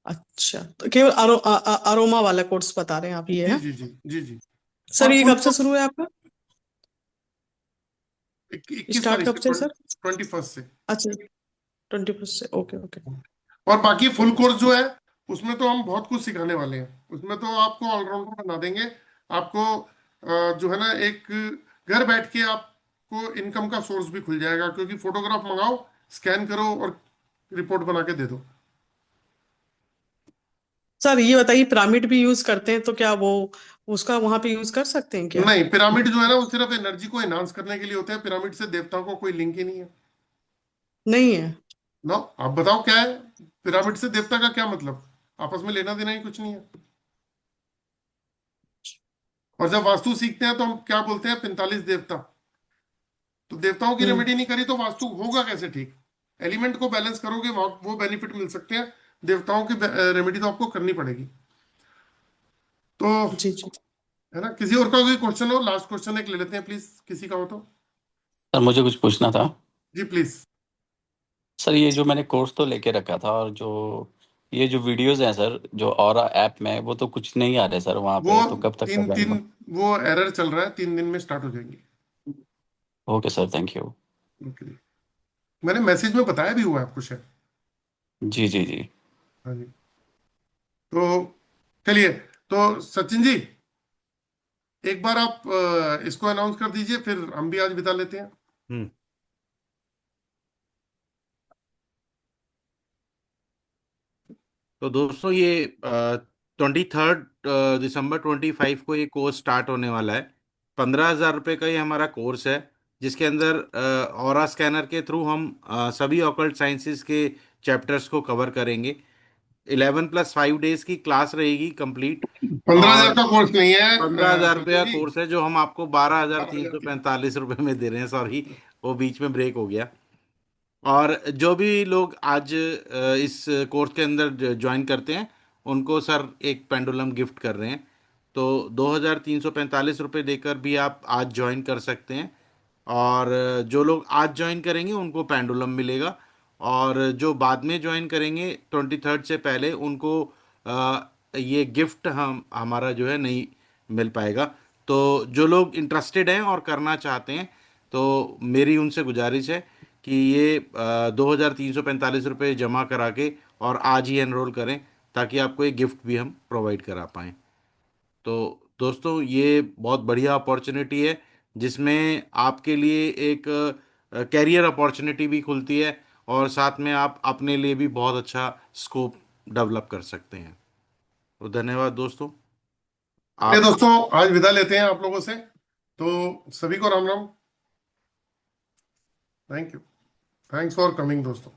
अच्छा तो केवल अरोमा वाला कोर्स बता रहे हैं आप ये जी है? जी जी जी जी। सर और ये फुल कब से शुरू है आपका? 21 तारीख स्टार्ट कब से, से सर? 21 से। अच्छा 21 से, ओके ओके। और बाकी फुल कोर्स जो है उसमें तो हम बहुत कुछ सिखाने वाले हैं, उसमें तो आपको ऑलराउंडर बना देंगे। आपको जो है ना, एक घर बैठ के आपको इनकम का सोर्स भी खुल जाएगा, क्योंकि फोटोग्राफ मंगाओ, स्कैन करो और रिपोर्ट बना के दे दो। सर ये बताइए पिरामिड भी यूज करते हैं तो क्या वो उसका वहां पे यूज कर सकते हैं क्या? नहीं, पिरामिड जो है ना वो सिर्फ एनर्जी को एनहांस करने के लिए होते हैं। पिरामिड से देवताओं को कोई लिंक ही नहीं है। नहीं है? नो, आप बताओ क्या है, पिरामिड से देवता का क्या मतलब? आपस में लेना देना ही कुछ नहीं है। और जब वास्तु सीखते हैं तो हम क्या बोलते हैं, 45 देवता। तो देवताओं की हम्म। रेमेडी नहीं करी तो वास्तु होगा कैसे ठीक? एलिमेंट को बैलेंस करोगे, वो बेनिफिट मिल सकते हैं। देवताओं की रेमेडी तो आपको करनी पड़ेगी। तो जी जी। है ना, किसी और का कोई क्वेश्चन हो? लास्ट क्वेश्चन एक ले लेते हैं प्लीज, किसी का हो तो। सर मुझे कुछ पूछना था। जी प्लीज। सर ये जो मैंने कोर्स तो लेके रखा था, और जो ये जो वीडियोस हैं सर जो ऑरा ऐप में, वो तो कुछ नहीं आ रहे सर वहाँ वो पे, तो कब तक तीन कर तीन जाएगा? वो एरर चल रहा है, 3 दिन में स्टार्ट हो जाएंगी। Okay sir, thank you. Okay, मैंने मैसेज में बताया भी हुआ है आपको शायद। जी जी जी। हाँ जी। तो चलिए, तो सचिन जी एक बार आप इसको अनाउंस कर दीजिए, फिर हम भी आज बिता लेते हैं। हम्म। तो दोस्तों ये 23 दिसंबर 25 को ये कोर्स स्टार्ट होने वाला है। 15,000 रुपये का ये हमारा कोर्स है, जिसके अंदर ऑरा स्कैनर के थ्रू हम सभी ऑकल्ट साइंसेस के चैप्टर्स को कवर करेंगे। 11+5 डेज की क्लास रहेगी कंप्लीट। 15,000 और का कोर्स नहीं है 15,000 रुपये सचिन का जी, कोर्स है जो हम आपको बारह हजार तीन 12,000 सौ की। पैंतालीस रुपये में दे रहे हैं। सॉरी, वो बीच में ब्रेक हो गया। और जो भी लोग आज इस कोर्स के अंदर ज्वाइन करते हैं, उनको सर एक पेंडुलम गिफ्ट कर रहे हैं। तो 2,345 रुपये देकर भी आप आज ज्वाइन कर सकते हैं। और जो लोग आज ज्वाइन करेंगे उनको पेंडुलम मिलेगा, और जो बाद में ज्वाइन करेंगे 23 से पहले उनको ये गिफ्ट हम हमारा जो है नहीं मिल पाएगा। तो जो लोग इंटरेस्टेड हैं और करना चाहते हैं, तो मेरी उनसे गुजारिश है कि ये 2,345 रुपये जमा करा के और आज ही एनरोल करें, ताकि आपको एक गिफ्ट भी हम प्रोवाइड करा पाएँ। तो दोस्तों, ये बहुत बढ़िया अपॉर्चुनिटी है, जिसमें आपके लिए एक कैरियर अपॉर्चुनिटी भी खुलती है, और साथ में आप अपने लिए भी बहुत अच्छा स्कोप डेवलप कर सकते हैं। तो धन्यवाद दोस्तों। चलिए आप दोस्तों, आज विदा लेते हैं आप लोगों से। तो सभी को Ram Ram. Thank you. Thanks for coming दोस्तों।